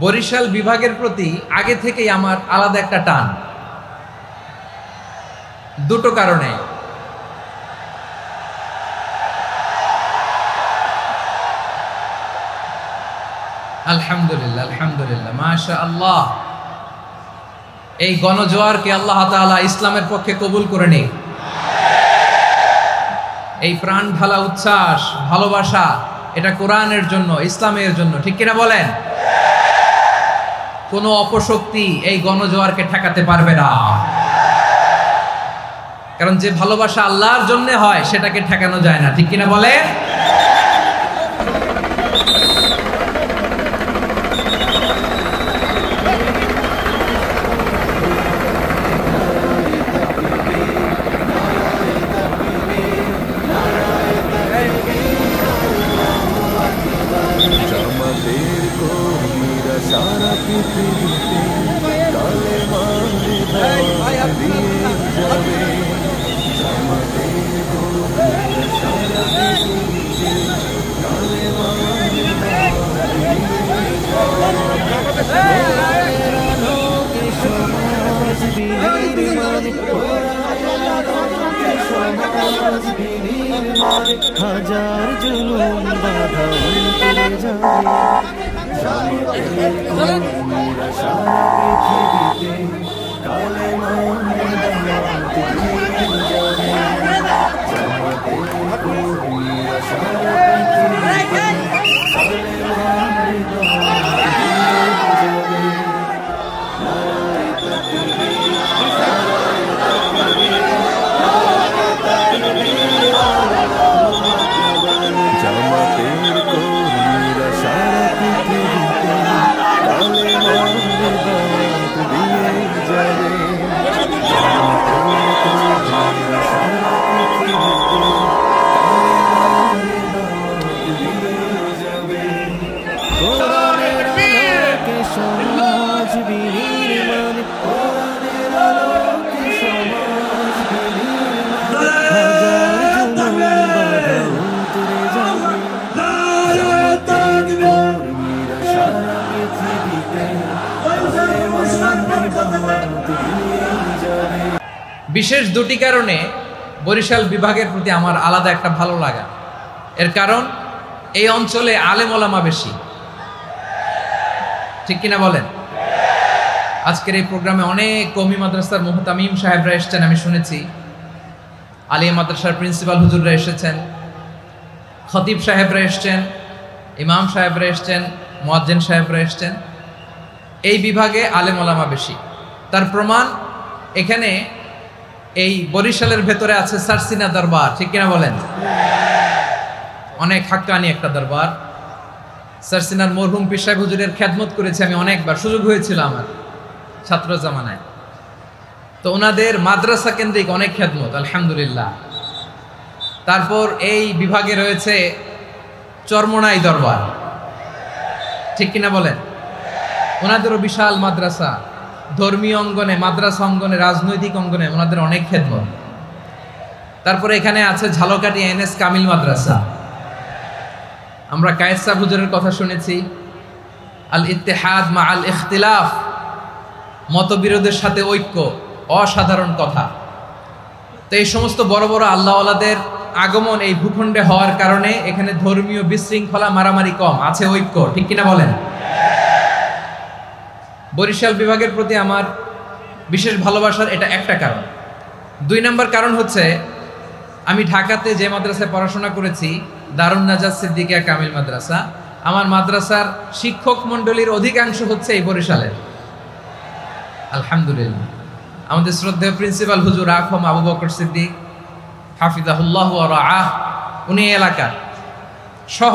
বরিশাল বিভাগের প্রতি আগে থেকেই আমার আলাদা একটা টান, দুটো কারণে। আলহামদুলিল্লাহ, আলহামদুলিল্লাহ, মাশাআল্লাহ। এই গণজোয়ারকে আল্লাহ তাআলা ইসলামের পক্ষে কবুল করে নিক। এই প্রাণ ঢালা উচ্ছ্বাস, ভালোবাসা, এটা কোরআনের জন্য, ইসলামের জন্য, ঠিক কিনা বলেন? কোনো অপশক্তি এই গণজোয়ারকে ঠেকাতে পারবে না, কারণ যে ভালোবাসা আল্লাহর জন্য হয় সেটাকে ঠেকানো যায় না, ঠিক কিনা বলেন? হাজার জুলুম বাধা উল্টে যাবে সারা পৃথিবীতে কালেমার দাওয়াত দিয়ে যাবে জামাতের কর্মীরা সারা পৃথিবীতে কালেমার দাওয়াত দিয়ে যাবে। জামাতের কর্মীরা সারা পৃথিবীতে কালেমার দাওয়াত দিয়ে যাবে। জামাতের কর্মীরা সারা পৃথিবীতে কালেমার দাওয়াত দিয়ে যাবে। কোরআনের আলোকে সমাজ বিনির্মাণ, কোরআনের আলোকে সমাজ বিনির্মাণ, হাজার জুলুম বাধা উল্টে যাবে। জামাতের কর্মীরা সারা পৃথিবীতে কালেমার দাওয়াত দিয়ে যাবে। বিশেষ দুটি কারণে বরিশাল বিভাগের প্রতি আমার আলাদা একটা ভালো লাগা। এর কারণ, এই অঞ্চলে আলেম ওলামা বেশি, ঠিক কিনা বলেন? আজকের এই প্রোগ্রামে অনেক কওমি মাদ্রাসার মুহতামিম সাহেবরা এসেছেন, আমি শুনেছি। আলিয়া মাদ্রাসার প্রিন্সিপাল হুজুররা এসেছেন, খতিব সাহেবরা এসেছেন, ইমাম সাহেবরা এসেছেন, মুয়াজ্জিন সাহেবরা এসেছেন। এই বিভাগে আলেম ওলামা বেশি। তার প্রমাণ, এখানে এই বরিশালের ভেতরে আছে সারসিনা দরবার, ঠিক কিনা বলেন? অনেক হাক্কানি একটা দরবার। সারসিনার মরহুম পীর সাহেব হুজুরের খেদমত করেছি আমি অনেকবার, সুযোগ হয়েছিল আমার ছাত্র জামানায়। তো ওনাদের মাদ্রাসা কেন্দ্রিক অনেক খেদমত, আলহামদুলিল্লাহ। তারপর এই বিভাগে রয়েছে চরমোনাই দরবার, ঠিক কিনা বলেন? ওনাদেরও বিশাল মাদ্রাসা, ধর্মীয় অঙ্গনে, মাদ্রাসা অঙ্গনে, রাজনৈতিক অঙ্গনে ওনাদের অনেক খেদমত। তারপরে এখানে আছে ঝালকাঠি এনএস কামিল মাদ্রাসা। আমরা কায়েদ সাহেব হুজুরের কথা শুনেছি, আল ইত্তেহাদ মা আল ইখতিলাফ, মতবিরোধের সাথে ঐক্য, অসাধারণ কথা। তো এই সমস্ত বড় বড় আল্লাহওয়ালাদের আগমন এই ভূখণ্ডে হওয়ার কারণে এখানে ধর্মীয় বিশৃঙ্খলা, মারামারি কম, আছে ঐক্য, ঠিক কিনা বলেন? বরিশাল বিভাগের প্রতি আমার বিশেষ ভালোবাসার এটা একটা কারণ। দুই নম্বর কারণ হচ্ছে, আমি ঢাকাতে যে মাদ্রাসায় পড়াশোনা করেছি, দারুন নাজাত সিদ্দিকিয়া কামিল মাদ্রাসা, আমার মাদ্রাসার শিক্ষক মণ্ডলীর অধিকাংশ হচ্ছে এই বরিশালের, আলহামদুলিল্লাহ। আমাদের শ্রদ্ধেয় প্রিন্সিপাল হুজুর আখম আবু বকর সিদ্দিক হাফিজাহুল্লাহ ওয়া রাআহ, উনি এলাকার সহ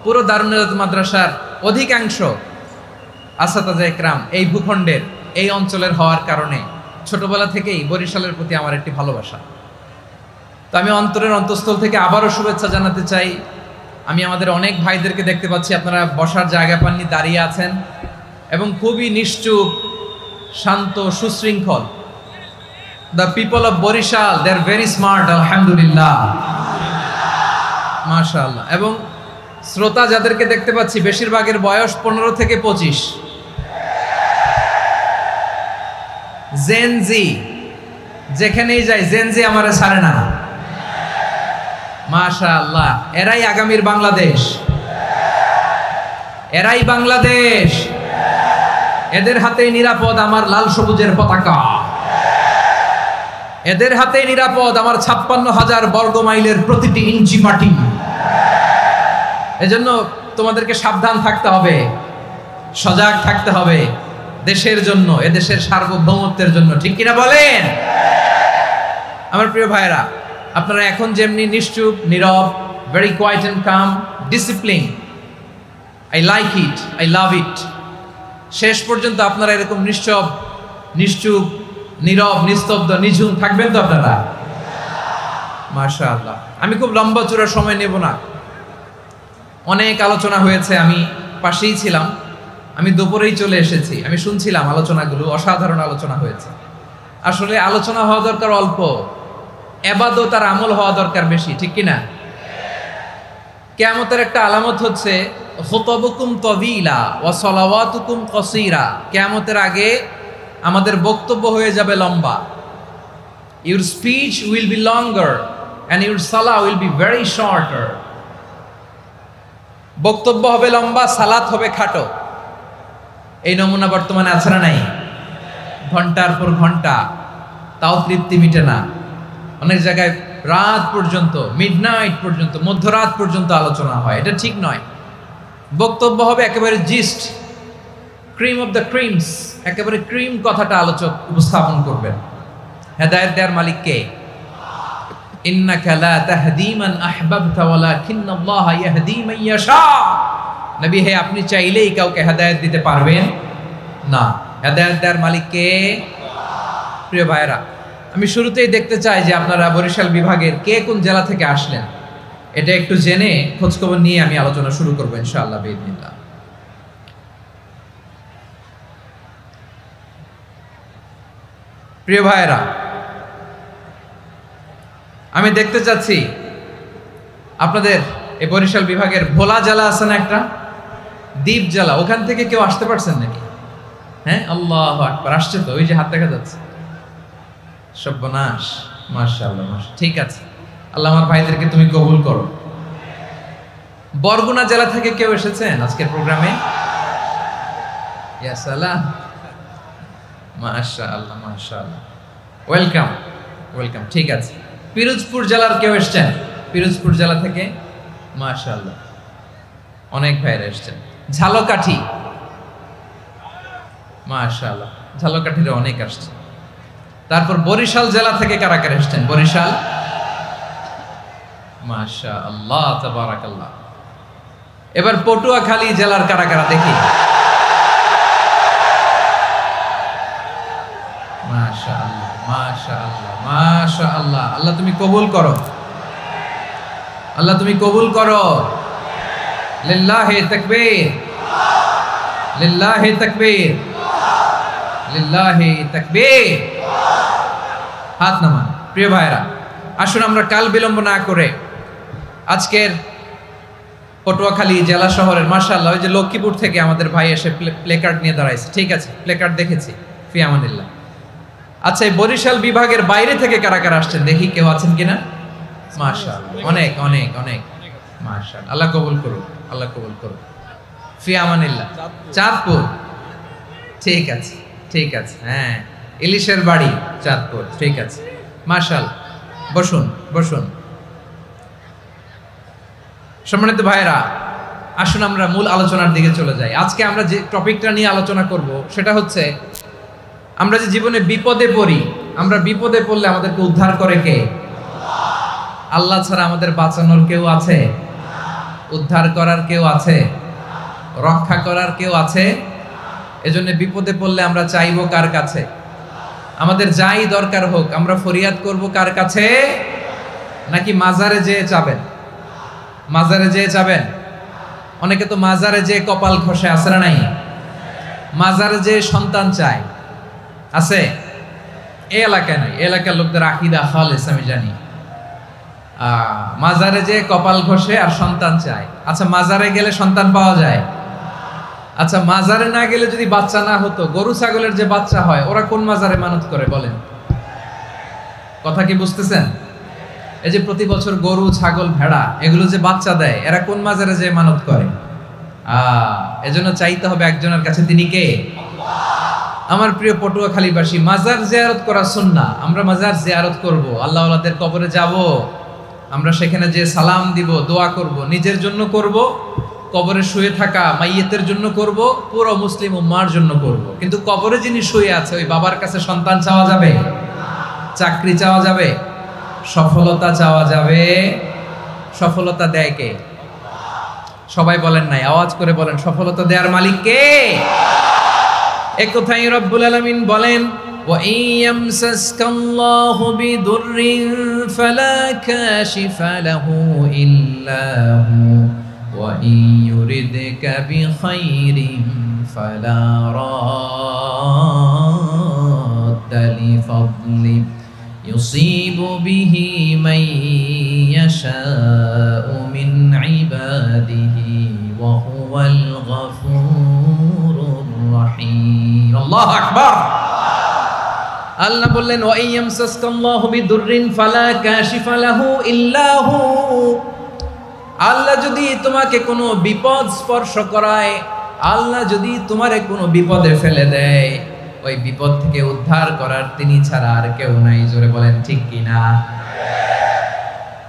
পুরো দারুন নাজাত মাদ্রাসার অধিকাংশ আসাতাজা ইকরাম এই ভূখণ্ডের, এই অঞ্চলের হওয়ার কারণে ছোটবেলা থেকেই বরিশালের প্রতি আমার একটি ভালোবাসা। তো আমি অন্তরের অন্তঃস্থল থেকে আবারও শুভেচ্ছা জানাতে চাই। আমি আমাদের অনেক ভাইদেরকে দেখতে পাচ্ছি, আপনারা বসার জায়গা পাননি, দাঁড়িয়ে আছেন এবং খুবই নিশ্চুপ, শান্ত, সুশৃঙ্খল। The people of Borishal, they are very smart, alhamdulillah, mashallah. এবং শ্রোতা যাদেরকে দেখতে পাচ্ছি বেশিরভাগের বয়স 15 থেকে 25। জেনজি, যেখানেই যাই জেনজি আমারে ছাড়ে না। মাশাআল্লাহ, এরাই আগামীর বাংলাদেশ, এরাই বাংলাদেশ। এদের হাতেই নিরাপদ আমার লাল সবুজের পতাকা, এদের হাতেই নিরাপদ আমার 56,000 বর্গ মাইলের প্রতিটি ইঞ্চি মাটি। এজন্য তোমাদেরকে সাবধান থাকতে হবে, সজাগ থাকতে হবে দেশের জন্য, এদেশের সার্বভৌমত্বের জন্য, ঠিক কিনা বলেন? আমার প্রিয় ভাইরা, আপনারা এখন যেমনি নিশ্চুপ, নীরব, very quiet and calm, discipline, I like it, I love it. শেষ পর্যন্ত আপনারা এরকম নিশ্চুপ, নীরব, নিস্তব্ধ, নিঝুম থাকবেন তো আপনারা? মাশাআল্লাহ। আমি খুব লম্বা চূড়া সময় নেব না, অনেক আলোচনা হয়েছে, আমি পাশেই ছিলাম, আমি দুপুরেই চলে এসেছি, আমি শুনছিলাম আলোচনাগুলো, অসাধারণ আলোচনা হয়েছে। আসলে আলোচনা হওয়া দরকার অল্প, ইবাদত আর আমল হওয়া দরকার বেশি, ঠিক কিনা? কিয়ামতের একটা আলামত হচ্ছে খুতবুকুম তাওয়িলা ওয়া সালাওয়াতুকুম কাসীরা। কিয়ামতের আগে আমাদের বক্তব্য হয়ে যাবে লম্বা। Your speech will be longer and your salah will be very shorter. বক্তব্য হবে লম্বা, সালাত হবে খাটো। এই নমুনা বর্তমানে আছে না নাই? ঘন্টার পর ঘন্টা, তাও তৃপ্তি মিটে না। অনেক জায়গায় রাত পর্যন্ত, মিডনাইট পর্যন্ত, মধ্যরাত পর্যন্ত আলোচনা হয়, এটা ঠিক নয়। বক্তব্য হবে একেবারে gist, cream of the creams, একেবারে ক্রিম কথাটা আলোচক উপস্থাপন করবেন। হেদায়েত দেওয়ার মালিক কে? ইন্নাকা লা তাহদি মান আহবাবতা ওয়ালাকিন্নাল্লাহা ইয়াহদি মান ইয়াশা। নবী হে, আপনি চাইলেই কাউকে হেদায়েত দিতে পারবেন না। হেদায়েত দেওয়ার মালিক কে? প্রিয় ভাইরা, আমি শুরুতেই দেখতে চাই যে আপনারা বরিশাল বিভাগের কে কোন জেলা থেকে আসলেন, এটা একটু জেনে খোঁজখবর নিয়ে আমি আলোচনা শুরু করবো ইনশাআল্লাহ বিইذنিল্লাহ। প্রিয় ভাইরা, আমি দেখতে চাচ্ছি আপনাদের এই বরিশাল বিভাগের ভোলা জেলা আছে না একটা, দ্বীপ জেলা, ওখান থেকে কেউ আসতে পারছেন নাকি? হ্যাঁ, আল্লাহু আকবার, আসছে তো, ওই যে হাত দেখা যাচ্ছে। সর্বনাশ, মাশাআল্লাহ, মাশাআল্লাহ, ঠিক আছে, আল্লাহ আমার ভাইদেরকে তুমি কবুল করো। বরগুনা জেলা থেকে কেউ এসেছেন আজকের প্রোগ্রামে? ইয়া সালাম, মাশাআল্লাহ, মাশাআল্লাহ, ওয়েলকাম, ওয়েলকাম, ঠিক আছে। পিরোজপুর জেলার কেউ এসেছেন? পিরোজপুর জেলা থেকে মাশাআল্লাহ অনেক ভাইরা এসেছেন। ঝালকাঠি, মাশাআল্লাহ, ঝালকাঠির অনেক আসছে। তারপর বরিশাল জেলা থেকে কারা কারা এসেছেন? বরিশাল, মাশাআল্লাহ, তাবারাকাল্লাহ। এবার পটুয়াখালী জেলার কারা কারা দেখি? মাশাআল্লাহ, মাশাআল্লাহ, মাশাআল্লাহ, আল্লাহ তুমি কবুল করো, আল্লাহ তুমি কবুল করো। লিল্লাহি তাকবীর, লিল্লাহি তাকবীর, লিল্লাহি তাকবীর। হাত নামান। প্রিয় ভাইরা, আসুন আমরা কাল বিলম্ব না করে আজকের পটুয়াখালী জেলা শহরের, মাশাআল্লাহ, ওই যে লক্ষ্মীপুর থেকে আমাদের ভাই এসে প্লেকার্ড নিয়ে দাঁড়াইছে, ঠিক আছে, প্লেকার্ড দেখেছি, ফি আমানিল্লাহ। আচ্ছা, এই বরিশাল বিভাগের বাইরে থেকে কারা কারা আসছেন দেখি, কেউ আছেন কিনা? মাশাআল্লাহ, অনেক অনেক অনেক, মাশাআল্লাহ, আল্লাহ কবুল করুন, আল্লাহ কবুল করুন, ফি আমানিল্লাহ। চাঁদপুর, ঠিক আছে, ঠিক আছে, হ্যাঁ, ইলিশের বাড়ি চাঁদপুর, ঠিক আছে, মাশাআল্লাহ, বসুন বসুন। সম্মানিত ভাইরা, আসুন আমরা মূল আলোচনার দিকে চলে যাই। আজকে আমরা যে টপিকটা নিয়ে আলোচনা করব সেটা হচ্ছে, আমরা যে জীবনে বিপদে পড়ি, আমরা বিপদে পড়লে আমাদেরকে উদ্ধার করে কে? আল্লাহ ছাড়া আমাদের বাঁচানোর কেউ আছে? উদ্ধার করার কেউ আছে? রক্ষা করার কেউ আছে? এজন্য বিপদে পড়লে আমরা চাইবো কার কাছে? আমাদের যাই দরকার হোক আমরা ফরিয়াদ করব কার কাছে? নাকি মাজারে যেয়ে চাবেন? মাজারে যেয়ে চাবেন? অনেকে তো মাজারে যেয়ে কপাল ঘষে, আছে না নাই? মাজারে যেয়ে সন্তান চায়, আছে? এই এলাকায় নাই, এলাকার লোকদের আকীদা খালেস আমি জানি। মাজারে যে কপাল ঘষে আর সন্তান চায়। আচ্ছা, মাজারে গেলে সন্তান পাওয়া যায়? আচ্ছা, মাজারে না গেলে যদি বাচ্চা না হতো, গরু ছাগলের যে বাচ্চা হয় ওরা কোন মাজারে মানত করে বলেন? কথা কি বুঝতেছেন? এই যে প্রতি বছর গরু ছাগল ভেড়া এগুলো যে বাচ্চা দেয়, এরা কোন মাজারে যে মানত করে? এজন্য চাইতে হবে একজনের কাছে, তিনি কে? আমার প্রিয় পটুয়াখালীবাসী, মাজার জিয়ারত করা সুন্নাহ। আমরা মাজার জিয়ারত করব, আল্লাহ ওয়ালাদের কবরে যাব, আমরা সেখানে যে সালাম দিব, দোয়া করব, নিজের জন্য করব, কবরে শুয়ে থাকা মাইয়েতের জন্য করব, পুরো মুসলিম উম্মার জন্য করব। কিন্তু কবরে যিনি শুয়ে আছে ওই বাবার কাছে সন্তান চাওয়া যাবে? চাকরি চাওয়া যাবে? সফলতা চাওয়া যাবে? সফলতা দেয় কে? সবাই বলেন নাই, আওয়াজ করে বলেন, সফলতা দেওয়ার মালিক কে? এক কথাই রব্বুল আলামিন বলেন, ওয়া ইয়ামসাসকাল্লাহু বিদুররিন ফালা কাশিফা লাহু ইল্লা হু ওয়া ইয়ুরিদকা বিখাইরিন ফালা রাদ্দা লিফাদলি ইউসিবু বিহি মান ইয়াশাউ মিন ইবাদিহি ওয়া হুয়াল গফুরুর রহিম। আল্লাহু আকবার। আল্লাহ বললেন, ওয়া ইয়ামসাসকাল্লাহু বিদুররিন ফালা কাশিফা লাহু ইল্লা হু। আল্লাহ যদি তোমাকে কোনো বিপদ স্পর্শ করায়, আল্লাহ যদি তোমারে কোনো বিপদে ফেলে দেয়, ওই বিপদ থেকে উদ্ধার করার তিনি ছাড়া আর কেউ নাই। জোরে বলেন ঠিক কিনা?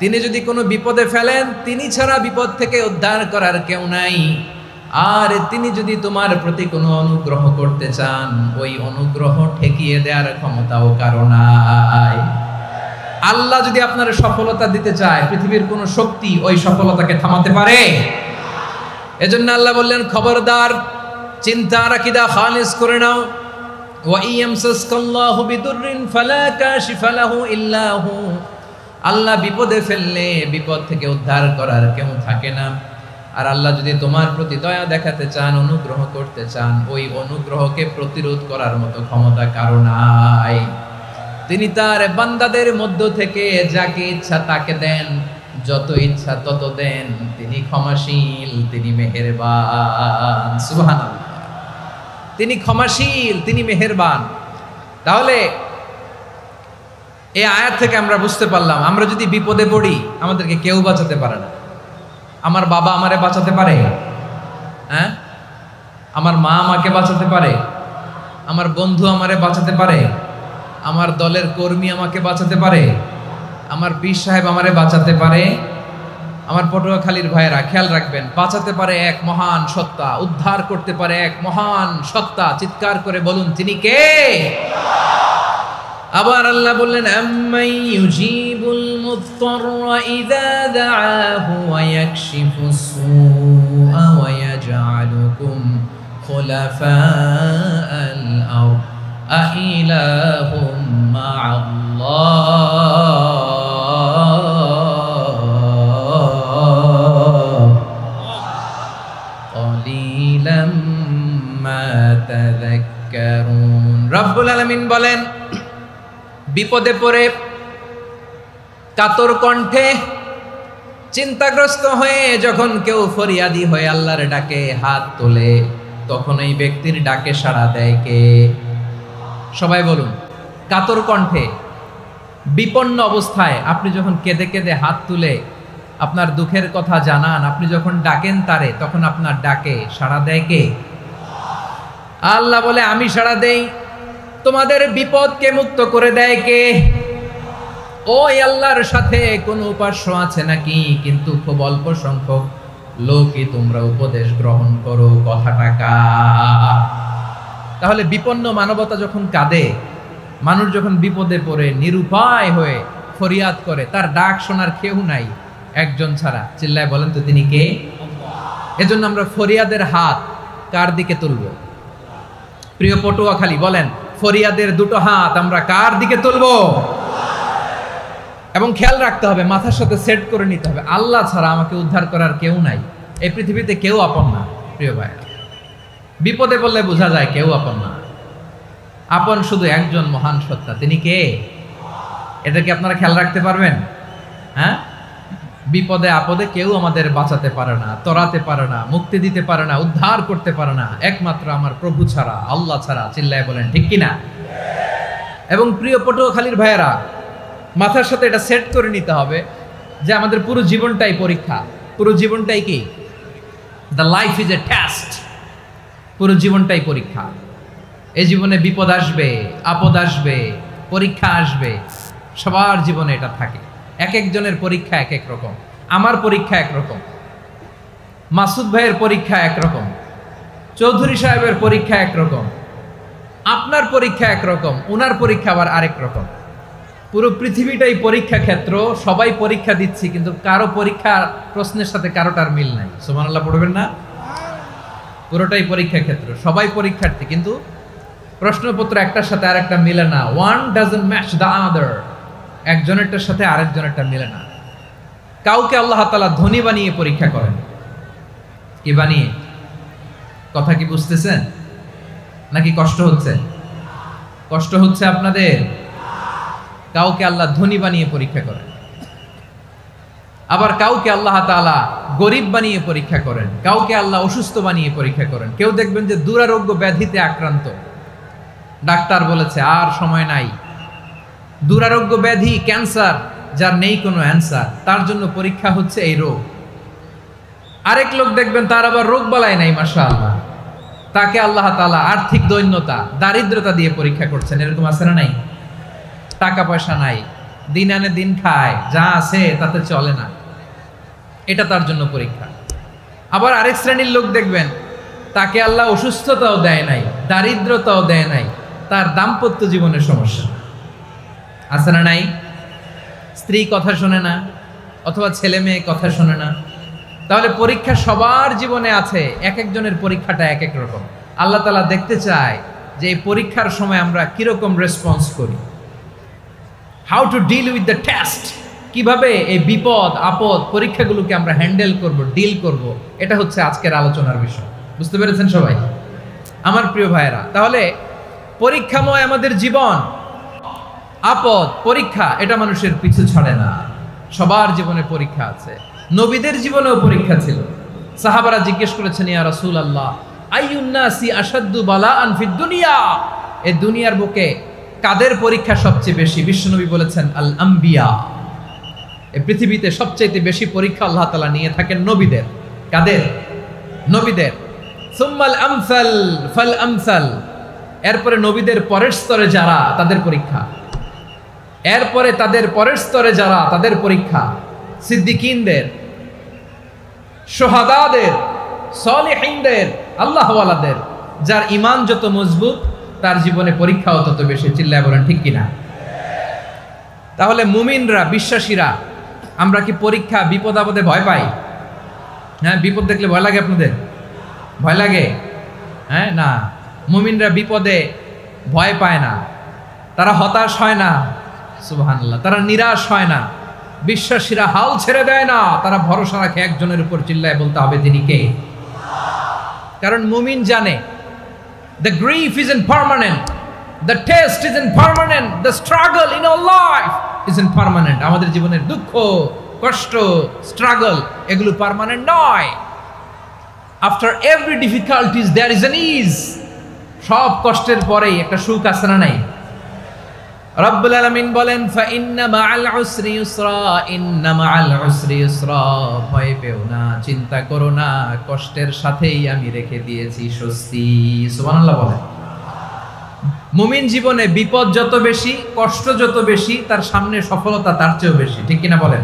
তিনি যদি কোনো বিপদে ফেলেন, তিনি ছাড়া বিপদ থেকে উদ্ধার করার কেউ নাই। আর তিনি যদি তোমার প্রতি কোনো অনুগ্রহ করতে চান, ওই অনুগ্রহ ঠেকিয়ে দেওয়ার ক্ষমতাও কারো নাই। আল্লাহ যদি আপনার সফলতা দিতে চায়, পৃথিবীর কোনো শক্তি ওই সফলতাকে থামাতে পারে? এজন্য আল্লাহ বললেন, খবরদার, চিন্তার আকীদা খালিস করে নাও। ওয়া ইয়ামসাসকাল্লাহু বিদুররিন ফালা কাশিফা লাহু ইল্লা হু। আল্লাহ বিপদে ফেললে বিপদ থেকে উদ্ধার করার কেউ থাকে না। আর আল্লাহ যদি তোমার প্রতি দয়া দেখাতে চান, অনুগ্রহ করতে চান, ওই অনুগ্রহকে প্রতিরোধ করার মতো ক্ষমতা কারো নাই। তিনি তার বান্দাদের মধ্য থেকে যাকে ইচ্ছা তাকে দেন, যত ইচ্ছা তত দেন। তিনি ক্ষমাশীল, তিনি মেহেরবান। সুবহানাল্লাহ। তিনি ক্ষমাশীল, তিনি মেহেরবান। তাহলে এই আয়াত থেকে আমরা বুঝতে পারলাম, আমরা যদি বিপদে পড়ি আমাদেরকে কেউ বাঁচাতে পারে না। আমার বাবা আমারে বাঁচাতে পারে? হ্যাঁ? আমার মা আমাকে বাঁচাতে পারে? আমার বন্ধু আমারে বাঁচাতে পারে? আমার দলের কর্মী আমাকে বাঁচাতে পারে? আমার পীর সাহেব আমারে বাঁচাতে পারে? আমার পটুয়াখালীর ভাইয়েরা খেয়াল রাখবেন, বাঁচাতে পারে এক মহান সত্তা, উদ্ধার করতে পারে এক মহান সত্তা। চিৎকার করে বলুন, তিনি কে? আবার আল্লাহ বললেন, আম্মাই ইউজিবুল মুত্তাররা ইযা দাআহু ওয়া ইয়াকশিফুস সুআ ওয়া ইয়াজআলুকুম খুলাফাআল আরদ আইলাহুম মা'আল্লাহ ক্বালিলাম মা তাযাক্কারুন। রব্বুল আলামিন বলেন, বিপদে পড়ে কাতর কণ্ঠে চিন্তাগ্রস্ত হয়ে যখন কেউ ফরিয়াদি হয়ে আল্লাহর ডাকে হাত তোলে, তখন এই ব্যক্তির ডাকে সাড়া দেয় কে? সবাই বলুন। কাতর কণ্ঠে বিপন্ন অবস্থায় আপনি যখন কেঁদে কেঁদে হাত তুলে আপনার দুঃখের কথা জানান, আপনি যখন ডাকেন তারে, তখন আপনার ডাকে সাড়া দেয় কে? আল্লাহ বলে, আমি সাড়া দেই। তোমাদের বিপদকে মুক্ত করে দেয় কে? ওই আল্লাহর সাথে কোনো উপাস্য আছে নাকি? কিন্তু খুব অল্প সংখ্যক লোকই তোমরা উপদেশ গ্রহণ করো। কথাটা কার? তাহলে বিপন্ন মানবতা যখন কাঁদে, মানুষ যখন বিপদে পড়ে নিরুপায় হয়ে ফরিয়াদ করে, তার ডাক শোনার কেউ নাই একজন ছাড়া। চিল্লায় বলেন তো, তিনি কে? এজন্য আমরা ফরিয়াদের হাত কার দিকে তুলব? প্রিয় পটুয়াখালী বলেন, ফরিয়াদের দুটো হাত আমরা কার দিকে তুলব? এবং খেয়াল রাখতে হবে, মাথার সাথে সেট করে নিতে হবে, আল্লাহ ছাড়া আমাকে উদ্ধার করার কেউ নাই। এই পৃথিবীতে কেউ আপন না। প্রিয় ভাই, বিপদে বললে বোঝা যায় কেউ আপন না। আপন শুধু একজন মহান সত্তা, তিনি কে? এটা কি আপনারা খেয়াল রাখতে পারবেন? হ্যাঁ, বিপদে আপদে কেউ আমাদের বাঁচাতে পারে না, তরাতে পারে না, মুক্তি দিতে পারে না, উদ্ধার করতে পারে না একমাত্র আমার প্রভু ছাড়া, আল্লাহ ছাড়া। চিল্লায় বলেন ঠিক কিনা? এবং প্রিয় পটুয়াখালীর ভাইয়েরা, মাথার সাথে এটা সেট করে নিতে হবে যে আমাদের পুরো জীবনটাই পরীক্ষা। পুরো জীবনটাই কি? The life is a test. পুরো জীবনটাই পরীক্ষা। এই জীবনে বিপদ আসবে, আপদ আসবে, পরীক্ষা আসবে, সবার জীবনে এটা থাকে। এক একজনের পরীক্ষা এক এক রকম। আমার পরীক্ষা একরকম, মাসুদ ভাইয়ের পরীক্ষা একরকম, চৌধুরী সাহেবের পরীক্ষা একরকম, আপনার পরীক্ষা একরকম, ওনার পরীক্ষা আবার আরেক রকম। পুরো পৃথিবীটাই পরীক্ষা ক্ষেত্র, সবাই পরীক্ষা দিচ্ছি, কিন্তু কারো পরীক্ষা প্রশ্নের সাথে কারোটার মিল নাই। সুবহানাল্লাহ পড়বেন না? পুরোটাই পরীক্ষা ক্ষেত্র, সবাই পরীক্ষার্থী, কিন্তু প্রশ্নপত্র একটার সাথে আরেকটা মিলে না। One doesn't match the other. একজনেরটার সাথে আরেকজনেরটা মিলে না। কাউকে আল্লাহ তাআলা ধনী বানিয়ে পরীক্ষা করেন। কি বানিয়ে? কথা কি বুঝতেছেন নাকি কষ্ট হচ্ছে? কষ্ট হচ্ছে আপনাদের? কাউকে আল্লাহ ধনী বানিয়ে পরীক্ষা করেন, আবার কাউকে আল্লাহ তাআলা গরিব বানিয়ে পরীক্ষা করেন, কাউকে আল্লাহ অসুস্থ বানিয়ে পরীক্ষা করেন। কেউ দেখবেন যে দুরারোগ্য ব্যাধিতে আক্রান্ত, ডাক্তার বলেছে আর সময় নাই, দুরারোগ্য ব্যাধি, ক্যান্সার, যার নেই কোনো অ্যান্সার, তার জন্য পরীক্ষা হচ্ছে এই রোগ। আরেক লোক দেখবেন তার আবার রোগ বালাই নাই, মাশাআল্লাহ, তাকে আল্লাহ তাআলা আর্থিক দৈন্যতা, দারিদ্রতা দিয়ে পরীক্ষা করছেন। এরকম আছে না নাই? টাকা পয়সা নাই, দিন আনে দিন খায়, যা আছে তাতে চলে না, এটা তার জন্য পরীক্ষা। আবার আরেক শ্রেণীর লোক দেখবেন তাকে আল্লাহ অসুস্থতাও দেয় নাই, দারিদ্রতাও দেয় নাই, তার দাম্পত্য জীবনের সমস্যা আছে না নাই? স্ত্রী কথা শোনে না, অথবা ছেলে মেয়ে কথা শোনে না। তাহলে পরীক্ষা সবার জীবনে আছে, এক একজনের পরীক্ষাটা এক এক রকম। আল্লাহ তাআলা দেখতে চায় যে এই পরীক্ষার সময় আমরা কিরকম রেসপন্স করি। How to deal with the test, কিভাবে এই বিপদ আপদ পরীক্ষাগুলোকে আমরা হ্যান্ডেল করব, ডিল করব, এটা হচ্ছে আজকের আলোচনার বিষয়। বুঝতে পেরেছেন সবাই আমার প্রিয় ভাইয়েরা? তাহলে পরীক্ষাময় আমাদের জীবন, আপদ পরীক্ষা, এটা মানুষের পিছু ছাড়ে না। সবার জীবনে পরীক্ষা আছে। নবীদের জীবনেও পরীক্ষা ছিল। সাহাবারা জিজ্ঞেস করেছেন, ইয়া রাসূলুল্লাহ, আইয়ুন নাসি আশাদ্দু বালাআন ফিদ দুনিয়া, এই দুনিয়ার বুকে কাদের পরীক্ষা সবচেয়ে বেশি? বিশ্বনবী বলেছেন, আল আম্বিয়া। এই পৃথিবীতে সবচেয়ে বেশি পরীক্ষা আল্লাহ তাআলা নিয়ে থাকেন নবীদের। কাদের? নবীদের। সুম্মাল আমসাল ফাল আমসাল, এরপরে নবীদের পরের স্তরে যারা, তাদের পরীক্ষা। এরপরে তাদের পরের স্তরে যারা, তাদের পরীক্ষা। সিদ্দিকিনদের, শুহাদাদের, সালিহিনদের, আল্লাহওয়ালাদের। যার ঈমান যত মজবুত তার জীবনে পরীক্ষাও তত বেশি। চিল্লায় বলেন ঠিক কিনা? তাহলে মুমিনরা, বিশ্বাসীরা, আমরা কি পরীক্ষা বিপদ আপদে ভয় পাই? হ্যাঁ, বিপদ দেখলে ভয় লাগে আপনাদের? ভয় লাগে? হ্যাঁ, না, মুমিনরা বিপদে ভয় পায় না, তারা হতাশ হয় না, সুবহানাল্লাহ, তারা নিরাশ হয় না। বিশ্বাসীরা হাল ছেড়ে দেয় না, তারা ভরসা রাখে একজনের উপর। চিল্লায় বলতে হবে তিনি কে? কারণ মুমিন জানে the grief isn't permanent, the test isn't permanent, the struggle in our life isn't permanent. আমাদের জীবনের দুঃখ, কষ্ট, স্ট্রাগল, এগুলো পার্মানেন্ট নয়। after every difficulties there is an ease. সব কষ্টের পরেই একটা সুখ আছে না নাই? রব্বুল আলামিন বলেন, ফা ইন্না মাআল উসরি ইউসরা, ইন্না মাআল উসরি ইউসরা, ভয় পেও না, চিন্তা করো না, কষ্টের সাথেই আমি রেখে দিয়েছি স্বস্তি। সুবহানাল্লাহ বলেন। মুমিন জীবনে বিপদ যত বেশি, কষ্ট যত বেশি, তার সামনে সফলতা তার চেয়েও বেশি। ঠিক কিনা বলেন?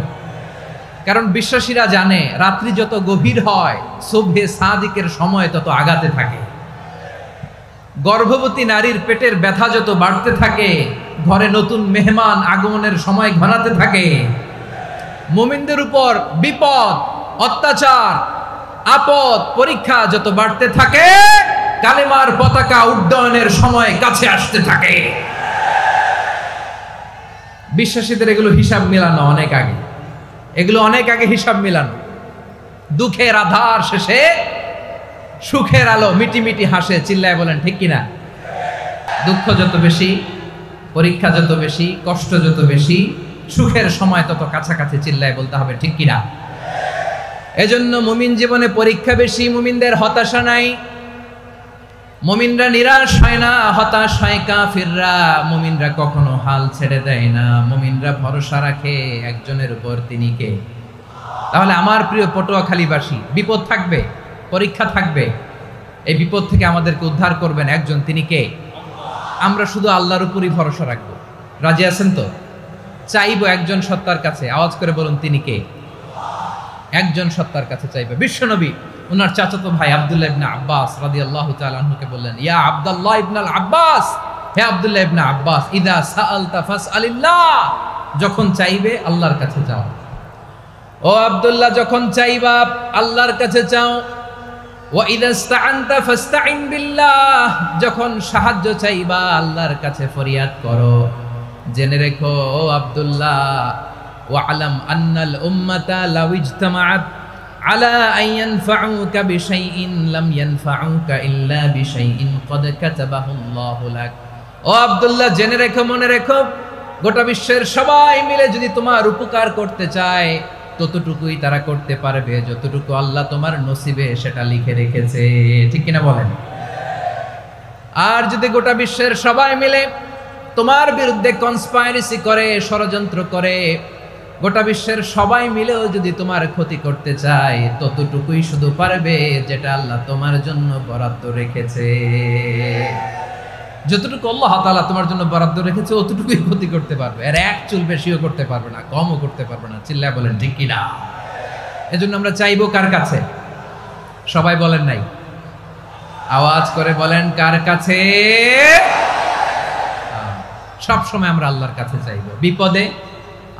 কারণ বিশ্বাসীরা জানে রাত্রি যত গভীর হয়, সুবহে সাদিকের সময় তত আগাতে থাকে। গর্ভবতী নারীর পেটের ব্যথা যত বাড়তে থাকে, ঘরে নতুন মেহমান আগমনের সময় ঘনাতে থাকে। মুমিনদের উপর বিপদ, অত্যাচার, আপদ, পরীক্ষা যত বাড়তে থাকে, কালেমার পতাকা উড্ডয়নের সময় কাছে আসতে থাকে। বিশ্বাসীদের এগুলো হিসাব মেলানো অনেক আগে, এগুলো অনেক আগে হিসাব মেলানো। দুঃখের আধার শেষে সুখের আলো মিটিমিটি হাসে। চিল্লায় বলেন ঠিক কিনা? দুঃখ যত বেশি, পরীক্ষা যত বেশি, কষ্ট যত বেশি, সুখের সময় তত কাছাকাছি চিল্লায় বলতে হবে, ঠিক কিনা? এজন্য মুমিন জীবনে পরীক্ষা বেশি, মুমিনদের হতাশা নাই, মুমিনরা নিরাশ হয় না, হতাশ হয় কাফিররা। মুমিনরা কখনো হাল ছেড়ে দেয় না, মুমিনরা ভরসা রাখে একজনের উপর, তিনি কে? তাহলে আমার প্রিয় পটুয়াখালীবাসী, বিপদ থাকবে, পরীক্ষা থাকবে, এই বিপদ থেকে আমাদেরকে উদ্ধার করবেন একজন, তিনি কে? আমরা শুধু আল্লাহর উপরই ভরসা রাখবো। রাজি আছেন তো? চাইবো একজন সত্তার কাছে, আওয়াজ করে বলুন, তিনি কে? একজন সত্তার কাছে চাইবে। বিশ্বনবী ওনার চাচাতো ভাই আব্দুল্লাহ ইবনে আব্বাস রাদিয়াল্লাহু তাআলা আনহুকে বললেন, ইয়া আব্দুল্লাহ ইবনে আব্বাস, হে আব্দুল্লাহ ইবনে আব্বাস, ইদা সাআলতা ফাসআলিল্লাহ, যখন চাইবে আল্লাহর কাছে যাও। ও আব্দুল্লাহ, যখন চাইবা আল্লাহর কাছে চাও। ওয়া ইদা ইসতাআনতা ফাসতাইন বিল্লাহ, যখন সাহায্য চাইবা আল্লাহর কাছে ফরিয়াদ করো। জেনে রেখো ও আব্দুল্লাহ, ওয়া'লাম আন্নাল উম্মাতা লাউ ইজতামাআত আলা আন ইয়ানফাউকা বিশাইইন লাম ইয়ানফাউকা ইল্লা বিশাইইন ক্বাদ কাতাবাহু আল্লাহু লাক। ও আব্দুল্লাহ, জেনে রেখো, মনে রেখো, গোটা বিশ্বের সবাই মিলে যদি তোমার উপকার করতে চায় ততটুকুই তারা করতে পারবে যতটুকু আল্লাহ তোমার নসিবে সেটা লিখে রেখেছে, ঠিক কিনা বলেন? আর যদি গোটা বিশ্বের সবাই মিলে তোমার বিরুদ্ধে কনস্পাইরেসি করে, ষড়যন্ত্র করে, গোটা বিশ্বের সবাই মিলেও যদি তোমার ক্ষতি করতে চায় ততটুকুই শুধু পারবে যেটা আল্লাহ তোমার জন্য বরাদ্দ রেখেছে। যতটুকু আল্লাহ তাআলা তোমার জন্য বরাদ্দ রেখেছে অতটুকুই ক্ষতি করতে পারবে, আর এক চুল বেশিও করতে পারবে না, কমও করতে পারবে না। চিল্লায় বলেন, ঠিক কিনা? এজন্য আমরা চাইবো কার কাছে? সবাই বলেন নাই, আওয়াজ করে বলেন, কার কাছে? সব সময় আমরা আল্লাহর কাছে চাইবো, বিপদে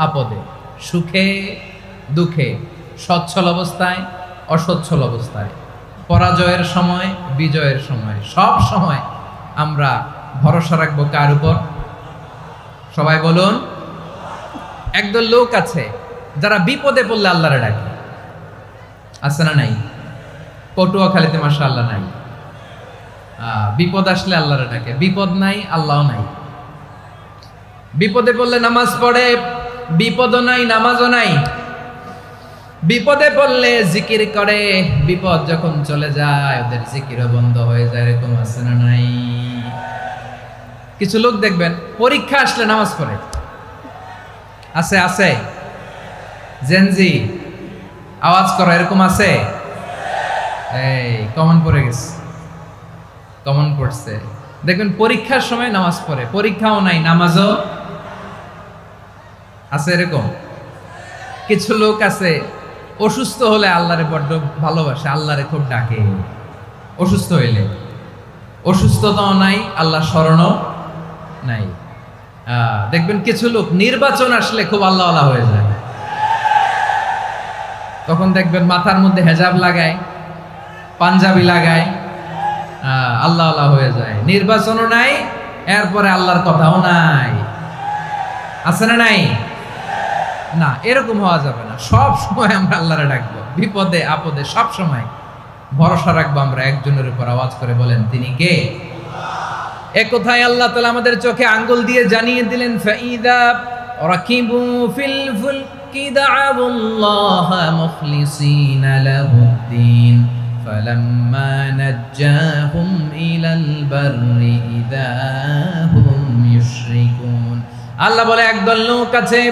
আপদে, সুখে দুঃখে, সচ্ছল অবস্থায় অসচ্ছল অবস্থায়, পরাজয়ের সময় বিজয়ের সময়, সব সময় আমরা ভরসা রাখবো কার উপর? সবাই বলুন। একদল লোক আছে যারা বিপদে পড়লে আল্লাহরে ডাকে, আছে না নাই? পটুয়াখালীতে মাশাআল্লাহ নাই। বিপদ আসলে আল্লাহরে ডাকে, বিপদ নাই আল্লাহও নাই। বিপদে পড়লে নামাজ পড়ে, বিপদও নাই নামাজও নাই। বিপদে পড়লে জিকির করে, বিপদ যখন চলে যায় ওদের জিকিরও বন্ধ হয়ে যায়। এরকম আছে না নাই? কিছু লোক দেখবেন পরীক্ষা আসলে নামাজ পড়ে, আছে আছে? জেনজি আওয়াজ করো, এরকম আছে? এই কমন পড়ে গেছে, কমন পড়ছে। দেখবেন পরীক্ষার সময় নামাজ পড়ে, পরীক্ষাও নাই নামাজও আছে। এরকম কিছু লোক আছে অসুস্থ হলে আল্লাহরে বড্ড ভালোবাসে, আল্লাহরে খুব ডাকে। অসুস্থ হইলে অসুস্থতাও নাই, আল্লাহ স্মরণও নাই। দেখবেন কিছু লোক নির্বাচন আসলে খুব আল্লাহওয়ালা হয়ে যায়, তখন দেখবেন মাথার মধ্যে হেজাব লাগায়, পাঞ্জাবি লাগায়, আল্লাহওয়ালা হয়ে যায়। নির্বাচনও নাই, এরপরে আল্লাহর কথাও নাই। আছে না নাই? না, এরকম হওয়া যাবে না। সব সময় আমরা আল্লাহরে ডাকবো, বিপদে আপদে সব সময় ভরসা রাখবো আমরা একজনের উপর। আওয়াজ করে বলেন, তিনি কে? এ কথায় আল্লাহ তাআলা আমাদের চোখে আঙ্গুল দিয়ে জানিয়ে দিলেন, ফাইদা রাকিবু ফিল ফুলকি দা'আবুল্লাহ মুখলিসিনা লাহুদ্দিন ফালাম্মা নাজ্জাহুম ইলাল বাররি ইযা হুম ইউশরিকুন। আল্লাহ বলে, একদল লোক আছে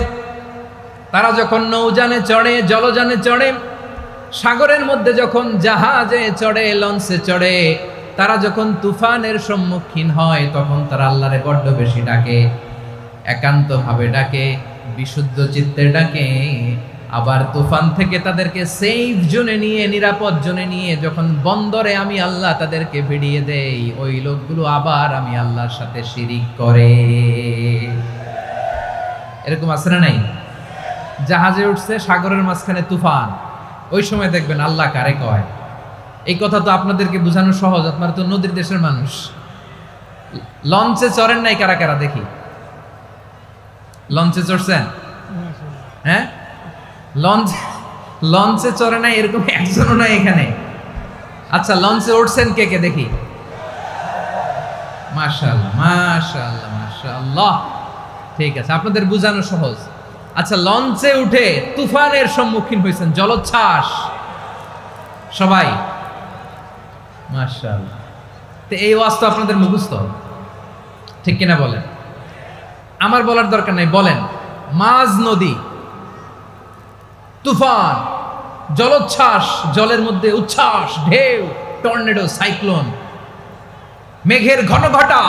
তারা যখন নৌযানে চড়ে, জলযানে চড়ে, সাগরের মধ্যে যখন জাহাজে চড়ে, লঞ্চে চড়ে, তারা যখন তুফানের সম্মুখীন হয় তখন তারা আল্লাহরে বড্ড বেশি ডাকে, একান্ত ভাবে ডাকে, বিশুদ্ধ চিত্তে ডাকে। আবার তুফান থেকে তাদেরকে সেফ জোনে নিয়ে, নিরাপদ জোনে নিয়ে যখন বন্দরে আমি আল্লাহ তাদেরকে ভিড়িয়ে দেই, ওই লোকগুলো আবার আমি আল্লাহর সাথে শিরিক করে। এরকম আছে না নাই? জাহাজে উঠছে, সাগরের মাঝখানে তুফান, ওই সময় দেখবেন আল্লাহ কারে কয়। এই কথা তো আপনাদেরকে বোঝানো সহজ, আপনারা তো নদীর দেশের মানুষ। লঞ্চে চড়েন নাই কারা কারা? দেখি, লঞ্চে চড়ছেন? হ্যাঁ, লঞ্চে চড়ে নাই এরকম একজনও নাই এখানে। আচ্ছা, লঞ্চে উঠছেন কে কে? দেখি। মাশাআল্লাহ মাশাআল্লাহ মাশাআল্লাহ, ঠিক আছে, আপনাদের বোঝানো সহজ। আচ্ছা, লঞ্চে উঠে তুফানের সম্মুখীন হয়েছেন, জলোচ্ছ্বাস সবাই, মাশাআল্লাহ। তো এই ওয়াজ তো আপনাদের মুখস্থ, ঠিক কিনা বলেন? আমার বলার দরকার নাই, বলেন। মাঝ নদী, তুফান, জলোচ্ছ্বাস, জলের মধ্যে উচ্ছ্বাস, ঢেউ, টর্নেডো, সাইক্লোন, মেঘের ঘনঘটা,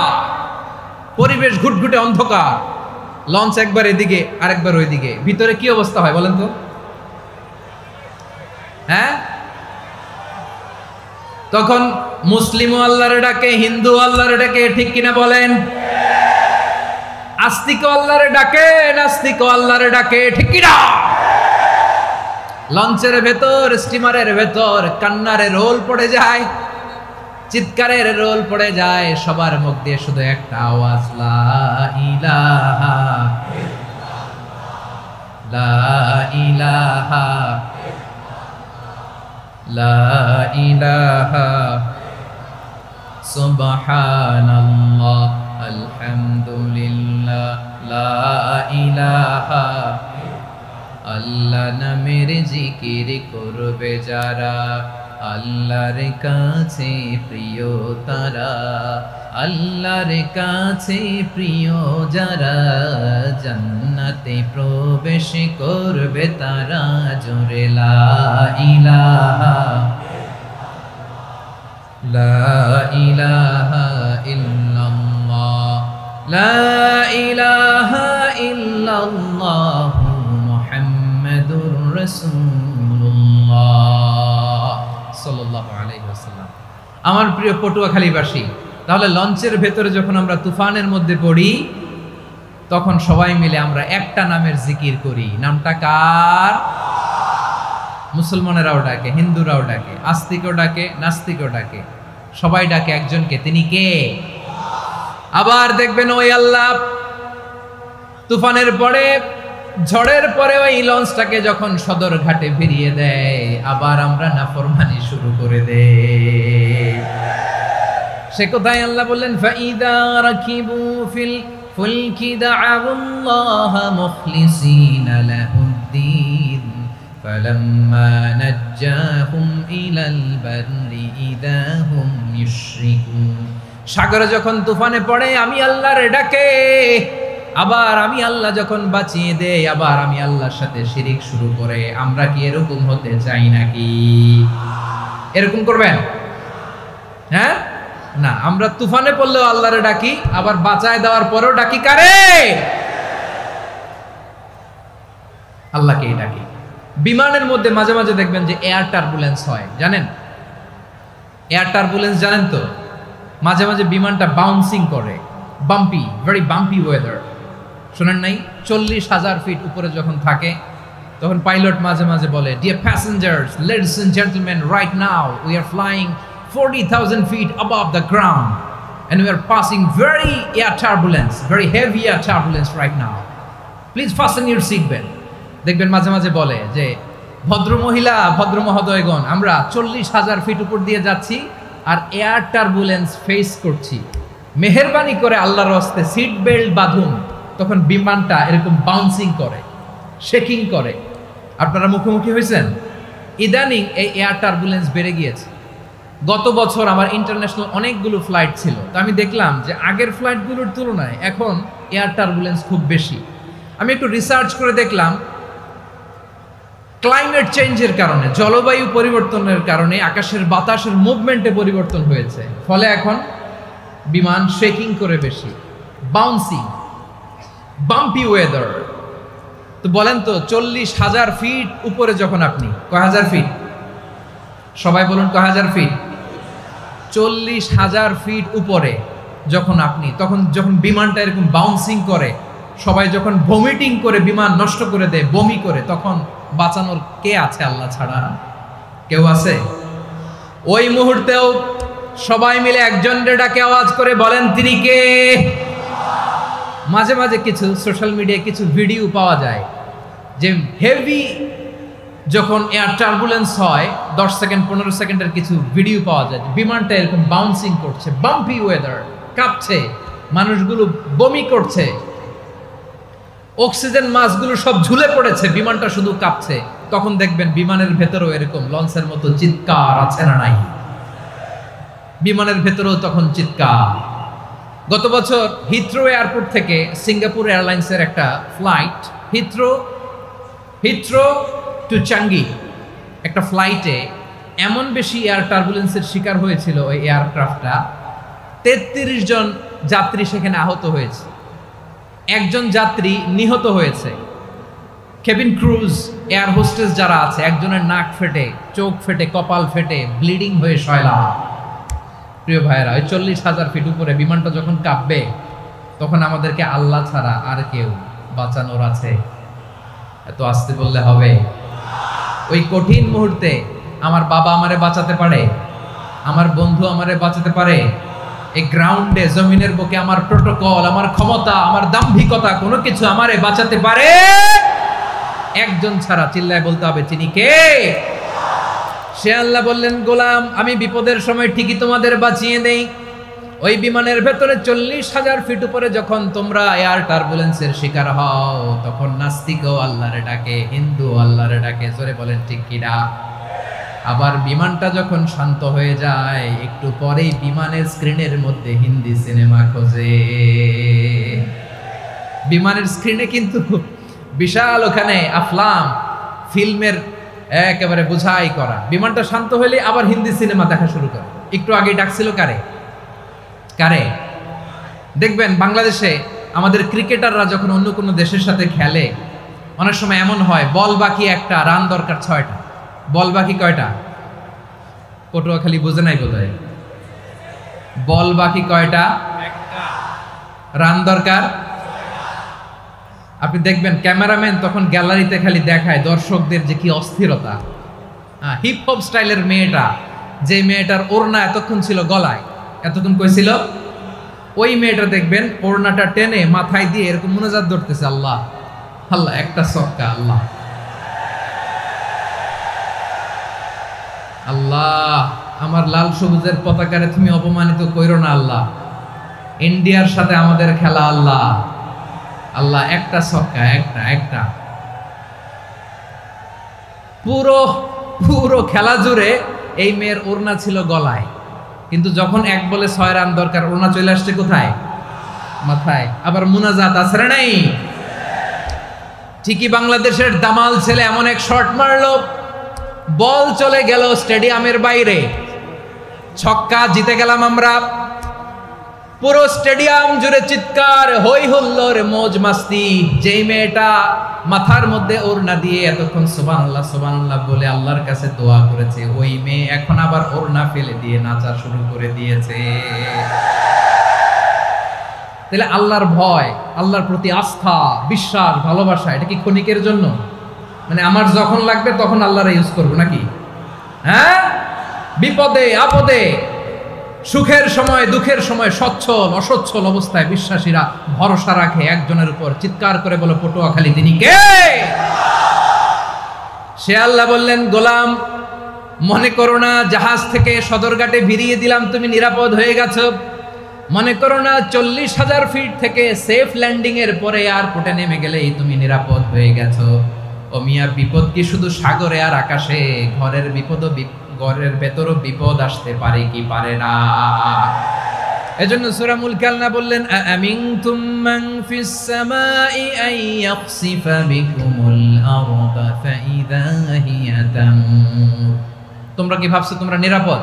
পরিবেশ ঘুটঘুটে অন্ধকার, লঞ্চ একবার এদিকে আরেকবার ওইদিকে, ভিতরে কি অবস্থা হয় বলেন তো? হ্যাঁ, তখন মুসলিমও আল্লাহরে ডাকে, হিন্দু আল্লাহরে ডাকে, ঠিক কিনা বলেন? আস্তিক আল্লাহরে ডাকে, নাস্তিক আল্লাহরে ডাকে, ঠিক কিনা? লঞ্চের ভেতর, স্টিমারের ভেতর কান্নারে রোল পড়ে যায়, চিৎকারের রোল পড়ে যায়, সবার মুখ দিয়ে শুধু একটা আওয়াজ, লা ইলাহা লা ইলাহা লা ইলাহা সুবহানাল্লাহ আলহামদুলিল্লাহ লা ইলাহা। আল্লাহ নামের জিকির করবে যারা, আল্লাহর কাছে প্রিয় তারা, আল্লাহর কাছে প্রিয় যারা, জান্নাতে প্রবেশ করবে তারা, জোরে লা ইলাহা লা ইলাহা ইল্লাল্লাহ লা ইলাহা ইল্লাল্লাহ মুহাম্মাদুর রাসূলুল্লাহ সাল্লাল্লাহু আলাইহি ওয়াসাল্লাম। আমার প্রিয় পটুয়াখালীবাসী, তাহলে লঞ্চের ভেতরে যখন আমরা তুফানের মধ্যে পড়ি, তখন সবাই মিলে আমরা একটা নামের জিকির করি। নামটা কার? মুসলমানেরাও ডাকে, হিন্দুরাও ডাকে, আস্তিকও ডাকে, নাস্তিকও ডাকে, সবাই ডাকে একজনকে। তিনি কে? আবার দেখবেন ওই আল্লাহ তুফানের পরে, ঝড়ের পরে ওই লঞ্চটাকে যখন সদর ঘাটে ফিরিয়ে দেয়, আবার আমরা নাফরমানি শুরু করে দেই। সে কোথায় আল্লাহ বললেন, ফাইদা রাকিবু ফিল ফুলকি দা'আউল্লাহ মুখলিসিনা লাহুদ্দিন ফালাম্মা নাজ্জাহুম ইলাল বাররি ইযা হুম ইউশরিকুন। সাগরে যখন তুফানে পড়ে আমি আল্লাহর ডাকে, আবার আমি আল্লাহ যখন বাঁচিয়ে দেই, আবার আমি আল্লাহর সাথে শিরিক শুরু করে। আমরা কি এরকম হতে চাই নাকি? এরকম করবেন? হ্যাঁ না, আমরা তুফানে পড়লেও আল্লাহরে ডাকি, আবার বাঁচায় দেওয়ার পরেও ডাকি কারে? আল্লাহকেই ডাকি। বিমানের মধ্যে মাঝে মাঝে দেখবেন যে এয়ার টার্বুলেন্স হয়, জানেন? এয়ার টার্বুলেন্স জানেন তো? মাঝে মাঝে বিমানটা বাউন্সিং করে, বাম্পি, ভেরি বাম্পি ওয়েদার। শোনেন নাই? 40,000 ফিট উপরে যখন থাকে, তখন পাইলট মাঝে মাঝে বলে, dear passengers, ladies and gentleman, right now we are flying 40,000 feet above the ground and we are passing very air turbulence, very heavy air turbulence right now. Please fasten your seat belt. দেখবেন মাঝে মাঝে বলে যে, ভদ্র মহিলা, ভদ্র মহোদয়গণ, আমরা 40,000 ফিট উপর দিয়ে যাচ্ছি আর এয়ার টার্বুলেন্স ফেস করছি, মেহেরবানি করে আল্লাহর রাস্তে সিট বেল্ট বাঁধুন। তখন বিমানটা এরকম বাউন্সিং করে, শেকিং করে। আপনারা মুখোমুখি হয়েছেন? ইদানিং এই এয়ার টার্বুলেন্স বেড়ে গিয়েছে। গত বছর আমার ইন্টারন্যাশনাল অনেকগুলো ফ্লাইট ছিল, তো আমি দেখলাম যে আগের ফ্লাইটগুলোর তুলনায় এখন এয়ার টার্বুলেন্স খুব বেশি। আমি একটু রিসার্চ করে দেখলাম, ক্লাইমেট চেঞ্জের কারণে, জলবায়ু পরিবর্তনের কারণে আকাশের বাতাসের মুভমেন্টে পরিবর্তন হয়েছে, ফলে এখন বিমান শেকিং করে বেশি, বাউন্সিং, বাম্পি ওয়েদার। তো বলেন তো, 40,000 ফিট উপরে যখন আপনি, কয় হাজার ফিট? সবাই বলুন, কয় হাজার ফিট? 40,000 ফিট উপরে যখন আপনি, তখন যখন বিমানটা এরকম বাউন্সিং করে, সবাই যখন ভমিটিং করে বিমান নষ্ট করে দেয়, বমি করে, তখন বাঁচানোর কে আছে আল্লাহ ছাড়া? কেউ আছে? ওই মুহূর্তেও সবাই মিলে একজনের ডাকে আওয়াজ করে বলেন, তিনি কে? মাঝে মাঝে কিছু সোশ্যাল মিডিয়ায় কিছু ভিডিও পাওয়া যায় যে হেভি যখন এয়ার টার্বুলেন্স হয়, 10 সেকেন্ড 15 সেকেন্ডের কিছু ভিডিও পাওয়া যায়, বিমানটা এরকম বাউন্সিং করছে, বাম্পি ওয়েদার, কাঁপছে, মানুষগুলো বমি করছে। অক্সিজেন মাস্কগুলো সব ঝুলে পড়েছে, বিমানটা শুধু কাঁপছে। তখন দেখবেন বিমানের ভেতরেও এরকম লঞ্চের মতো চিৎকার আছে না নাই? বিমানের ভেতরেও তখন চিৎকার। গত বছর হিথ্রো এয়ারপোর্ট থেকে সিঙ্গাপুর এয়ারলাইন্সের একটা ফ্লাইট, হিথ্রো টু চাঙ্গি একটা ফ্লাইটে এমন বেশি এয়ার টার্বুলেন্সের শিকার হয়েছিল ওই এয়ারক্রাফটটা, 33 জন যাত্রী সেখানে আহত হয়েছে, একজন যাত্রী নিহত হয়েছে। কেবিন ক্রুজ, এয়ার হোস্টেস যারা আছে, একজনের নাক ফেটে, চোখ ফেটে, কপাল ফেটে, ব্লিডিং হয়ে শয়লা। প্রিয় ভাইয়েরা, ওই 40,000 ফিট উপরে বিমানটা যখন কাঁপবে, তখন আমাদেরকে আল্লাহ ছাড়া আর কেউ বাঁচানোর আছে? এত আস্তে বললে হবে? ওই কঠিন মুহূর্তে আমার বাবা আমারে বাঁচাতে পারে, আমার বন্ধু আমারে বাঁচাতে পারে। এই গ্রাউন্ডে, জমিনের বুকে আমার প্রোটোকল, আমার ক্ষমতা, আমার দাম্ভিকতা কোনো কিছু আমারে বাঁচাতে পারে? একজন ছাড়া। চিল্লায় বলতে হবে, চিনি কে? সে আল্লাহ বললেন, গোলাম আমি বিপদের সময় ঠিকই তোমাদের বাঁচিয়ে দেই। ওই বিমানের ভেতরে 40,000 ফিট উপরে যখন তোমরা এয়ার টার্বুলেন্সের শিকার হও, তখন নাস্তিকও আল্লাহরে ডাকে, হিন্দু আল্লাহরে ডাকে। জোরে বলেন ঠিক কিনা? আবার বিমানটা যখন শান্ত হয়ে যায়, একটু পরেই বিমানের স্ক্রিনের মধ্যে হিন্দি সিনেমা খোঁজে। বিমানের স্ক্রিনে কিন্তু বিশাল ওখানে আফলাম ফিল্মের একেবারে বুঝাই করা। বিমানটা শান্ত হলে আবার হিন্দি সিনেমা দেখা শুরু করে। একটু আগে ডাকছিল কারে? দেখবেন বাংলাদেশে আমাদের ক্রিকেটাররা যখন অন্য কোনো দেশের সাথে খেলে, অনেক সময় এমন হয় বল বাকি একটা, রান দরকার 6টা। বল বাকি কয়টা? পটুয়াখালী বুঝে নাই বোধহয়। বল বাকি কয়টা? রান দরকার। আপনি দেখবেন ক্যামেরাম্যান তখন গ্যালারিতে খালি দেখায় দর্শকদের যে কি অস্থিরতা। হিপ হপ স্টাইলের মেয়েটা, যে মেয়েটার ওড়না এতক্ষণ ছিল গলায়, এতক্ষণ কইছিল, ওই মেয়েটা দেখবেন ওড়নাটা টেনে মাথায় দিয়ে এরকম মুনাজাত ধরতেছে, আল্লাহ আল্লাহ, একটা সক্কা, আল্লাহ আল্লাহ, আমার লাল সবুজের পতাকারে তুমি অপমানিত কইরো না আল্লাহ। ইন্ডিয়ার সাথে আমাদের খেলা, আল্লাহ আল্লাহ, একটা ছক্কা, একটা। পুরো খেলা জুড়ে এই মেয়ের ওড়না ছিল গলায়, কিন্তু যখন 1 বলে 6 রান দরকার, ওড়না চলে আসছে কোথায়? মাথায়। আবার মুনাজাত আছে না নাই? ঠিকই বাংলাদেশের দামাল ছেলে এমন এক শট মারলো, বল চলে গেল স্টেডিয়ামের বাইরে, ছক্কা, জিতে গেলাম আমরা। পুরো স্টেডিয়াম জুড়ে চিৎকার, হই হুল্লোড়, মৌজ মাস্তি। যেই মেয়েটা মাথার মধ্যে ওড়না দিয়ে এতক্ষণ সুবহানাল্লাহ সুবহানাল্লাহ বলে আল্লাহর কাছে দোয়া করেছে, ওই মেয়ে এখন আবার ওড়না ফেলে দিয়ে নাচা শুরু করে দিয়েছে। তাহলে আল্লাহর ভয়, আল্লাহর প্রতি আস্থা, বিশ্বাস, ভালোবাসা, এটা কি ক্ষণিকের জন্য? মানে আমার যখন লাগবে তখন আল্লাহরা ইউজ করবো নাকি? হ্যাঁ, বিপদে আপদে, সুখের সময় দুঃখের সময়, সচ্ছল অসচ্ছল অবস্থায় বিশ্বাসীরা ভরসা রাখে একজনের উপর। চিৎকার করে বলো, পটুয়াখালী তিনি কে? সে আল্লাহ বললেন, গোলাম মনে করো না জাহাজ থেকে সদরঘাটে ভিড়িয়ে দিলাম, তুমি নিরাপদ হয়ে গেছো। মনে করো না 40,000 ফিট থেকে সেফ ল্যান্ডিং এর পরে এয়ারপোর্টে নেমে গেলেই তুমি নিরাপদ হয়ে গেছো। ও মিয়া, বিপদ কি শুধু সাগরে আর আকাশে? ঘরের বিপদও, ঘরের ভেতরও বিপদ আসতে পারে কি পারে না? এজন্য সূরা মুলক আল্লাহ বললেন, আমিনতুম মান ফিস সামাই আন ইয়াখসিফা বিকুমুল আরদা ফাইদা হিয়া তামুর। তোমরা কি ভাবছো তোমরা নিরাপদ?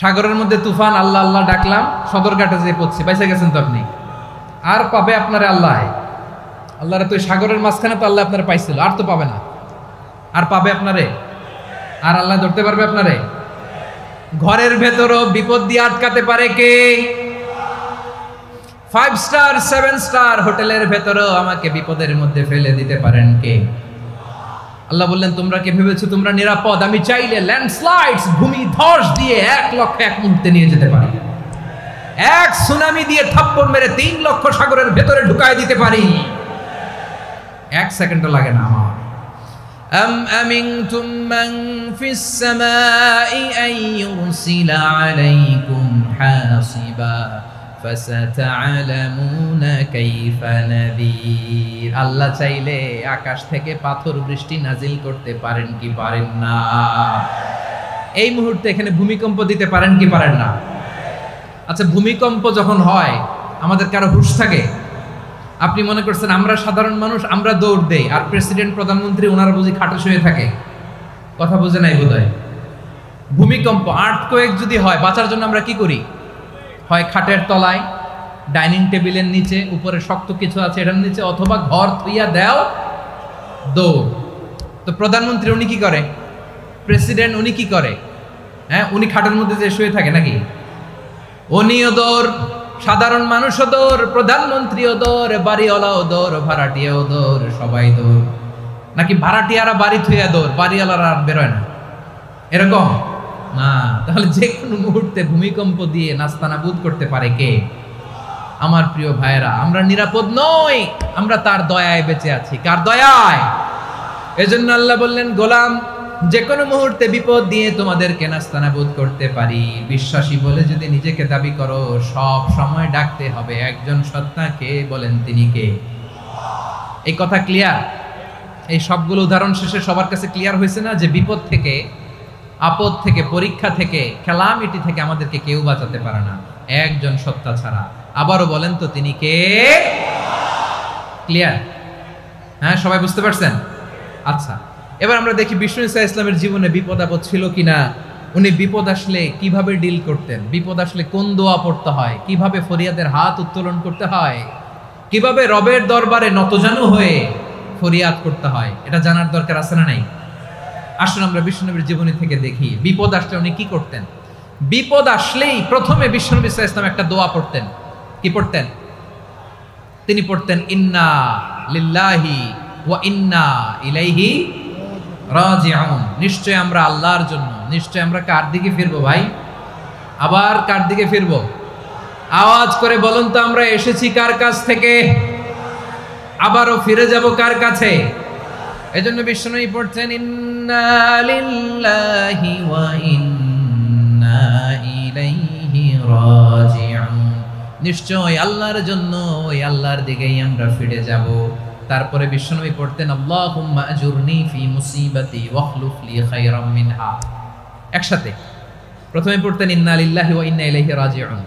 সাগরের মধ্যে তুফান, আল্লাহ আল্লাহ ডাকলাম, সদরঘাটে যেয়ে পড়ছি, বাইসে গেছেন তো আপনি। আর পাবে আপনারে আল্লাহ? আল্লাহরে তো সাগরের মাঝখানে তো আল্লাহ আপনারা পাইছিল, আর তো পাবে না। আর পাবে আপনারে? আর আল্লাহ ধরতে পারবে আপনারে? ঘরের ভেতরও বিপদ দিয়ে আটকাতে পারে কে? 5 স্টার 7 স্টার হোটেলের ভেতরও আমাকে বিপদের মধ্যে ফেলে দিতে পারেন কে? আল্লাহ বললেন, তোমরা কি ভেবেছো তোমরা নিরাপদ? আমি চাইলে ল্যান্ডস্লাইডস, ভূমি ধস দিয়ে 1 লক্ষ 1 মুহূর্তে নিয়ে যেতে পারি। এক সুনামি দিয়ে থাপ্পড় মেরে 3 লক্ষ সাগরের ভেতরে ঢুকায় দিতে পারি। 1 সেকেন্ডও লাগে না আমার। أم أمنتم من في السماء أن يرسل عليكم حاصبا ফাসাতা'লামুনা কাইফা নাযীর। আল্লাহ চাইলে আকাশ থেকে পাথর বৃষ্টি নাজিল করতে পারেন কি পারেন না? এই মুহূর্তে এখানে ভূমিকম্প দিতে পারেন কি পারেন না? আচ্ছা, ভূমিকম্প যখন হয় আমাদের কারো হুঁশ থাকে? আপনি মনে করছেন আমরা সাধারণ মানুষ, আমরা দৌড় দেই, আর প্রেসিডেন্ট প্রধানমন্ত্রী ওনারা বুঝি খাটে শুয়ে থাকে? কথা বুঝে নাই বোধহয়। ভূমিকম্প, আর্থকোয়েক যদি হয়, বাঁচার জন্য আমরা কি করি? হয় খাটের তলায়, ডাইনিং টেবিলের নিচে, উপরে শক্ত কিছু আছে এটার নিচে, অথবা ঘর থইয়া দেও দৌড়। তো প্রধানমন্ত্রী উনি কি করে? প্রেসিডেন্ট উনি কি করে? হ্যাঁ, উনি খাটের মধ্যে যে শুয়ে থাকে নাকি? উনিও দৌড়, সাধারণ মানুষও দৌড়, প্রধানমন্ত্রীও দৌড়, বাড়িওয়ালাও দৌড়, ভাড়াটিয়াও দৌড়, সবাই দৌড়। নাকি ভাড়াটিয়ারা বাড়ি থুইয়া দৌড়, বাড়িওয়ালারা আর বেরোয় না? এরকম না। তাহলে যে কোনো মুহূর্তে ভূমিকম্প দিয়ে নাস্তানাবুদ করতে পারে কে? আমার প্রিয় ভাইয়েরা, আমরা নিরাপদ নই, আমরা তার দয়ায় বেঁচে আছি। কার দয়ায়? এজন্য আল্লাহ বললেন, গোলাম, যে কোনো মুহূর্তে বিপদ দিয়ে তোমাদেরকে নাস্তানাবুদ করতে পারি। বিশ্বাসী বলে যদি নিজেকে দাবি করো, সব সময় ডাকতে হবে একজন সত্তাকে। বলেন তিনি কে? এই কথা ক্লিয়ার? এই সবগুলো উদাহরণ শেষে সবার কাছে ক্লিয়ার হয়েছে না যে বিপদ থেকে, আপদ থেকে, পরীক্ষা থেকে, ক্যালামিটি থেকে আমাদেরকে কেউ বাঁচাতে পারে না একজন সত্তা ছাড়া। আবারও বলেন তো তিনি কে? ক্লিয়ার? হ্যাঁ, সবাই বুঝতে পারছেন? আচ্ছা, এবার আমরা দেখি বিষ্ণু ঈসা ইসলামের জীবনে বিপদ আপদ ছিল কিনা। উনি বিপদ আসলে কিভাবে ডিল করতেন, বিপদ আসলে কোন দোয়া পড়তে হয়, কিভাবে ফরিয়াদের হাত উত্তোলন করতে হয়, কিভাবে রবের দরবারে নতজানু হয়ে ফরিয়াদ করতে হয়, এটা জানার দরকার আছে না নাই? আসুন আমরা বিষ্ণুনবীর জীবনী থেকে দেখি বিপদ আসলে উনি কি করতেন। বিপদ আসলেই প্রথমে বিষ্ণুনবী সাল্লাল্লাহু আলাইহি ওয়াসাল্লাম একটা দোয়া পড়তেন। কি পড়তেন? তিনি পড়তেন, ইন্না লিল্লাহি ওয়া ইন্না ইলাইহি রাজিউন। নিশ্চয় আমরা আল্লাহর জন্য, নিশ্চয় আমরা কার দিকে ফিরবো ভাই? আবার কার দিকে ফিরবো? আওয়াজ করে বলুন তো, আমরা এসেছি কার কাছ থেকে, আবারও ফিরে যাব কার কাছে? এজন্য বিষ্ণুই পড়ছেন, ইন্না লিল্লাহি ওয়া ইন্না ইলাইহি রাজিউন। নিশ্চয় আল্লাহর জন্য, ওই আল্লাহর দিকেই আমরা ফিরে যাব। তারপরে বিষ্ণুই পড়তেন, আল্লাহুম্মা আজুরনি ফি মুসিবাতি ওয়াখলুফ লি খায়রাম মিনহা। একসাথে প্রথমে পড়তেন ইন্না লিল্লাহি ওয়া ইন্না ইলাইহি রাজিউন,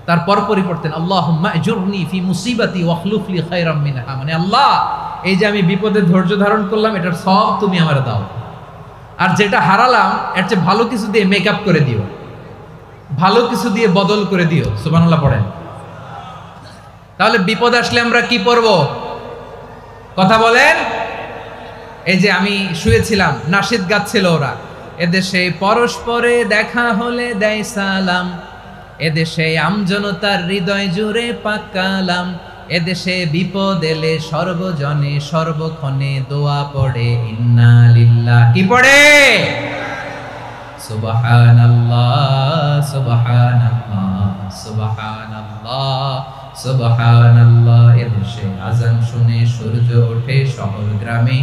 তারপর পড়তেন আল্লাহুম্মা আজুরনি ফি মুসিবাতি ওয়াখলুফ লি খায়রাম মিনহা। মানে আল্লাহ, এই যে আমি বিপদে ধৈর্য ধারণ করলাম, এটার সব তুমি আমারে দাও, আর যেটা হারালাম এর চেয়ে ভালো কিছু দিয়ে মেকআপ করে দিও, ভালো কিছু দিয়ে বদল করে দিও। সুবহানাল্লাহ পড়েন। তাহলে বিপদ আসলে আমরা কি পড়ব? কথা বলেন। এই যে আমি শুয়েছিলাম, নাশিদ গাচ্ছিল ওরা, এদেশে পরস্পরে দেখা হলে দেয় সালাম, এদেশে আমজনতার হৃদয় জুড়ে পাকালাম, এদেশে বিপদ এলে সর্বজনে সর্বক্ষণে দোয়া পড়ে ইন্না লিল্লাহ। কি পড়ে? সুবহানাল্লাহ সুবহানাল্লাহ সুবহানাল্লাহ সুবহানাল্লাহ। এদেশে আজান শুনে সূর্য ওঠে শহর গ্রামে,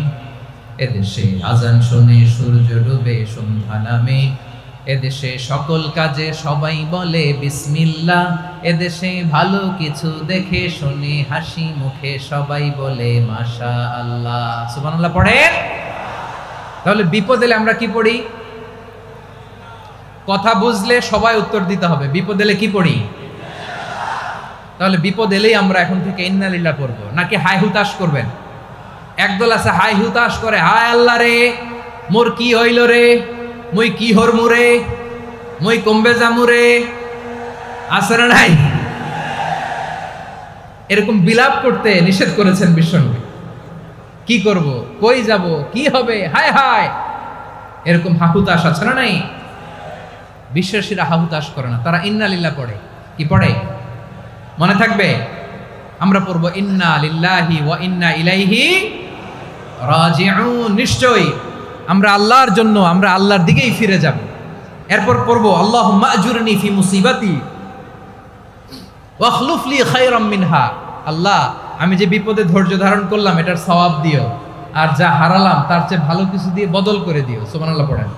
এদেশে আজান শুনে সূর্য ডুবে সন্ধ্যা নামে, এদেশে সকল কাজে সবাই বলে বিসমিল্লাহ, এদেশে ভালো কিছু দেখে শুনে হাসি মুখে সবাই বলে মাশাআল্লাহ। সুবহানাল্লাহ পড়েন। তাহলে বিপদ এলে আমরা কি পড়ি? কথা বুঝলে সবাই উত্তর দিতে হবে। বিপদ এলে কি পড়ি? তাহলে বিপদ এলেই আমরা এখন থেকে ইন্না লিল্লাহ পড়বো, নাকি হাই হুতাশ করবেন? একদল আছে হাই হুতাশ করে, হায় আল্লাহ রে মোর কি হইল রে, মুই কি হরমু রে, মুই কমবে জামু রে, আছে না নাই? এরকম বিলাপ করতে নিষেধ করেছেন বিশ্বনবী। কি করব, কই যাব, কি হবে, হায় হায়, এরকম হাহুতাশ আছে না নাই? বিশ্বাসীরা হাহুতাশ করে না, তারা ইন্না লিল্লাহ পড়ে। কি পড়ে মনে থাকবে? আমরা পড়বো ইন্না লিল্লাহি ওয়া ইন্না ইলাইহি রাজিউন। নিশ্চয়ই আমরা আল্লাহর জন্য, আমরা আল্লাহর দিকেই ফিরে যাব। এরপর পড়বো আল্লাহুম্মা আজুরনি ফি মুসিবাতি ওয়াখলুফ লি খায়রাম মিনহা। আল্লাহ, আমি যে বিপদে ধৈর্য ধারণ করলাম এটার সওয়াব দিও, আর যা হারালাম তার চেয়ে ভালো কিছু দিয়ে বদল করে দিও। সুবহানাল্লাহ পড়েন।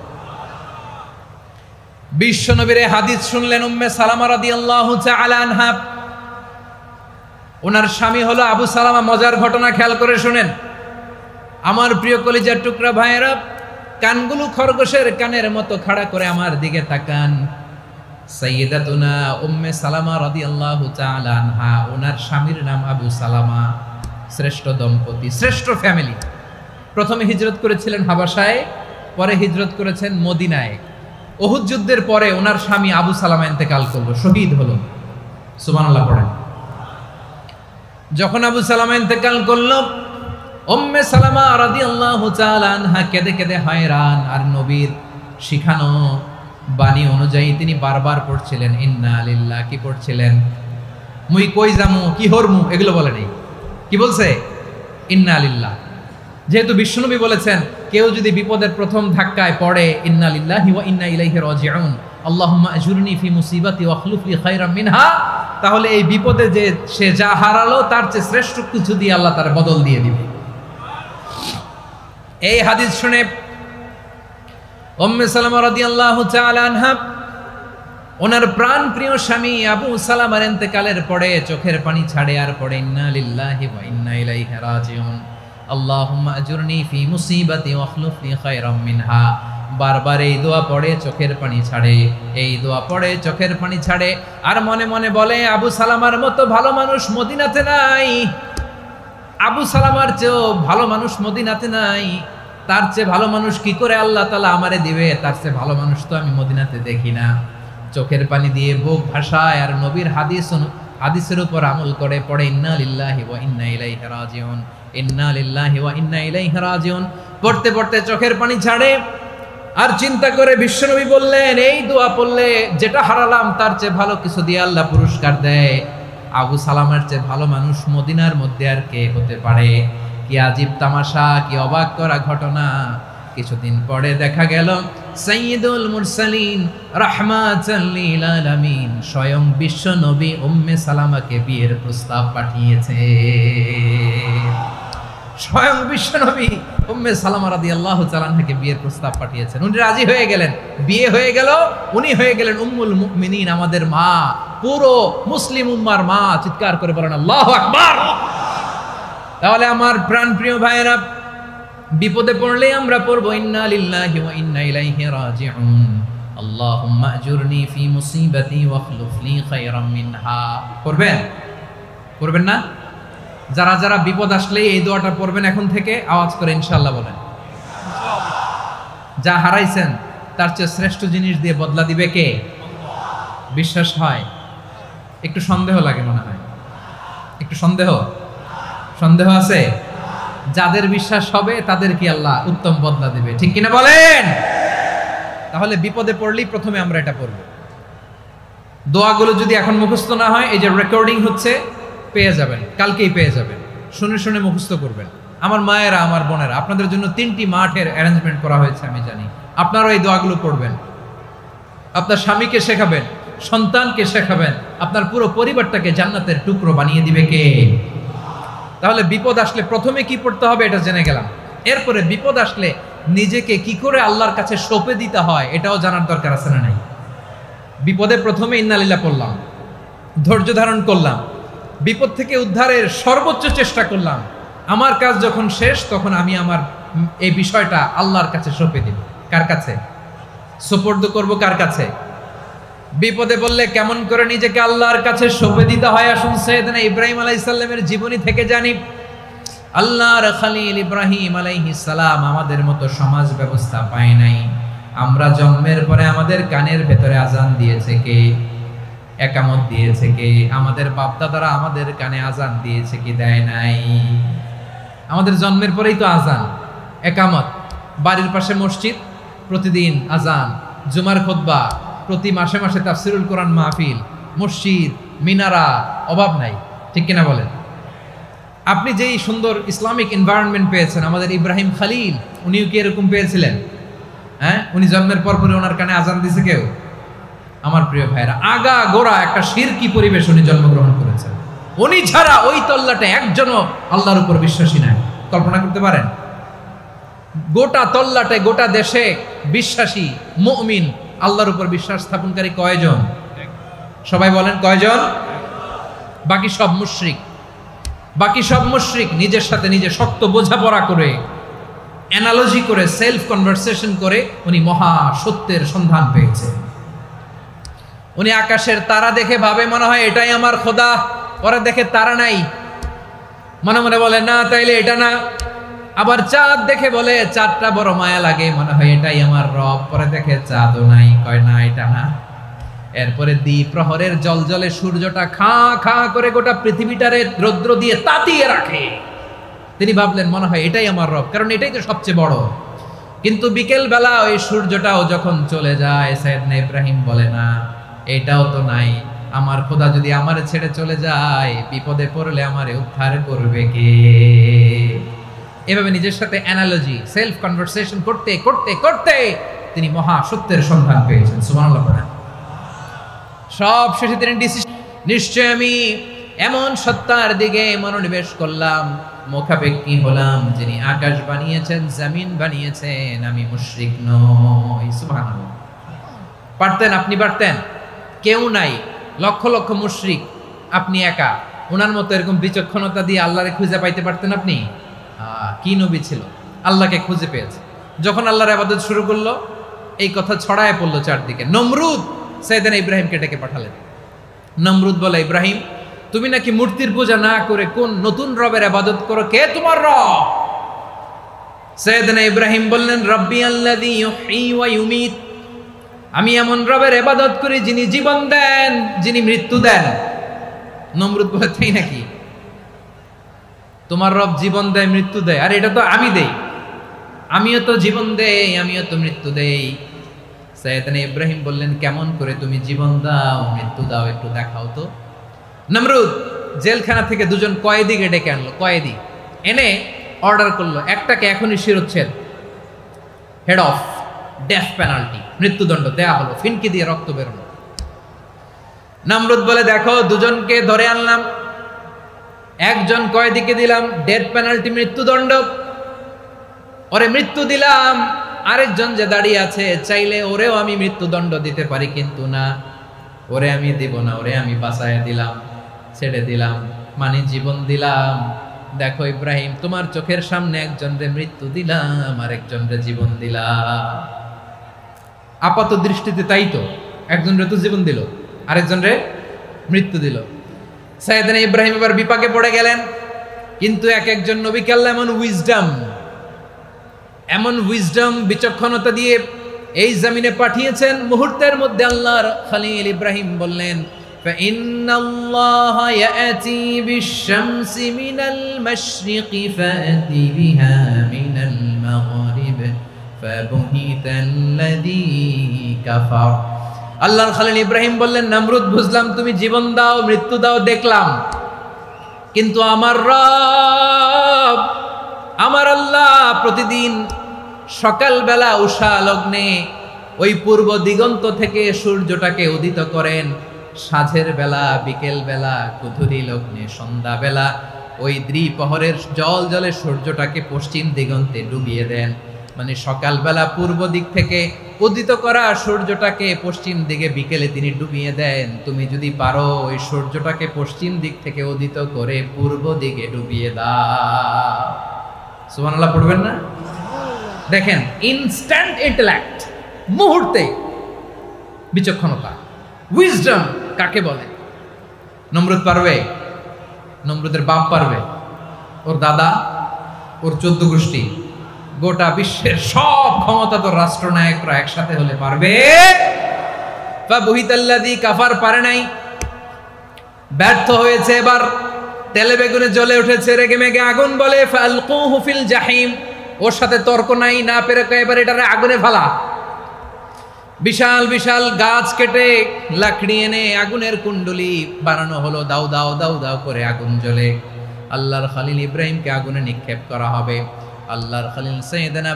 বিশ্বনবীর হাদিস শুনলেন উম্মে সালামা রাদিয়াল্লাহু তাআলা আনহা, ওনার স্বামী হলো আবু সালামা। মজার ঘটনা খেয়াল করে শুনেন আমার প্রিয় কলিজার টুকরা ভাইয়েরা, কানগুলো খরগোশের কানের মতো খাড়া করে আমার দিকে তাকান। সাইয়্যিদাতুনা উম্মে সালামা রাদিয়াল্লাহু তাআলা আনহা, ওনার স্বামীর নাম আবু সালামা। শ্রেষ্ঠ দম্পতি, শ্রেষ্ঠ ফ্যামিলি। প্রথমে হিজরত করেছিলেন হাবাসায়, পরে হিজরত করেছেন মদিনায়। উহুদ যুদ্ধের পরে ওনার স্বামী আবু সালামা ইন্তেকাল করলো, শহীদ হলো। সুবহানাল্লাহ পড়েন। যখন আবু সালামা ইন্তেকাল করলো, উম্মে সালামা রাদিয়াল্লাহু তাআলা আনহা কেঁদে কেঁদে হয়রান। আর নবীর শিখানো বাণী অনুযায়ী তিনি বারবার পড়ছিলেন ইন্না লিল্লাহ। কি পড়ছিলেন? মুই কই যামু, কি হরমু, এগুলো বলে নেই। কি বলছে? ইন্না লিল্লাহ। যেহেতু বিশ্বনবী বলেছেন কেউ যদি বিপদের প্রথম ধাক্কায় পড়ে ইন্না লিল্লাহি ওয়া ইন্না ইলাইহি রাজিউন, আল্লাহুম্মা আজুরনি ফি মুসিবাতি ওয়া আখলুফ লি খায়রাম মিনহা, তাহলে এই বিপদে যে সে যা হারালো তার চেয়ে শ্রেষ্ঠ কিছু দিয়ে আল্লাহ তার বদল দিয়ে দিবে। এই হাদিস শুনে উম্মে সালামা রাদিয়াল্লাহু তাআলা আনহা ওনার প্রাণ প্রিয় স্বামী আবু সালামার ইন্তেকালের পরে চোখের পানি ছাড়ে আর পড়ে ইন্না লিল্লাহি ওয়া ইন্না ইলাইহি রাজিউন, আল্লাহুম্মা আজুরনি ফি মুসিবাতি ওয়া আখলুফ লি খায়রাম মিনহা। বারবার এই দোয়া পড়ে চোখের পানি ছাড়ে, এই দোয়া পড়ে চোখের পানি ছাড়ে। আর মনে মনে বলে আবু সালামার মতো ভালো মানুষ মদিনাতে নাই, আবু সালামার চেয়েও ভালো মানুষ মদিনাতে নাই। তার চেয়ে ভালো মানুষ কি করে আল্লাহ তাআলা আমারে দিবে? তার চেয়ে ভালো মানুষ তো আমি মদিনাতে দেখি না। চোখের পানি দিয়ে বুক ভাসায় আর নবীর হাদিসের উপর আমল করে পড়ে ইন্না লিল্লাহি ওয়া ইন্না ইলাইহি রাজিউন, ইন্না লিল্লাহি ওয়া ইন্না ইলাইহি রাজিউন। পড়তে পড়তে চোখের পানি ছাড়ে আর চিন্তা করে বিশ্বনবী বললেন এই দোয়া পড়লে যেটা হারালাম তার চেয়ে ভালো কিছু দিয়ে আল্লাহ পুরস্কার দেয়। আবু সালামার চেয়ে ভালো মানুষ মদিনার মধ্যে আর কে হতে পারে? কি আজীব তামাশা, কি অবাক করা ঘটনা। কিছুদিন পরে দেখা গেল সাইয়্যিদুল মুরসালিন রাহমাতাল লিল আলামিন স্বয়ং বিশ্ব নবী উম্মে সালামাকে বিয়ের প্রস্তাব পাঠিয়েছে। স্বয়ং বিশ্ব নবী উম্মে সালামা রাদিয়াল্লাহু তাআলা আনহাকে বিয়ের প্রস্তাব পাঠিয়েছেন। উনি রাজি হয়ে গেলেন, বিয়ে হয়ে গেল। উনি হয়ে গেলেন উম্মুল মুমিনিন, আমাদের মা, পুরো মুসলিম উম্মার মা। চিৎকার করে বলেন আল্লাহু আকবার। তাহলে আমার প্রাণ প্রিয় ভাইয়েরা, বিপদে পড়লে আমরা পড়বো ইন্না লিল্লাহি ওয়া ইন্না ইলাইহি রাজিউন, আল্লাহুম্মা আজুরনি ফি মুসিবাতি ওয়া আখলুফ লি খায়রাম মিনহা। পড়বেন? পড়বেন না? যারা যারা বিপদ আসলে এই দোয়াটা পড়বেন এখন থেকে আওয়াজ করে ইনশাআল্লাহ বলেন। যা হারাইছেন তার চেয়ে শ্রেষ্ঠ জিনিস দিয়ে বদলা দিবে কে? বিশ্বাস হয়? একটু সন্দেহ লাগে মনে হয়, একটু সন্দেহ আছে? যাদের বিশ্বাস হবে তাদের কি আল্লাহ উত্তম বদলা দিবে, ঠিক কিনা বলেন? তাহলে বিপদে পড়লেই প্রথমে আমরা এটা পড়ব। দোয়াগুলো যদি এখন মুখস্থ না হয়, এই যে রেকর্ডিং হচ্ছে, পেয়ে যাবেন, কালকেই পেয়ে যাবেন। শুনে শুনে মুখস্থ করবেন। আমার মায়েরা, আমার বোনেরা, আপনাদের জন্য 3টি মাঠের অ্যারেঞ্জমেন্ট করা হয়েছে, আমি জানি। আপনারাও এই দোয়াগুলো পড়বেন, আপনার স্বামীকে শেখাবেন, সন্তানকে শেখাবেন, আপনার পুরো পরিবারটাকে জান্নাতের টুকরো বানিয়ে দিবে কে? তাহলে বিপদ আসলে প্রথমে কি পড়তে হবে এটা জেনে গেলাম। এরপরে বিপদ আসলে নিজেকে কি করে আল্লাহর কাছে সঁপে দিতে হয় এটাও জানার দরকার আছে না নাই? বিপদে প্রথমে ইন্না লিল্লাহ পড়লাম, ধৈর্য ধারণ করলাম, বিপদ থেকে উদ্ধারের সর্বোচ্চ চেষ্টা করলাম। আমার কাজ যখন শেষ তখন আমি আমার এই বিষয়টা আল্লাহর কাছে সঁপে দিব। কার কাছে সুপর্দ করব? কার কাছে? বিপদে বললে কেমন করে নিজেকে আল্লাহর কাছে সঁপে দিতে হয় আসুন সাইয়েদনা ইব্রাহিম আলাইহিস সালামের জীবনী থেকে জানি। আল্লাহর খলিল ইব্রাহিম আলাইহিস সালাম আমাদের মতো সমাজ ব্যবস্থা পায় নাই। আমরা জন্মের পরে আমাদের কানের ভেতরে আজান দিয়েছে কে? একামত দিয়েছে কে? আমাদের বাপদাদারা আমাদের কানে আজান দিয়েছে কি? দেয় নাই। আমাদের জন্মের পরেই তো আজান, একামত, বাড়ির পাশে মসজিদ, প্রতিদিন আজান, জুমার খুতবা, প্রতি মাসে মাসে তাফসিরুল কোরআন মাহফিল, মসজিদ, মিনারা, অভাব নাই, ঠিক কিনা বলেন? আপনি যেই সুন্দর ইসলামিক এনভায়রনমেন্ট পেয়েছেন, আমাদের ইব্রাহিম খলিল উনিও কি এরকম পেয়েছিলেন? হ্যাঁ, উনি জন্মের পর পরে ওনার কানে আজান দিয়েছে কেউ? আমার প্রিয় ভাইরা, আগা গোড়া একটা শিরকি পরিবেশ উনি জন্মগ্রহণ করেছেন। উনি ছাড়া ওই তল্লাটে একজনও আল্লাহর উপর বিশ্বাসী নাই। কল্পনা করতে পারেন? গোটা তল্লাটে, গোটা দেশে বিশ্বাসী মুমিন, আল্লাহর উপর বিশ্বাস স্থাপনকারী কয়জন? সবাই বলেন কয়জন? বাকি সব মুশরিক। বাকি সব মুশরিক নিজের সাথে নিজে শক্ত বোঝাপড়া করে, অ্যানালজি করে, সেলফ কনভারসেশন করে উনি মহা সত্যের সন্ধান পেয়েছে। উনি আকাশের তারা দেখে ভাবে মনে হয় এটাই আমার খোদা, পরে দেখে তারা নাই, মনে মনে বলে না তাইলে এটা না। আবার চাঁদ দেখে বলে চাঁদটা বড় মায়া লাগে, মনে হয় এটাই আমার রব, পরে দেখে চাঁদও নাই, কয় না এটা না। এরপরে দ্বিপ্রহরের জলজলে সূর্যটা খা খা করে গোটা পৃথিবীটারে রৌদ্র দিয়ে তাতিয়ে রাখে। তিনি ভাবলেন মনে হয় এটাই আমার রব, কারণ এটাই তো সবচেয়ে বড়। কিন্তু বিকেল বেলা ওই সূর্যটাও যখন চলে যায়, সাইয়েদনা ইব্রাহিম বলে না এটাও তো নাই, আমার খোদা যদি আমার ছেড়ে চলে যায়, বিপদে পড়লে আমারে উদ্ধার করবে কে? এভাবে নিজের সাথে অ্যানালজি, সেলফ কনভারসেশন করতে করতে করতে তিনি মহা সত্যের সন্ধান পেয়েছেন। সুবহানাল্লাহ। সব শেষে তিনি নিশ্চয় আমি এমন সত্তার দিকে মনোনিবেশ করলাম, মুখাপেক্ষী হলাম, যিনি আকাশ বানিয়েছেন, জমিন বানিয়েছেন, আমি মুশরিক নই। সুবহানাল্লাহ। পারতেন, আপনি পারতেন? কেউ নাই, লক্ষ লক্ষ মুশরিক, আপনি একা। ওনার মতো এরকম বিচক্ষণতা দিয়ে আল্লাহরে খুঁজে পাইতে পারতেন আপনি? কি নবী ছিল, আল্লাহকে খুঁজে পেয়েছে। যখন আল্লাহর ইবাদত শুরু করলো, এই কথা ছড়ায় পড়লো চারদিকে। নমরুদ সাইয়েদনা ইব্রাহিমকে ডেকে পাঠালেন। নমরুদ বলে, ইব্রাহিম তুমি নাকি মূর্তির পূজা না করে কোন নতুন রবের ইবাদত করো, কে তোমার রব? সাইয়েদনা ইব্রাহিম বললেন, রব্বি আল্লাযী ইউহয়ী ওয়া ইউমীত, আমি এমন রবের ইবাদত করি যিনি জীবন দেন, যিনি মৃত্যু দেন। নমরুদ বলে, তাই নাকি? তোমার রব জীবন দেয়, মৃত্যু দেয়, আর এটা তো আমি দেই, আমিও তো জীবন দেই, আমিও তো মৃত্যু দেই। সাইয়েদনা ইব্রাহিম বললেন, কেমন করে তুমি জীবন দাও, মৃত্যু দাও, একটু দেখাও তো। নমরুদ জেলখানা থেকে দুজন কয়েদিকে ডেকে আনলো, কয়েদি এনে অর্ডার করলো, একটাকে এখনই শিরোচ্ছেদ, হেড অফ, ডেথ পেনাল্টি, মৃত্যুদণ্ড দেয়া হলো, ফিনকি দিয়ে রক্ত বেরোলো। নমরুদ বলে, দেখো দুজনকে ধরে আনলাম, একজন কয়েদিকে দিলাম ডেথ পেনাল্টি, মৃত্যুদণ্ড, ওরে মৃত্যু দিলাম। আরেকজন যে দাঁড়িয়ে আছে, চাইলে ওরেও আমি মৃত্যুদণ্ড দিতে পারি, কিন্তু না, ওরে আমি দিব না, ওরে আমি বাঁচায় দিলাম, ছেড়ে দিলাম, মানে জীবন দিলাম। দেখো ইব্রাহিম, তোমার চোখের সামনে একজনরে মৃত্যু দিলাম, আর একজনরে জীবন দিলাম। আপাত দৃষ্টিতে তাই তো, একজনরে তো জীবন দিল, আরেকজনরে মৃত্যু দিল। সাইয়েদনা ইব্রাহিম এবার বিপাকে পড়ে গেলেন। কিন্তু এক একজন নবীকে আল্লাহ এমন উইজডম বিচক্ষণতা দিয়ে এই জমিনে পাঠিয়েছেন, মুহূর্তের মধ্যে আল্লাহর খলিল ইব্রাহিম বললেন, ফাইন্নাল্লাহা ইয়াতি বিশ-শামসি মিনাল মাশরিকি ফাতি বিহা মিনাল মাগরিব ফাবুহিতাল্লাযী কাফার। আল্লাহর খলিল ইব্রাহিম বললেন, নমরুদ বুঝলাম তুমি জীবন দাও, মৃত্যু দাও, দেখলাম, কিন্তু আমার রব, আমার আল্লাহ প্রতিদিন সকালবেলা উষা লগ্নে ওই পূর্ব দিগন্ত থেকে সূর্যটাকে উদিত করেন, সাঁঝের বেলা, বিকেল বেলা, কুধুরি লগ্নে, সন্ধ্যা বেলা ওই দ্বিপ্রহরের জলে সূর্যটাকে পশ্চিম দিগন্তে ডুবিয়ে দেন। মানে সকালবেলা পূর্ব দিক থেকে উদিত করা সূর্যটাকে পশ্চিম দিকে বিকেলে তিনি ডুবিয়ে দেন। তুমি যদি পারো ওই সূর্যটাকে পশ্চিম দিক থেকে উদিত করে পূর্ব দিকে ডুবিয়ে দাও। সুবহানাল্লাহ পড়বেন না? দেখেন, ইনস্ট্যান্ট ইন্টেলেক্ট, মুহূর্তে বিচক্ষণতা, উইজডম কাকে বলে? নমরুদ পারবে? নমরুদের বাপ পারবে? ওর দাদা, ওর 14 গোষ্ঠী, গোটা বিশ্বের সব ক্ষমতাধর রাষ্ট্রনায়করা একসাথে হলে পারবে? ফাবুহিতাল্লাযী কাফার পারে নাই, ব্যর্থ হয়েছে। এবার তেলে বেগুনে জ্বলে উঠেছে, রেগে মেগে আগুন বলে, ফালকুহু ফিল জাহিম। ওর সাথে তর্ক নাই, না পেরে এবার এটারে আগুনে ফেলা। বিশাল বিশাল গাছ কেটে লাকড়ি এনে আগুনের কুণ্ডলি বানানো হলো, দাও দাও দাও দাও করে আগুন জ্বলে। আল্লাহর খলিল ইব্রাহিমকে আগুনে নিক্ষেপ করা হবে। আল্লাহর খলিল সাইয়েদনা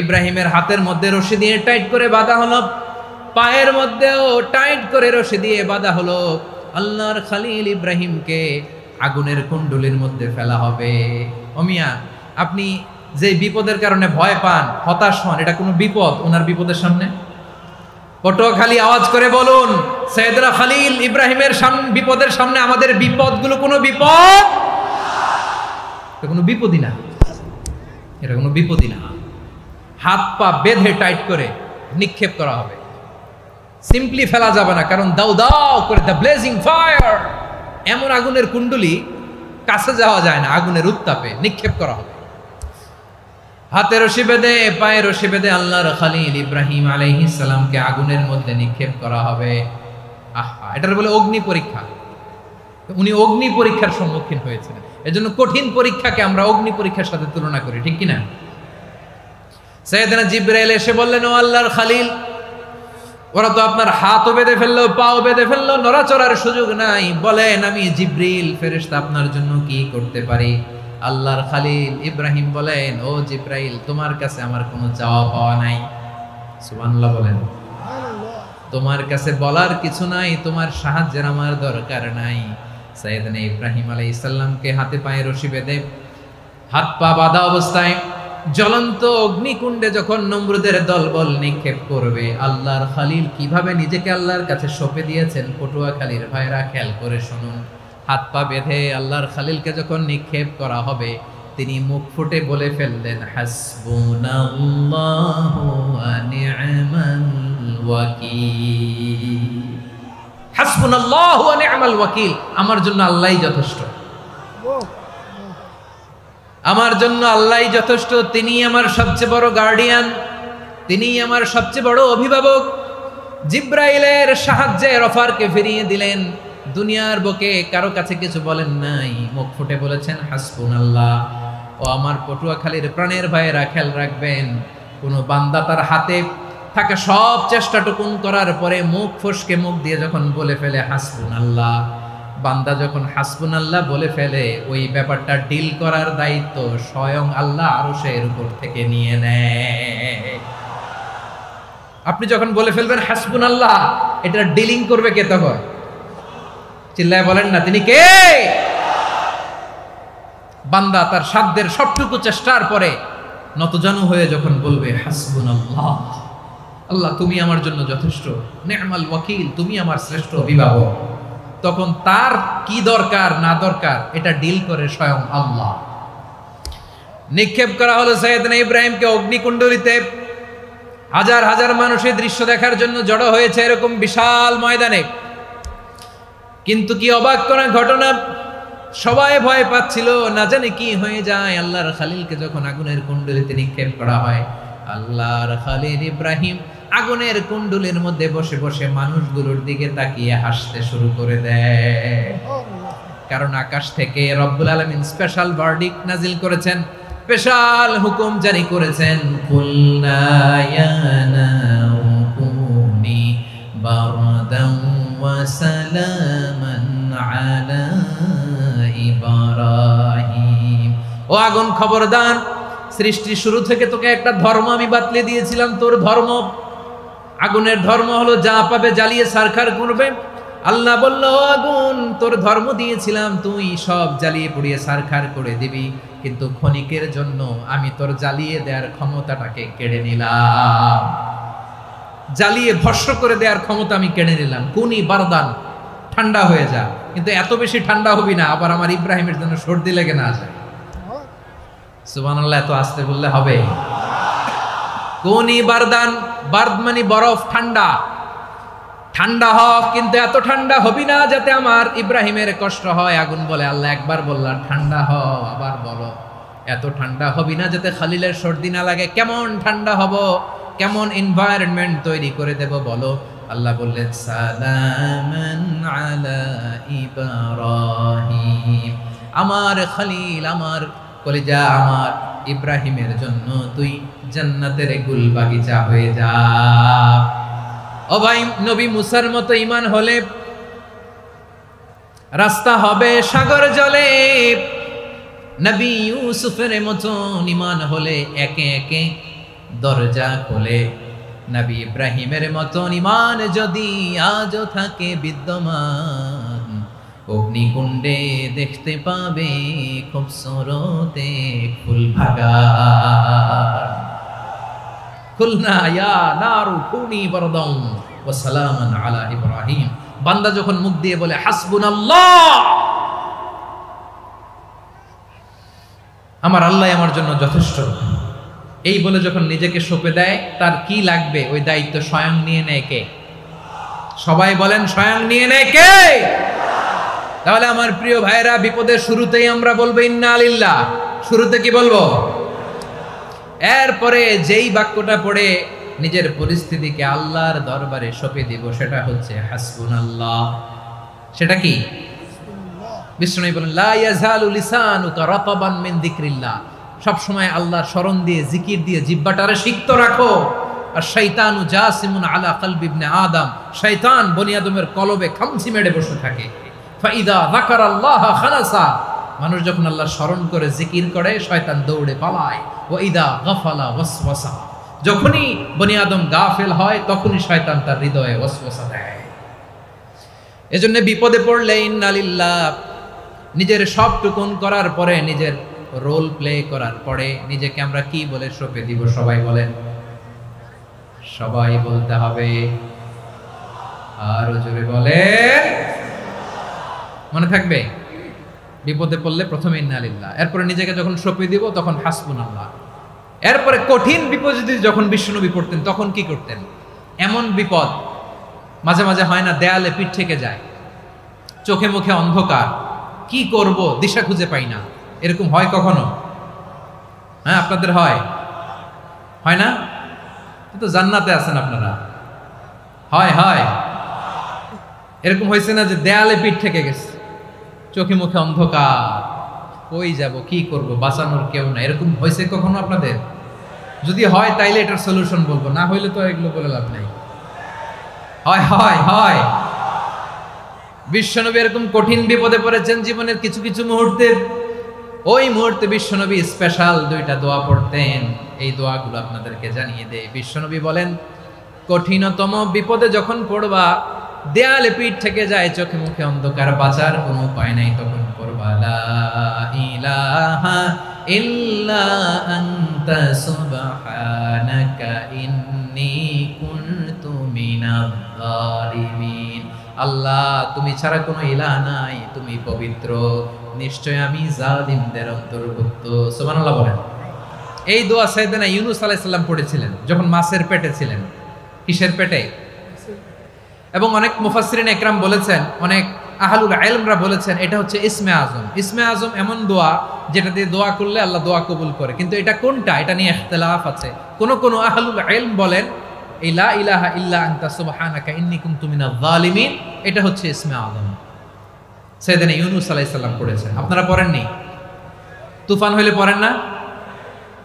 ইব্রাহিমের হাতের মধ্যে রশি দিয়ে টাইট করে বাঁধা হলো, পায়ের মধ্যেও টাইট করে রশি দিয়ে বাঁধা হলো। আল্লাহর খলিল ইব্রাহিমকে আগুনের কুণ্ডলির মধ্যে ফেলা হবে। ওমিয়া, আপনি যে বিপদের কারণে ভয় পান, হতাশ হন, এটা কোনো বিপদ ওনার বিপদের সামনে? পটুয়াখালী আওয়াজ করে বলুন, সাইয়েদনা খলিল ইব্রাহিমের বিপদের সামনে আমাদের বিপদগুলো কোনো বিপদ? এটা কোনো বিপদই না, এটা কোনো বিপদই না। হাত পা বেঁধে টাইট করে নিক্ষেপ করা হবে, সিম্পলি ফেলা যাবে না, কারণ দাও দাও করে দ্য ব্লেজিং ফায়ার, এমন আগুনের কুণ্ডলি কাছে যাওয়া যায় না, আগুনের উত্তাপে নিক্ষেপ করা হবে। হাতে রশি বেঁধে পায়ে রশি বেঁধে আল্লাহর খলিল ইব্রাহিম আলাইহিস সালামকে আগুনের মধ্যে নিক্ষেপ করা হবে। আহা, এটার বলে অগ্নি পরীক্ষা। উনি অগ্নি পরীক্ষার সম্মুখীন হয়েছিলেন, এজন্য কঠিন পরীক্ষাকে আমরা অগ্নি পরীক্ষার সাথে তুলনা করি, ঠিক কিনা? সাইয়েদনা জিবরাইল এসে বললেন, ও আল্লাহর খলিল, ওরা তো আপনার হাতও বেঁধে ফেললো, পাও বেঁধে ফেললো, নড়াচড়ার সুযোগ নাই, বলেন আমি জিবরিল ফেরেশতা আপনার জন্য কি করতে পারি? আল্লাহর খলিল ইব্রাহিম বলেন, ও জিবরাইল, তোমার কাছে আমার কোনো চাওয়া পাওয়া নাই। সুবহানাল্লাহ বলেন। তোমার কাছে বলার কিছু নাই, তোমার সাহায্যের আমার দরকার নাই। সাইয়েদনা ইব্রাহিম আলাইহিস সালামকে হাতে পায়ে রশি বেঁধে হাত পা বাঁধা অবস্থায় জ্বলন্ত অগ্নিকুণ্ডে যখন নমরুদের দলবল নিক্ষেপ করবে, আল্লাহর খলিল কিভাবে নিজেকে আল্লাহর কাছে সঁপে দিয়েছেন, পটুয়াখালীর ভাইরা খেয়াল করে শুনুন। হাত পা বেঁধে আল্লাহর খলিলকে যখন নিক্ষেপ করা হবে, তিনি মুখ ফুটে বলে ফেললেন, হাসবুনাল্লাহু ওয়া নি'মাল ওয়াকিল। হাসবুনাল্লাহু ওয়া নি'মাল ওয়াকিল, আমার জন্য আল্লাহই যথেষ্ট, আমার জন্য আল্লাহই যথেষ্ট। তিনি আমার সবচেয়ে বড় গার্ডিয়ান, তিনি আমার সবচেয়ে বড় অভিভাবক। জিব্রাইলের সাহায্যে অফারকে ফিরিয়ে দিলেন, দুনিয়ার বুকে কারো কাছে কিছু বলেন নাই, মুখ ফুটে বলেছেন হাসবুনাল্লাহ। ও আমার পটুয়াখালীর প্রাণের ভাইয়েরা, খেয়াল রাখবেন, কোনো বান্দা তার হাতে থাকা সব চেষ্টাটুকুন করার পরে মুখ ফসকে মুখ দিয়ে যখন বলে ফেলে হাসবুনাল্লাহ, বান্দা যখন হাসবুনাল্লাহ বলে ফেলে, ওই ব্যাপারটা ডিল করার দায়িত্ব স্বয়ং আল্লাহ আরশের উপর থেকে নিয়ে নেয়। আপনি যখন বলে ফেলবেন হাসবুনাল্লাহ, এটা ডিলিং করবে কে তখন? চিল্লায় বলেন না, তিনি কে? বান্দা তার সাধ্যের সবটুকু চেষ্টার পরে নতজানু হয়ে যখন বলবে হাসবুনাল্লাহ, আল্লাহ তুমি আমার জন্য যথেষ্ট, নি'মাল ওয়াকিল, তুমি আমার শ্রেষ্ঠ অভিভাবক, তখন তার কি দরকার না দরকার এটা ডিল করে স্বয়ং আল্লাহ। নিক্ষেপ করা হলো সাইয়েদনা ইব্রাহিমকে অগ্নিকুণ্ডলিতে। হাজার হাজার মানুষের দৃশ্য দেখার জন্য জড়ো হয়েছে এরকম বিশাল ময়দানে। কিন্তু কি অবাক করা ঘটনা, সবাই ভয় পাচ্ছিল, না জানে কি হয়ে যায়। আল্লাহর খলিলকে যখন আগুনের কুণ্ডলিতে নিক্ষেপ করা হয়, আল্লাহর খলিল ইব্রাহিম আগুনের কুণ্ডলীর মধ্যে বসে বসে মানুষগুলোর দিকে তাকিয়ে হাসতে শুরু করে দেয়। কারণ আকাশ থেকে রব্বুল আলামিন স্পেশাল ভার্ডিক্ট নাজিল করেছেন, স্পেশাল হুকুম জারি করেছেন, কুলনা ইয়া নারু কুনি বারদান ওয়া সালামান আলা ইব্রাহিম। ও আগুন, খবরদার, সৃষ্টির শুরু থেকে তোকে একটা ধর্ম আমি বাতলে দিয়েছিলাম, তোর ধর্ম, আগুনের ধর্ম হলো যা পাবে জ্বালিয়ে সারখার করবে। আল্লাহ বলল, ও আগুন, তোর ধর্ম দিয়েছিলাম, তুই সব জ্বালিয়ে পুড়িয়ে সারখার করে দিবি, কিন্তু ক্ষণিকের জন্য আমি তোর জ্বালিয়ে দেওয়ার ক্ষমতাটাকে কেড়ে নিলাম, জ্বালিয়ে ভস্ম করে দেওয়ার ক্ষমতা আমি কেড়ে নিলাম। কুনি বারদান, ঠান্ডা হয়ে যা, কিন্তু এত বেশি ঠান্ডা হবি না আবার আমার ইব্রাহিমের জন্য সর্দি লেগে না যায়। সুবহানাল্লাহ, এত আস্তে বললে হবে? কুনি বারদান, বার্দ মানে বরফ, ঠান্ডা, ঠান্ডা হ, কিন্তু এত ঠান্ডা হবি না যাতে আমার ইব্রাহিমের কষ্ট হয়। আগুন বলে, আল্লাহ একবার বললাম ঠান্ডা হ, আবার বলো এত ঠান্ডা হবি না যাতে খলিলের সর্দি না লাগে। কেমন ঠান্ডা হব, কেমন এনভায়রনমেন্ট তৈরি করে দেব বলো? আল্লাহ বললেন, সালামান আলা ইব্রাহিম, আমার খলিল, আমার কলিজা, আমার ইব্রাহিমের জন্য তুই জান্নাতের গুল বাগিচা হয়ে যা। ও ভাই, নবী মুসার মতো ঈমান হলে রাস্তা হবে সাগর জলে, নবী ইউসুফের মতো ঈমান হলে একে একে দরজা খোলে। নবী ইব্রাহিমের মতো ঈমান যদি আজও থাকে বিদ্যমান, অগ্নিকুণ্ডে দেখতে পাবে খুবসুরতে ফুল ভাগার। কুলনা ইয়া নারু কুনি বারদান ওয়া সালামান আলা ইব্রাহিম। বান্দা যখন মুখ দিয়ে বলে হাসবুনাল্লাহ, আমার আল্লাহ আমার জন্য যথেষ্ট। এই বলে যখন নিজেকে সঁপে দেয়, তার কি লাগবে ওই দায়িত্ব স্বয়ং নিয়ে নেয় কে? সবাই বলেন, স্বয়ং নিয়ে নেয় কে? তাহলে আমার প্রিয় ভাইরা, বিপদের শুরুতেই আমরা বলবো ইন্না লিল্লাহ। শুরুতে কি বলবো? এরপরে যেই বাক্যটা পড়ে নিজের পরিস্থিতিকে আল্লাহর দরবারে সঁপে দিব, সেটা হচ্ছে হাসবুনাল্লাহ। সেটা কি? বিষ্ণু বলেন, লা ইয়াজালু লিসানুকা রাতাবান মিন যিকরিল্লাহ। সব সময় আল্লাহর স্মরণ দিয়ে, জিকির দিয়ে জিহ্বাটারে সিক্ত রাখো। আর শয়তানু জাসিমুন আলা কলবি ইবনে আদম। শয়তান বনি আদমের কলবে খামচি মেরে বসে থাকে। ফাইদা যাকারাল্লাহ খানাসা। মানুষ যখন আল্লাহর স্মরণ করে, জিকির করে, শয়তান দৌড়ে পালায়। ওয়া ইদা গাফালা ওয়াসওয়াসা। যখনই বনি আদম গাফেল হয়, তখনই শয়তান তার হৃদয়ে ওয়াসওয়াসা দেয়। এজন্য বিপদে পড়লে ইন্না লিল্লাহ, নিজের সবটুকুন করার পরে, নিজের রোল প্লে করার পরে নিজেকে আমরা কি বলে সঁপে দিব? সবাই বলেন, সবাই বলতে হবে। আরো জোরে বলেন, মনে থাকবে? বিপদে পড়লে প্রথমে ইন্না লিল্লাহ, এরপরে নিজেকে যখন সঁপে দিব তখন হাসবুনাল্লাহ। এরপরে কঠিন বিপদ যদি যখন বিশ্বনবী পড়তেন, তখন কি করতেন? এমন বিপদ মাঝে মাঝে হয় না, দেয়ালে পিঠ থেকে যায়, চোখে মুখে অন্ধকার, কি করব দিশা খুঁজে পাই না, এরকম হয় কখনো? হ্যাঁ, আপনাদের হয়? হয় না? তো জান্নাতে আছেন আপনারা। হয় হয় এরকম হয়েছে না যে দেয়ালে পিঠ থেকে গেছে, চোখে মুখে অন্ধকার, কই যাব, কি করব, বাঁচানোর কেউ না, এরকম হয়েছে কখনো আপনাদের? যদি হয় তাইলে এটার সলিউশন বলবো, না হইলে তো এগুলো বলে লাভ নাই। হয় হয় হয় বিশ্বনবী এরকম কঠিন বিপদে পড়েছেন জীবনের কিছু কিছু মুহূর্তে। ওই মুহূর্তে বিশ্বনবী স্পেশাল দুইটা দোয়া পড়তেন। এই দোয়াগুলো আপনাদেরকে জানিয়ে দেয়। বিশ্বনবী বলেন, কঠিনতম বিপদে যখন পড়বা, দেয়ালে পিঠ থেকে যায়, চোখে মুখে অন্ধকার, বাঁচার কোনো উপায় নাই, তখন পড়বা লা ইলাহা ইল্লা আনতা সুবহানাকা ইন্নী কুনতু মিনাজ জালিমিন। আল্লাহ, তুমি ছাড়া কোনো ইলাহ নাই, তুমি পবিত্র, নিশ্চয় আমি জালিমদের অন্তর্ভুক্ত। সুবহানাল্লাহ বলেন। এই দোয়া সাইয়েদনা ইউনূস আলাইহিস সালাম পড়েছিলেন যখন মাছের পেটে ছিলেন। কিসের পেটে? এবং অনেক মুফাসসিরিন একরাম বলেছেন, অনেক আহলুল ইলমরা বলেছেন, এটা হচ্ছে ইসমে আজম। ইসমে আজম এমন দোয়া যেটা দিয়ে দোয়া করলে আল্লাহ দোয়া কবুল করে, কিন্তু এটা কোনটা, এটা নিয়ে ইখতিলাফ আছে। কোন আহলুল ইলম বলেন এই লা ইলাহা ইল্লা আনতা সুবহানাকা ইন্নী কুনতু মিনাজ জালিমিন, এটা হচ্ছে ইসমে আজম। সাইয়েদনা ইউনূস আলাইহিস সালাম পড়েছেন, আপনারা পড়েননি? তুফান হইলে পড়েন না?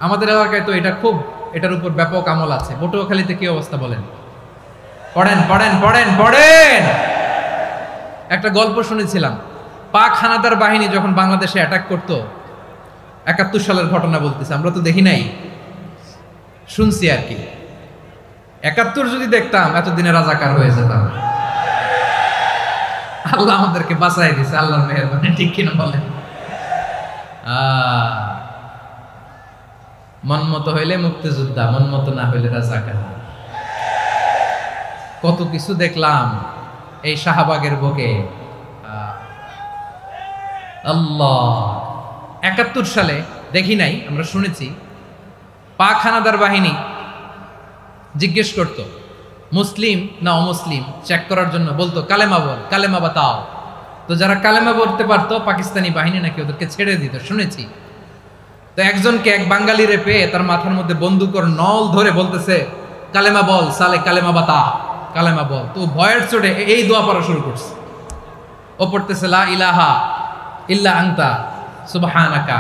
আমাদের এলাকায় তো এটা খুব, এটার উপর ব্যাপক আমল আছে। পটুয়াখালীতে কি অবস্থা বলেন? পড়েন পড়েন পড়েন পড়েন। একটা গল্প শুনেছিলাম, পাক হানাদার বাহিনী যখন বাংলাদেশে অ্যাটাক করতো, ৭১ সালের ঘটনা বলতেছে, আমরা তো দেখি নাই, শুনছি আর কি। ৭১ যদি দেখতাম, এতদিনে রাজাকার হয়ে যেতাম। আল্লাহ আমাদেরকে বাঁচাই দিছে, আল্লাহর মেহেরবানি, ঠিক কিনা বলেন? মন মতো হইলে মুক্তিযোদ্ধা, মন মতো না হইলে রাজাকার। কত কিছু দেখলাম এই শাহবাগের বুকে। আল্লাহ, ৭১ সালে দেখি নাই, আমরা শুনেছি। পাক হানাদার বাহিনী জিজ্ঞেস করত মুসলিম না অমুসলিম চেক করার জন্য, বলতো কালেমা বল, কালেমা বাতাও। তো যারা কালেমা বলতে পারতো, পাকিস্তানি বাহিনী নাকি ওদেরকে ছেড়ে দিত, শুনেছি। তো একজনকে, এক বাঙালিরে পেয়ে তার মাথার মধ্যে বন্দুকর নল ধরে বলতেছে, কালেমা বল সালে, কালেমা বাতা, কালেমা বল। তো ভয়ের চোটে এই দোয়া পড়া শুরু করছে। ও পড়তেছে লা ইলাহা ইল্লা আনতা সুবহানাকা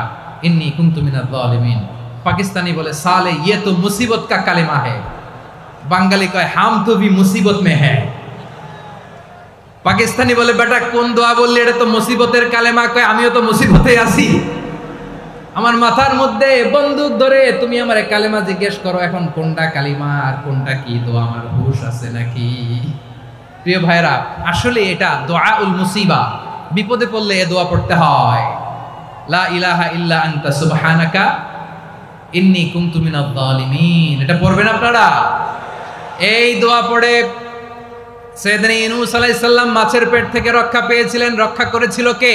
ইন্নী কুনতু মিনাজ জালিমিন। পাকিস্তানি বলে সালে ইয়ে তো মুসিবত কা কালেমা है। বাঙালি কয় হাম তো ভি মুসিবত মে है। পাকিস্তানি বলে বেটা কোন দোয়া বললি, এটা তো মুসিবতের কালেমা। কয় আমিও তো মুসিবতে আছি, আমার মাথার মধ্যে বন্দুক ধরে তুমি আমার কালেমা জিজ্ঞেস করো, এখন কোনটা কালিমা আর কোনটা কি দোয়া, আমার হুঁশ আছে নাকি? প্রিয় ভাইরা, আসলে এটা দুআউল মুসিবা, বিপদে পড়লে এ দোয়া পড়তে হয়। লা ইলাহা ইল্লা আনতা সুবহানাকা ইন্নী কুনতু মিনাজ জালিমিন, এটা পড়বেন আপনারা। এই দোয়া পড়ে সাইয়েদনা ইউনূস আলাইহিস সালাম মাছের পেট থেকে রক্ষা পেয়েছিলেন। রক্ষা করেছিল কে?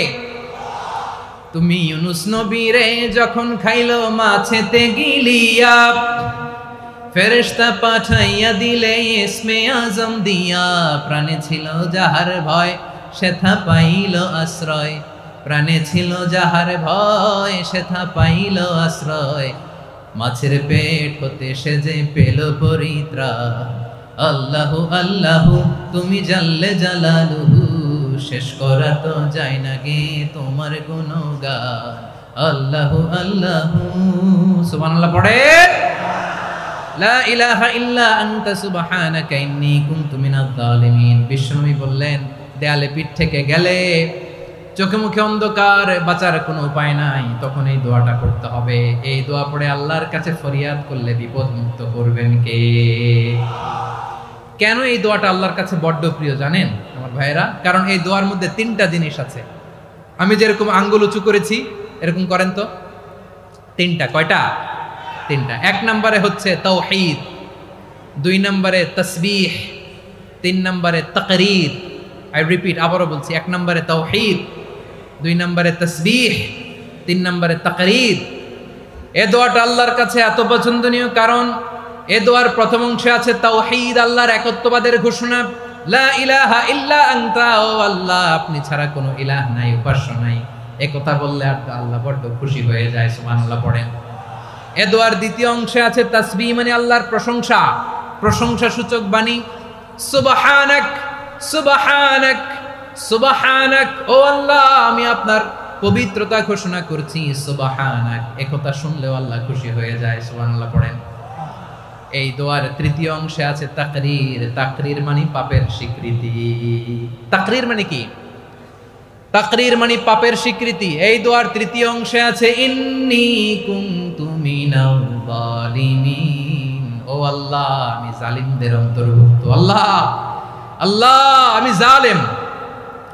তুমি ইউনুস নবীরে যখন খাইলো মাছেতে গিলিয়া, ফেরেশতা পাঠাইয়া দিলে ইসমে আজম দিয়া, প্রাণে ছিল যাহার ভয় সেথা পাইল আশ্রয়, প্রাণে ছিল যাহার ভয় সেথা পাইল আশ্রয়, মাছের পেট হতে সে যে পেল পরিত্রাণ। আল্লাহু আল্লাহু তুমি জাল্লে জালালুহু, শেষ করা তো যায় না গে তোমার গুণগান। আল্লাহু আল্লাহু, সুবহানাল্লাহ পড়ে। লা ইলাহা ইল্লা আনতা সুবহানাকা ইন্নী কুনতু মিনাজ জালিমিন। বিশ্বনবী বললেন, দেয়ালে পিঠ থেকে গেলে, চোখে মুখে অন্ধকার, বাঁচার কোনো উপায় নাই, তখন এই দোয়াটা করতে হবে। এই দোয়া পড়ে আল্লাহর কাছে ফরিয়াদ করলে বিপদ মুক্ত করবেন কে? কেন এই দোয়াটা আল্লাহর কাছে বড্ড প্রিয় জানেন আমার ভাইয়েরা? কারণ এই দোয়ার মধ্যে 3টা জিনিস আছে। আমি যেরকম আঙ্গুল উঁচু করেছি এরকম করেন তো। 3টা। কয়টা? 3টা। 1 নম্বরে হচ্ছে তাওহীদ, 2 নম্বরে তাসবিহ, 3 নম্বরে তাকরীর। আই রিপিট, আবারও বলছি, 1 নম্বরে তাওহীদ, 2 নম্বরে তাসবিহ, 3 নম্বরে তাকরীর। এই দোয়াটা আল্লাহর কাছে এত পছন্দনীয় কারণ এ দোয়ার প্রথম অংশে আছে তাওহীদ, আল্লাহর একত্ববাদের ঘোষণা। লা ইলাহা ইল্লা আনতা, ও আল্লাহ আপনি ছাড়া কোনো ইলাহ নাই, উপাস্য নাই। এই কথা বললে আর আল্লাহ বড় খুশি হয়ে যায়, সুবহানাল্লাহ পড়েন। এ দোয়ার দ্বিতীয় অংশে আছে তাসবিহ, মানে আল্লাহর প্রশংসা, প্রশংসা সূচক বাণী। সুবহানাক সুবহানাক সুবহানাক, ও আল্লাহ আমি আপনার পবিত্রতা ঘোষণা করছি, সুবহানাক। এই কথা শুনলেও আল্লাহ খুশি হয়ে যায়, সুবহানাল্লাহ পড়েন। এই দোয়ার তৃতীয় অংশে আছে তাকরীর, তাকরীর মানে পাপের স্বীকৃতি। তাকরীর মানে কি? তাকরীর মানে পাপের স্বীকৃতি। এই দোয়ার তৃতীয় অংশে আছে ইন্নী কুনতু মিনাল জালিমিন, ও আল্লাহ আমি জালিমদের অন্তর্ভুক্ত। আল্লাহ আল্লাহ আমি জালেম,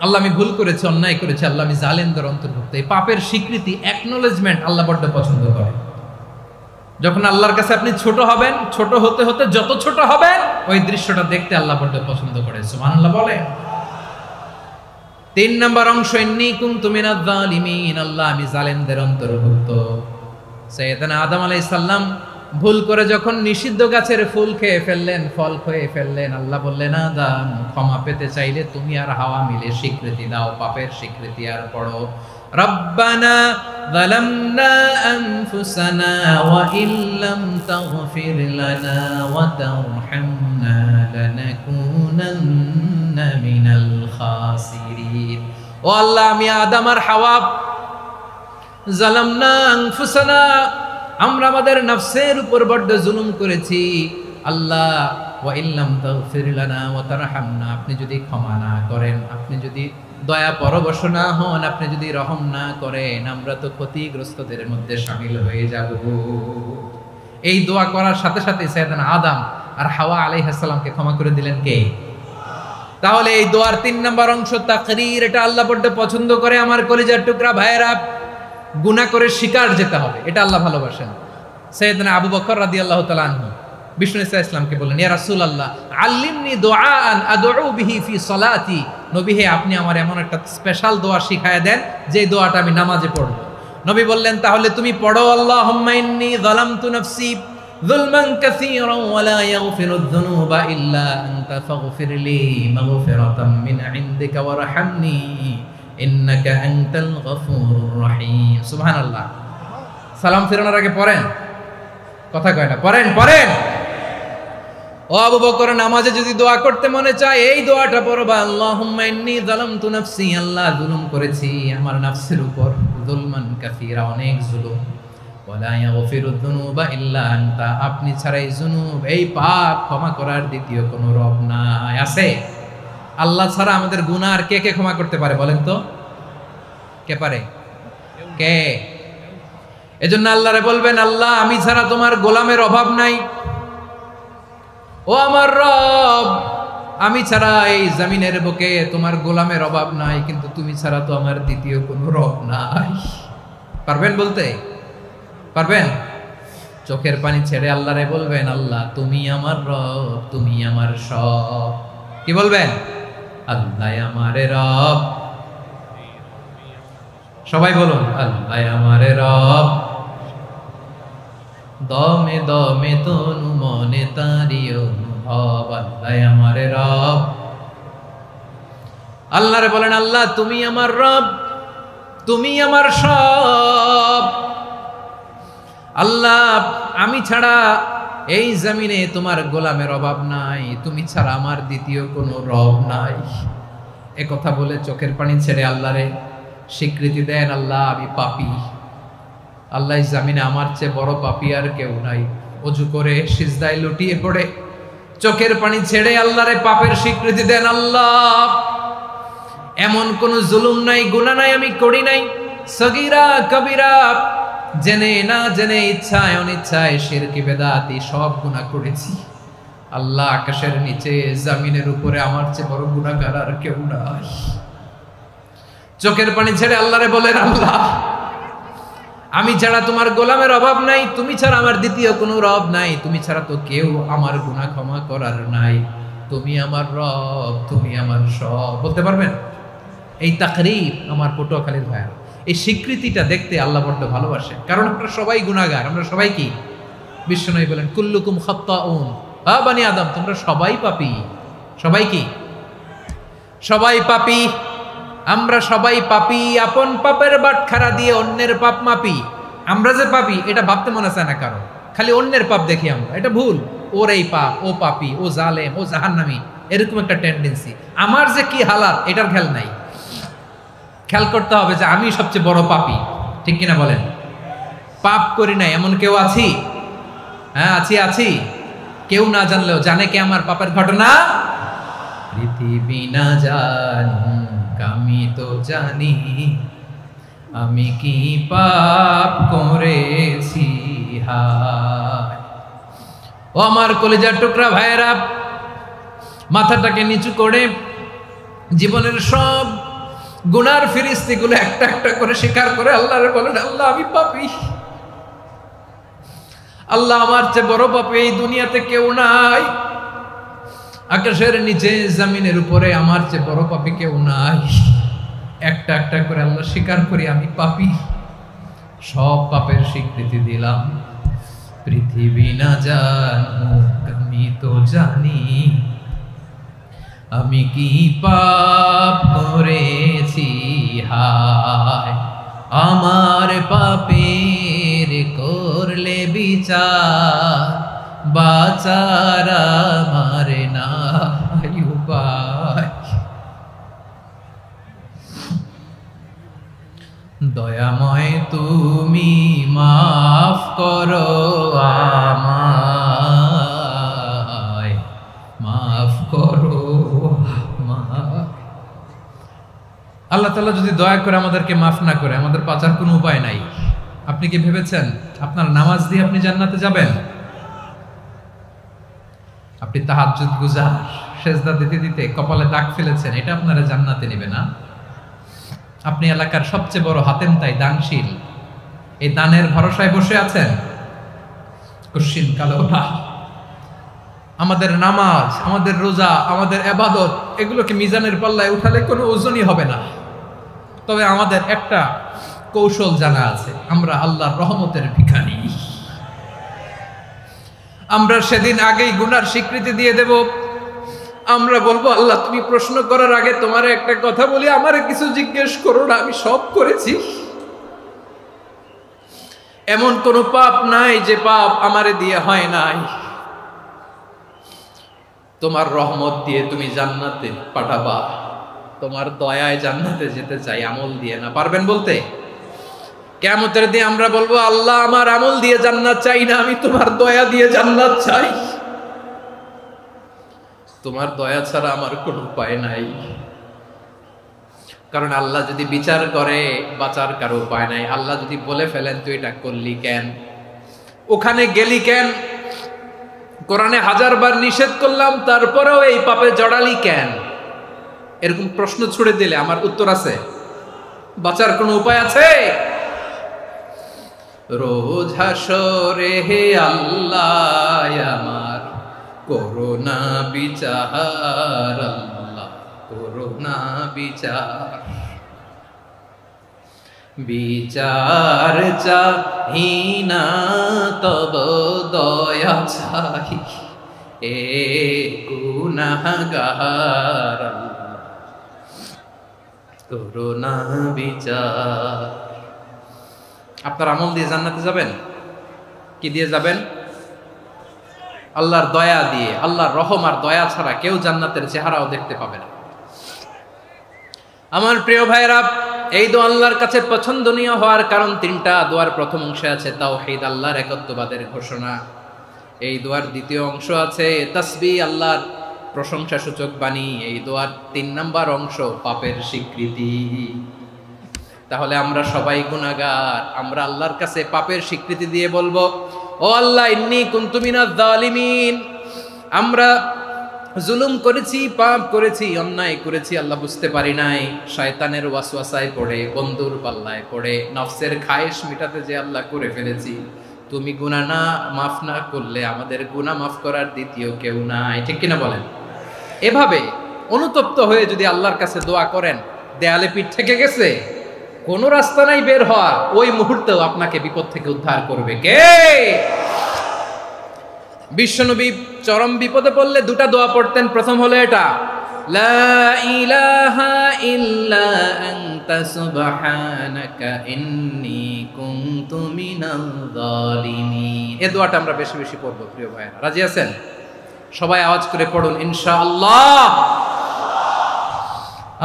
আল্লাহ আমি ভুল করেছি, অন্যায় করেছি, আল্লাহ আমি জালেমদের অন্তর্ভুক্ত। এই পাপের স্বীকৃতি, অ্যাকনোলেজমেন্ট আল্লাহ বড্ড পছন্দ করে। যখন আল্লাহর কাছে আপনি ছোট হবেন, ছোট হতে হতে যত ছোট হবেন, ওই দৃশ্যটা দেখতে আল্লাহ বড্ড পছন্দ করে, সুবহানাল্লাহ বলে। 3 নম্বর অংশ ইন্নী কুনতু মিনাজ জালিমিন, আল্লাহ আমি জালেমদের অন্তর্ভুক্ত। সাইয়েদনা আদম আলাইহিস সালাম ভুল করে যখন নিষিদ্ধ গাছের ফুল খেয়ে ফেললেন, ফল খেয়ে ফেললেন, আল্লাহ বললেন আদম ক্ষমা পেতে চাইলে তুমি আর হাওয়া মিলে স্বীকৃতি দাও, পাপের স্বীকৃতি। আর পড়ো রব্বানা যালামনা আনফুসানা ওয়া ইল্লাম তাগফির লানা ওয়া তারহামনা লানাকুনান্না মিনাল খাসিরিন। ও আল্লাহ আমি আদম আর হাওয়া যালামনা আনফুসানা, আমরা আমাদের নফসের উপর বড্ড জুলুম করেছি। আল্লাহ ওয়া ইল্লাম তাগফির লানা ওয়া তারহামনা, আপনি যদি ক্ষমা না করেন, আপনি যদি দয়া পরবশ না হন, আপনি যদি রহম না করেন, আমরা তো ক্ষতিগ্রস্তদের মধ্যে শামিল হয়ে যাব। এই দোয়া করার সাথে সাথে সাইয়েদনা আদম আর হাওয়া আলাইহিস সালামকে ক্ষমা করে দিলেন কে? তাহলে এই দোয়ার 3 নম্বর অংশ তাকরীর, এটা আল্লাহ বড্ড পছন্দ করে। আমার কলিজার টুকরা ভাইয়েরা, গুনাহ করে শিকার যেতে হবে, এটা আল্লাহ ভালোবাসেন। সাইয়েদনা আবু বকর রাদিয়াল্লাহু তাআলা আনহু বিষ্ণু ইসা ইসলামকে বললেন, ইয়া রাসূলুল্লাহ আল্লিমনি দুআআন আদউ বিহি ফি সালাতি, নবী হে আপনি আমার এমন একটা স্পেশাল দোয়া শিখায় দেন যে দোয়াটা আমি নামাজে পড়ব। নবী বললেন, তাহলে তুমি পড়ো আল্লাহুম্মা ইন্নী যালামতু নাফসি যুলমান কাসীরান ওয়া লা ইয়াগফিরুয যুনুবা ইল্লা আনতা ফাগফিরলি মাগফিরাতাম মিন ইনদিকা ওয়ারহামনি ইন্নাকা আনতাল গফুরুর রহিম। সুবহানাল্লাহ। সালাম ফেরানোর আগে পড়েন, কথা কয় না, পড়েন পড়েন। ও আবু বকর, নামাজে যদি দোয়া করতে মনে চায় এই দোয়াটা পড়বা, আল্লাহুম্মা ইন্নী যালামতু নাফসি, আল্লাহ জুলুম করেছি আমার নফসের উপর, যুলমান কাসীরা, অনেক জুলুম, ওয়া লা ইয়াগফিরুয যুনুবা ইল্লা আনতা, আপনি ছাড়া এই জুনুব, এই পাপ ক্ষমা করার দ্বিতীয় কোনো রব নাই। আছে? আল্লাহ ছাড়া আমাদের গুনাহ আর কে কে ক্ষমা করতে পারে বলেন তো? কে পারে? কে? এজন্য আল্লাহরে বলবেন, আল্লাহ আমি ছাড়া তোমার গোলামের অভাব নাই, ও আমার রব আমি ছাড়া এই জমিনের বুকে তোমার গোলামের অভাব নাই, কিন্তু তুমি ছাড়া তো আমার দ্বিতীয় কোনো রব নাই। পারবেন বলতে? পারবেন? চোখের পানি ছেড়ে আল্লাহরে বলবেন, আল্লাহ তুমি আমার রব, তুমি আমার সব। কি বলবেন? আল্লাহ আমারে রব, সবাই বলুন, আল্লাহ আমার রব, দমে দমে তনু মনে তারি অনুভব, আল্লাহ আমার রব। আল্লাহরে বলেন, আল্লাহ তুমি আমার রব, তুমি আমার সব। আল্লাহ আমি ছাড়া এই জমিনে তোমার গোলামের অভাব নাই, তুমি ছাড়া আমার দ্বিতীয় কোনো রব নাই। এ কথা বলে চোখের পানি ছেড়ে আল্লাহরে স্বীকৃতি দেন, আল্লাহ আমি পাপী, আল্লাহ জামিনে আমার চেয়ে বড় পাপী আর কেউ নাই। অজু করে সিজদায় লুটিয়ে পড়ে চোখের পানি ছেড়ে আল্লাহরে পাপের স্বীকৃতি দেন, আল্লাহ এমন কোন জুলুম নাই, গুনাহ নাই আমি করি নাই, সগীরা কবিরা, জেনে না জেনে, ইচ্ছায় অনিচ্ছায়, শিরকি বেদাতি সব গুনাহ করেছি। আল্লাহ আকাশের নিচে জমিনের উপরে আমার চেয়ে বড় গুনাহগার আর কেউ নাই। চোখের পানি ছেড়ে আল্লাহরে বলেন, আল্লাহ আমি ছাড়া তোমার গোলামের অভাব নাই, তুমি ছাড়া আমার দ্বিতীয় কোনো রব নাই, তুমি ছাড়া তো কেউ আমার গুনাহ ক্ষমা করার নাই, তুমি আমার রব, তুমি আমার সব। বলতে পারবেন? এই তাকরীর আমার পটুয়াখালীর ভাইয়া, এই স্বীকৃতিটা দেখতে আল্লাহ বড্ড ভালোবাসে, কারণ আমরা সবাই গুনাহগার, আমরা সবাই কি? বিশ্বনবী বলেন, কুল্লুকুম খাত্তাউন, বানি আদম তোমরা সবাই পাপী। সবাই কি? সবাই পাপী। আমরা সবাই পাপী, আপন পাপের বাটখারা দিয়ে অন্যের পাপ মাপি। আমরা যে পাপী এটা ভাবতে মনে চায় না কারণ, খালি অন্যের পাপ দেখি আমরা, এটা ভুল। ওর এই পাপ, ও পাপী, ও জালেম, ও জাহান্নামী, এরকম একটা টেন্ডেন্সি। আমার যে কি হালাত এটার খেয়াল নাই। খেয়াল করতে হবে যে আমি সবচেয়ে বড় পাপী, ঠিক কিনা বলেন? পাপ করি নাই এমন কেউ আছি? হ্যাঁ আছি। কেউ না জানলেও জানে কে আমার পাপের ঘটনা? পৃথিবী না জানুক আমি তো জানি, আমি কি পাপ করেছি হায়। ও আমার কলিজার টুকরা ভাইয়েরা, মাথাটাকে নিচু করে জীবনের সব গুনার ফিরিস্তিগুলো একটা একটা করে স্বীকার করে আল্লাহরে বলেন, আল্লাহ আমি পাপী, আল্লাহ আমার চেয়ে বড় পাপী এই দুনিয়াতে কেউ নাই, আকাশের নিচে জমিনের উপরে আমার চেয়ে বড় পাপী কেউ নাই। একটা একটা করে আল্লাহ স্বীকার করি আমি পাপী, সব পাপের স্বীকৃতি দিলাম। পৃথিবী না জানুক আমি তো জানি, আমি কি পাপ করেছি হায়। আমার পাপের করলে বিচার, বাঁচার আমার নাই উপায়। দয়াময় তুমি মাফ করো আমায়, মাফ করো আমায়। আল্লাহ তাআলা যদি দয়া করে আমাদেরকে মাফ না করে, আমাদের বাঁচার কোনো উপায় নাই। আপনি কি ভেবেছেন আপনার নামাজ দিয়ে আপনি জান্নাতে যাবেন? আপনি তাহাজ্জুদ গুজার, সেজদা দিতে দিতে কপালে দাগ ফেলেছেন, এটা আপনারা জান্নাতে নেবে না। আপনি এলাকার সবচেয়ে বড় হাতেম তাই দানশীল, এই দানের ভরসায় বসে আছেন, কশিন কালো না। আমাদের নামাজ, আমাদের রোজা, আমাদের ইবাদত, এগুলোকে মিজানের পাল্লায় উঠালে কোনো ওজনই হবে না। তবে আমাদের একটা কৌশল জানা আছে, আমরা আল্লাহর রহমতের ভিখারি। আমরা সেদিন আগেই গুনার স্বীকৃতি দিয়ে দেব। আমরা বলবো, আল্লাহ তুমি প্রশ্ন করার আগে তোমার একটা কথা বলি, আমারে কিছু জিজ্ঞেস করো না, আমি সব করেছি। এমন কোন পাপ নাই যে পাপ আমারে দিয়ে হয় নাই। তোমার রহমত দিয়ে তুমি জান্নাতে পাঠাবা, তোমার দয়ায় জান্নাতে যেতে চাই, আমল দিয়ে না। পারবেন বলতে? কিয়ামতের দিন আমরা বলবো, আল্লাহ আমার আমল দিয়ে জান্নাত চাই না, আমি তোমার দয়া দিয়ে জান্নাত চাই। তোমার দয়া ছাড়া আমার কোনো উপায় নাই। কারণ আল্লাহ যদি বিচার করে, বাঁচার কারো উপায় নাই। আল্লাহ যদি বলে ফেলেন তুই এটা করলি কেন, ওখানে গেলি কেন, কোরআনে 1000 বার নিষেধ করলাম তারপরেও এই পাপে জড়ালি কেন, এরকম প্রশ্ন ছুড়ে দিলে আমার উত্তর আছে? বাঁচার কোনো উপায় আছে? রোজ হাসরে হে আল্লাহ আমার করোনা বিচার, আল্লাহ করোনা বিচার। বিচার চাহিনা তব দয়া চাহি এ গুনাহগার করুণা বিচার। আপনার আমল দিয়ে জান্নাতে যাবেন? কি দিয়ে যাবেন? আল্লাহর দয়া দিয়ে। আল্লাহর রহম আর দয়া ছাড়া কেউ জান্নাতের চেহারাও দেখতে পাবে না। আমার প্রিয় ভাইরা, এই দোয়া আল্লাহর কাছে পছন্দনীয় হওয়ার কারণ তিনটা। দোয়ার প্রথম অংশে আছে তাওহীদ, আল্লাহর একত্ববাদের ঘোষণা। এই দোয়ার দ্বিতীয় অংশ আছে তাসবিহ, আল্লাহর প্রশংসা সূচক বাণী। এই দোয়ার 3 নাম্বার অংশ পাপের স্বীকৃতি। তাহলে আমরা সবাই গুনাহগার। আমরা আল্লাহর কাছে পাপের স্বীকৃতি দিয়ে বলবো, ও আল্লাহ, ইন্নী কুনতু মিনাজ জালিমিন, আমরা জুলুম করেছি, পাপ করেছি, অন্যায় করেছি, আল্লাহ বুঝতে পারি নাই। শয়তানের ওয়াসওয়াসায় পড়ে, বন্ধুর পাল্লায় পড়ে, নফসের খায়েশ মিটাতে যে আল্লাহ করে ফেলেছি। তুমি গুনাহ না মাফ না করলে আমাদের গুনাহ মাফ করার দ্বিতীয় কেউ নাই। ঠিক কিনা বলেন? এভাবে অনুতপ্ত হয়ে যদি আল্লাহর কাছে দোয়া করেন, দেয়ালে পিঠ থেকে গেছে, কোনো রাস্তা নাই বের হওয়ার, ওই মুহূর্তেও আপনাকে বিপদ থেকে উদ্ধার করবে কে? বিশ্বনবী চরম বিপদে পড়লে দুটা দোয়া পড়তেন। প্রথম হলো এটা, লা ইলাহা ইল্লা আনতা সুবহানাকা ইন্নী কুনতু মিনাল জালিমিন। এই দোয়াটা আমরা বেশি বেশি পড়ব প্রিয় ভাইরা। রাজি আছেন? সবাই আওয়াজ করে পড়ুন ইনশাআল্লাহ।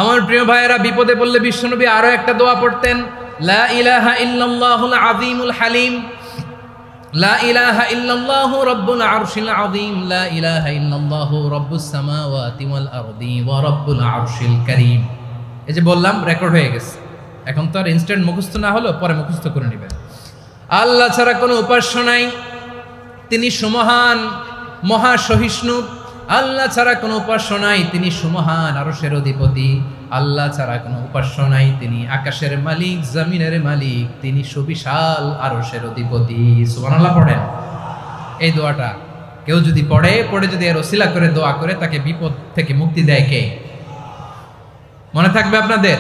আমার প্রিয় ভাইরা, বিপদে পড়লে বিশ্বনবী আরো একটা দোয়া পড়তেন, লা ইলাহা ইল্লাল্লাহুল আযীমুল হালিম, লা ইলাহা ইল্লাল্লাহু রাব্বুল আরশিল আযীম, লা ইলাহা ইল্লাল্লাহু রাব্বুস সামাওয়াতি ওয়াল আরদি ওয়া রাব্বুল আরশিল কারীম। এই যে বললাম, রেকর্ড হয়ে গেছে। এখন তো আর ইনস্ট্যান্ট মুখস্থ না হলো, পরে মুখস্থ করে নেবেন। আল্লাহ ছাড়া কোনো উপাস্য নাই, তিনি সুমহান, মহা সহিষ্ণু। আল্লাহ ছাড়া কোনো উপাস্য নাই, তিনি সুমহান, আরশের অধিপতি। আল্লাহ ছাড়া কোনো উপাস্য নাই, তিনি আকাশের মালিক, জমিনের মালিক, তিনি সুবিশাল আরশের অধিপতি। সুবহানাল্লাহ পড়েন। এই দোয়াটা কেউ যদি পড়ে যদি এর ওসিলা করে দোয়া করে, তাকে বিপদ থেকে মুক্তি দেয় কে? মনে থাকবে আপনাদের?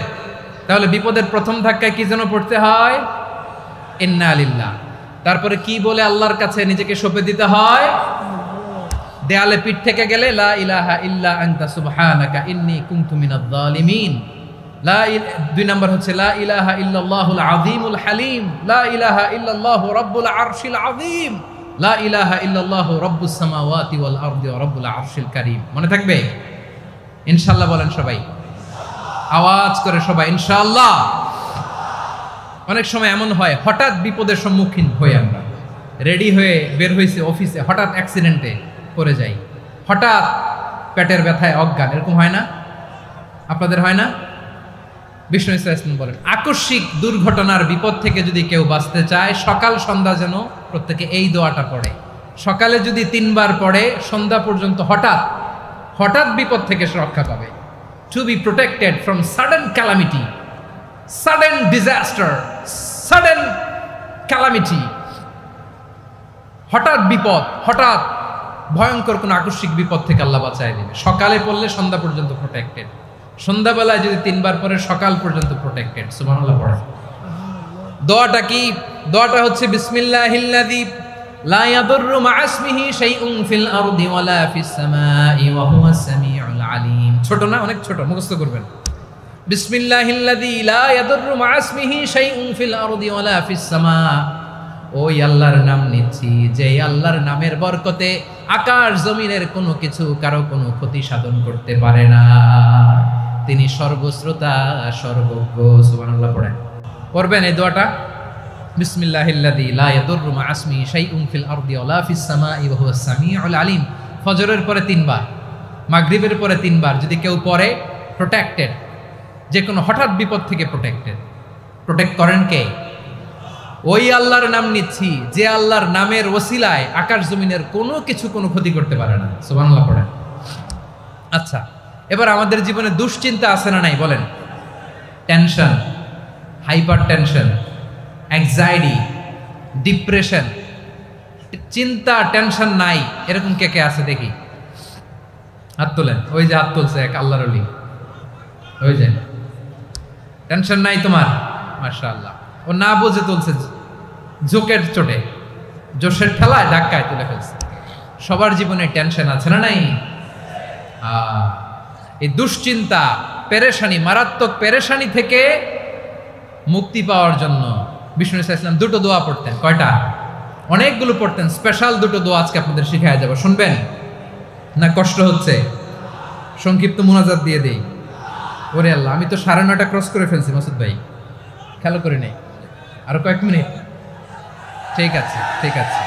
তাহলে বিপদের প্রথম ধাক্কায় কি যেন পড়তে হয়? ইন্না লিল্লাহ। তারপরে কি বলে আল্লাহর কাছে নিজেকে সঁপে দিতে হয়? দেয়ালে পিঠ থেকে গেলে লা ইলাহা ইল্লা আনতা সুবহানাকা ইন্নী কুনতু মিনাজ জালিমিন। 2 নম্বর হচ্ছে লা ইলাহা ইল্লাল্লাহুল আযীমুল হালিম, লা ইলাহা ইল্লাল্লাহু রাব্বুল আরশিল আযীম, লা ইলাহা ইল্লাল্লাহু রাব্বুস সামাওয়াতি ওয়াল আরদি ওয়া রাব্বুল আরশিল কারীম। মনে থাকবে? ইনশাআল্লাহ বলেন সবাই, আওয়াজ করে সবাই ইনশাআল্লাহ। অনেক সময় এমন হয়, হঠাৎ বিপদের সম্মুখীন হই আমরা, রেডি হয়ে বের হইছে অফিসে, হঠাৎ অ্যাক্সিডেন্টে পড়ে যাই, হঠাৎ পেটের ব্যথায় অজ্ঞান, এরকম হয় না? আপনাদের হয় না? বিষ্ণু ইসলাম বলেন, আকস্মিক দুর্ঘটনার বিপদ থেকে যদি কেউ বাঁচতে চায়, সকাল সন্ধ্যা যেন প্রত্যেকে এই দোয়াটা পড়ে। সকালে যদি 3 বার পড়ে, সন্ধ্যা পর্যন্ত হঠাৎ বিপদ থেকে সে রক্ষা পাবে। To be protected from sudden calamity, sudden disaster, sudden calamity. হঠাৎ বিপদ, হঠাৎ ভয়ঙ্কর কোন আকস্মিক বিপদ থেকে আল্লাহ বাঁচায় দিবে। সকালে পড়লে সন্ধ্যা পর্যন্ত প্রোটেক্টেড, সন্ধ্যাবেলায় যদি 3 বার পরে সকাল পর্যন্ত প্রোটেক্টেড। সুবহানাল্লাহ পড়ে। দোয়াটা কি? দোয়াটা হচ্ছে বিসমিল্লাহিল্লাযী লা ইয়াদুররু মা ইসমিহি শাইউন ফিল আরদি ওয়ালা ফিস সামাই ওয়া হুয়াস সামিউল আলিম। ছোট না? অনেক ছোট, মুখস্থ করবেন। বিসমিল্লাহিল্লাযী লা ইয়াদুররু মা ইসমিহি শাইউন ফিল আরদি ওয়ালা ফিস সামা। ওই আল্লাহর নাম নিচ্ছি, যে আল্লাহর নামের বরকতে আকাশ জমিনের কোনো কিছু কারো কোনো ক্ষতি সাধন করতে পারে না। তিনি সর্বশ্রোতা, সর্বজ্ঞ। সুবহানাল্লাহ পড়েন। পড়বেন এই দোয়াটা, বিসমিল্লাহিল্লাযী লা ইয়াদুররু মা ইসমিহি শাইউন ফিল আরদি ওয়ালা ফিস সামাই ওয়া হুয়াস সামিউল আলিম। ফজরের পরে 3 বার, মাগরিবের পরে 3 বার যদি কেউ পড়ে, প্রোটেক্টেড। যে কোনো হঠাৎ বিপদ থেকে প্রোটেক্ট করেন কে? ওই আল্লাহর নাম নিচ্ছি, যে আল্লাহর নামের ওসিলায় আকাশ জমিনের কোনো কিছু কোনো ক্ষতি করতে পারে না। সুবহানাল্লাহ পড়েন। আচ্ছা, এবার আমাদের জীবনে দুশ্চিন্তা আছে না নাই বলেন? Tension, hyper tension, anxiety, depression, চিন্তা, টেনশন নাই, এরকম কে কে আছে দেখি? হাত তোলেন। ওই যে হাত তুলছে এক আল্লাহর ওলি, ওই যে টেনশন নাই তোমার, মাশাআল্লাহ। ও না বুঝে তুলছে, ঝোঁকের চোটে, জোশের ঠেলায় ধাক্কায় তুলে ফেলছে। সবার জীবনে টেনশন আছে না নাই? এই দুশ্চিন্তা, পেরেশানি, মারাত্মক পেরেশানি থেকে মুক্তি পাওয়ার জন্য বিষ্ণু ইসলাম দুটো দোয়া পড়তেন। কয়টা? অনেকগুলো পড়তেন। স্পেশাল দুটো দোয়া আজকে আপনাদের শিখায়া যাব, শুনবেন না? কষ্ট হচ্ছে? সংক্ষিপ্ত মুনাজাত দিয়ে দেই। ওরে আল্লাহ, আমি তো 9:30 ক্রস করে ফেলছি মাসুদ ভাই, খেয়াল করে নেই। আরো কয়েক মিনিট। ঠিক আছে, ঠিক আছে।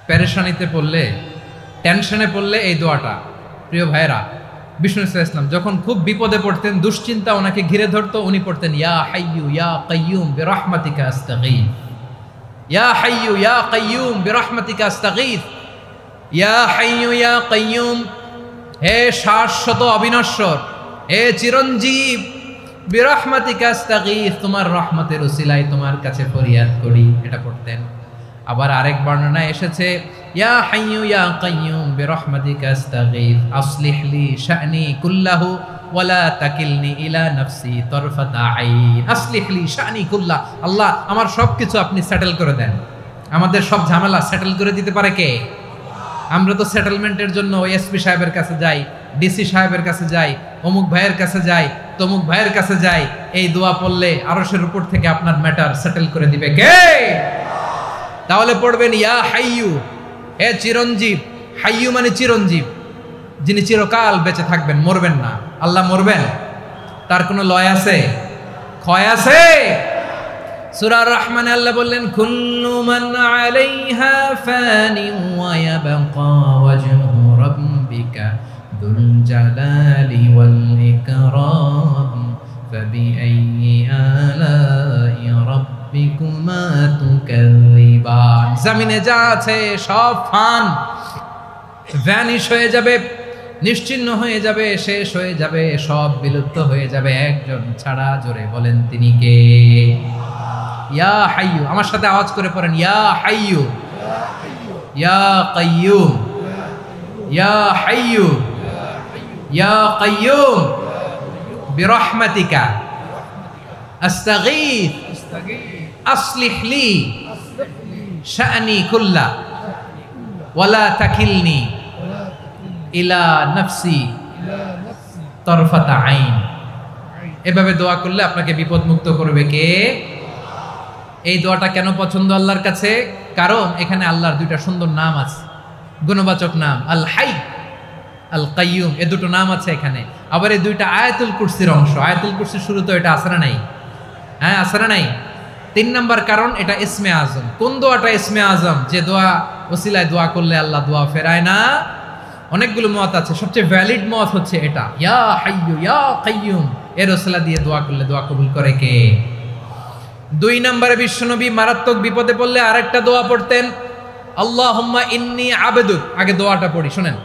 পেরেশানিতে পড়লে, টেনশনে পড়লে এই দোয়াটা, প্রিয় ভাইরা, বিষ্ণু ইসলাম যখন খুব বিপদে পড়তেন, দুশ্চিন্তা ওনাকে ঘিরে ধরতো, উনি পড়তেন ইয়া হাইয়ু ইয়া কাইয়ুম বিরহমাতিকা আস্তাগীথ, ইয়া হাইয়ু ইয়া কাইয়ুম বিরহমাতিকা আস্তাগীথ, ইয়া হাইয়ু ইয়া কাইয়ুম, হে শাশ্বত অবিনশ্বর, হে চিরঞ্জীব, বিরহমাতিকা আস্তাগীথ, তোমার রহমতের উসিলায় তোমার কাছে ফরিয়াদ করি। এটা পড়তেন। আবার আরেক বর্ণনায় এসেছে ইয়া হাইয়ু ইয়া কাইয়ুম বিরহমাতিকা আস্তাগীথ আসলিহ লি শা'নি কুল্লাহু ওয়ালা তাকিলনি ইলা নাফসি তরফাতা আইন। আসলিহ লি শা'নি কুল্লাহ, আল্লাহ আমার সবকিছু আপনি সেটেল করে দেন। আমাদের সব ঝামেলা সেটেল করে দিতে পারে কে? আমরা তো সেটেলমেন্টের জন্য এসপি সাহেবের কাছে যাই, ডিসি সাহেবের কাছে যাই, অমুক ভাইয়ের কাছে যাই, তমুক ভাইয়ের কাছে যাই। এই দোয়া পড়লে আরশের উপর থেকে আপনার ম্যাটার সেটেল করে দিবে কে? তাহলে পড়বেন ইয়া হাইয়ু, হে চিরঞ্জীব। হাইয়ু মানে চিরঞ্জীব, যিনি চিরকাল বেঁচে থাকবেন, মরবেন না। আল্লাহ মরবেন? তার কোনো লয় আছে? ক্ষয় আছে? সূরা রহমানে আল্লাহ বললেন কুল্লু মান আলাইহা ফানি ওয়া ইয়াবকা ওয়াজহু রাব্বিকা যুল জালালি ওয়াল ইকরাম ফাবিআইয়ি আলাই রাব্বিকুমা তুকাযিবান। জমিনে যা আছে সব ফান, ভ্যানিশ হয়ে যাবে, নিশ্চিহ্ন হয়ে যাবে, শেষ হয়ে যাবে, সব বিলুপ্ত হয়ে যাবে, একজন ছাড়া। জোরে বলেন তিনি কে? ইয়া হাইয়ু। আমার সাথে আওয়াজ করে পড়েন ইয়া হাইয়ু ইয়া কাইয়ুম ইয়া হাইয়ু ইয়া কাইয়ুম বিরহমাতিকা আস্তাগীথ আসলিহ লি শা'নি কুল্লা ওয়ালা তাকিলনি ইলা নাফসি তরফাতা আইন। এভাবে দোয়া করলে আপনাকে বিপদ মুক্ত করবে কে? এই দোয়াটা কেন পছন্দ আল্লাহর কাছে? কারণ এখানে আল্লাহর দুইটা সুন্দর নাম আছে, গুণবাচক নাম, আল হাই, আল কাইয়ুম। এই দুটো নাম আছে এখানে। আবার এই দুইটা আয়াতুল কুরসির অংশ। আয়াতুল কুরসির শুরু তো এটা আছে না নাই? হ্যাঁ, আছে না নাই? 3 নাম্বার কারণ, এটা ইসমে আজম। কোন দোয়াটা ইসমে আজম? যে দোয়া ওসিলায় দোয়া করলে আল্লাহ দোয়া ফেরায় না। অনেকগুলো মত আছে, সবচেয়ে ভ্যালিড মত হচ্ছে এটা, ইয়া হাইয়ু ইয়া কাইয়ুম। এর ওসিলা দিয়ে দোয়া করলে দোয়া কবুল করে কে? 2 নম্বরে বিশ্বনবী মারাত্মক বিপদে পড়লে আরেকটা দোয়া পড়তেন, আল্লাহুম্মা ইন্নী আবদুক। আগে দোয়াটা পড়ি, শুনেন।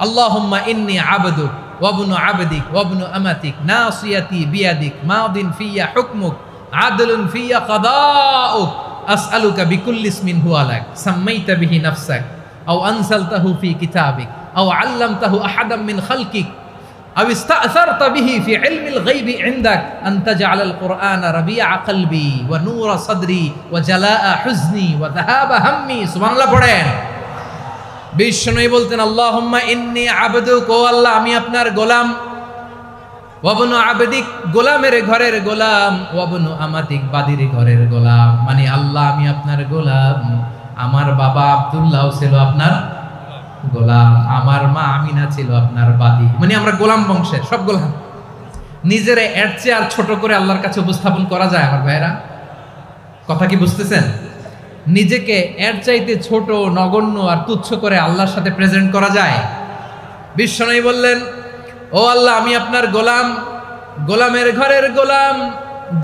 আল্লাহুম্মা ইন্নী আবদুক ওয়া ইবনু আবদিক ওয়া ইবনু আমাতিক নাসিয়াতি বিয়াদিক মাদিন ফিয়া হুকমুক আদলুন ফিয়া কাদাউক আসআলুকা বিকুল্লি ইসমিন হুয়া লাক সাম্মাইতা বিহি নাফসাক আও আনসালতাহু ফি কিতাবিক আও আল্লামতাহু আহাদাম মিন খালকিক আও ইস্তা'সারতা বিহি ফি ইলমিল গায়বি ইনদাক আন তাজআলাল কুরআনা রাবিআ কলবি ওয়া নূরা সাদরি ওয়া জালাআ হুজনি ওয়া যাহাবা হাম্মি। সুবহানাল্লাহ পড়েন। বিষ্ণুই বলতেন আল্লাহুম্মা ইন্নী আবদুক, ও আল্লাহ আমি আপনার গোলাম, ওয়া ইবনু আবদিক, গোলামের ঘরের গোলাম, ওয়া ইবনু আমাতিক, বাদির ঘরের গোলাম। মানে আল্লাহ আমি আপনার গোলাম। আমার বাবা আব্দুল্লাহ ছিল আপনার গোলাম, আমার মা আমিনা ছিল আপনার বাদী। মানে আমরা গোলাম বংশের, সব গোলাম। নিজের এর চেয়ে আর ছোট করে আল্লাহর কাছে উপস্থাপন করা যায় আমার ভাইরা? কথা কি বুঝতেছেন? নিজেকে এর চাইতে ছোট, নগণ্য আর তুচ্ছ করে আল্লাহর সাথে প্রেজেন্ট করা যায়? বিশ্বনবী বললেন, ও আল্লাহ আমি আপনার গোলাম, গোলামের ঘরের গোলাম,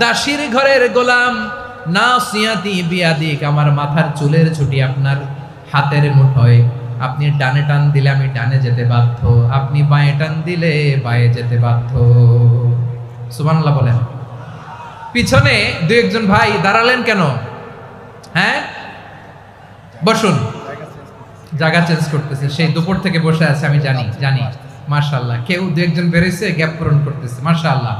দাসীর ঘরের গোলাম, নাসিয়াতি বিয়াদিক, আমার মাথার চুলের ছুটি আপনার হাতের মুঠোয়। আপনি ডানে টান দিলে আমি ডানে যেতে বাধ্য, আপনি বাঁয়ে টান দিলে বাঁয়ে যেতে বাধ্য। সুবহানাল্লাহ বলেন। পিছনে 2-1 ভাই দাঁড়ালেন কেন? হ্যাঁ, বসুন। জায়গা চেঞ্জ করতেছে, সেই দুপুর থেকে বসে আছে, আমি জানি। মাশাআল্লাহ। কেউ 2-1 বেরিয়েছে, গ্যাপ পূরণ করতেছে। মাশাআল্লাহ।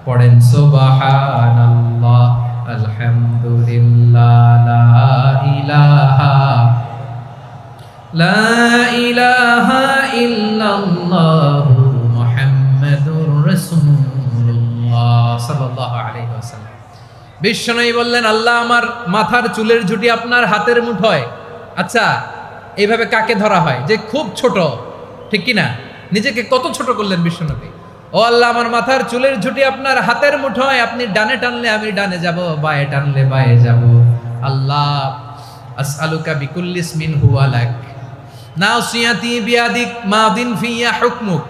পড়েন সুবহানাল্লাহ, আলহামদুলিল্লাহ, লা ইলাহা ইল্লাল্লাহ মুহাম্মাদুর রাসূলুল্লাহ সাল্লাল্লাহু আলাইহি ওয়াসাল্লাম। বিশ্বনবী বললেন, আল্লাহ আমার মাথার চুলের ঝুঁটি আপনার হাতের মুঠোয়। আচ্ছা, এইভাবে কাকে ধরা হয়? যে খুব ছোট, ঠিক কি না? নিজেকে কত ছোট করলেন বিশ্বনবী। ও আল্লাহ, আমার মাথার চুলের ঝুঁটি আপনার হাতের মুঠোয়, আপনি ডানে টানলে আমি ডানে যাব, বায়ে টানলে বায়ে যাব। আল্লাহ, আসআলুকা বিকুল্লি ইসমিন হুয়া লাক নাসিয়াতি বিয়াদিক মাদিন ফিয়া হুকমুক।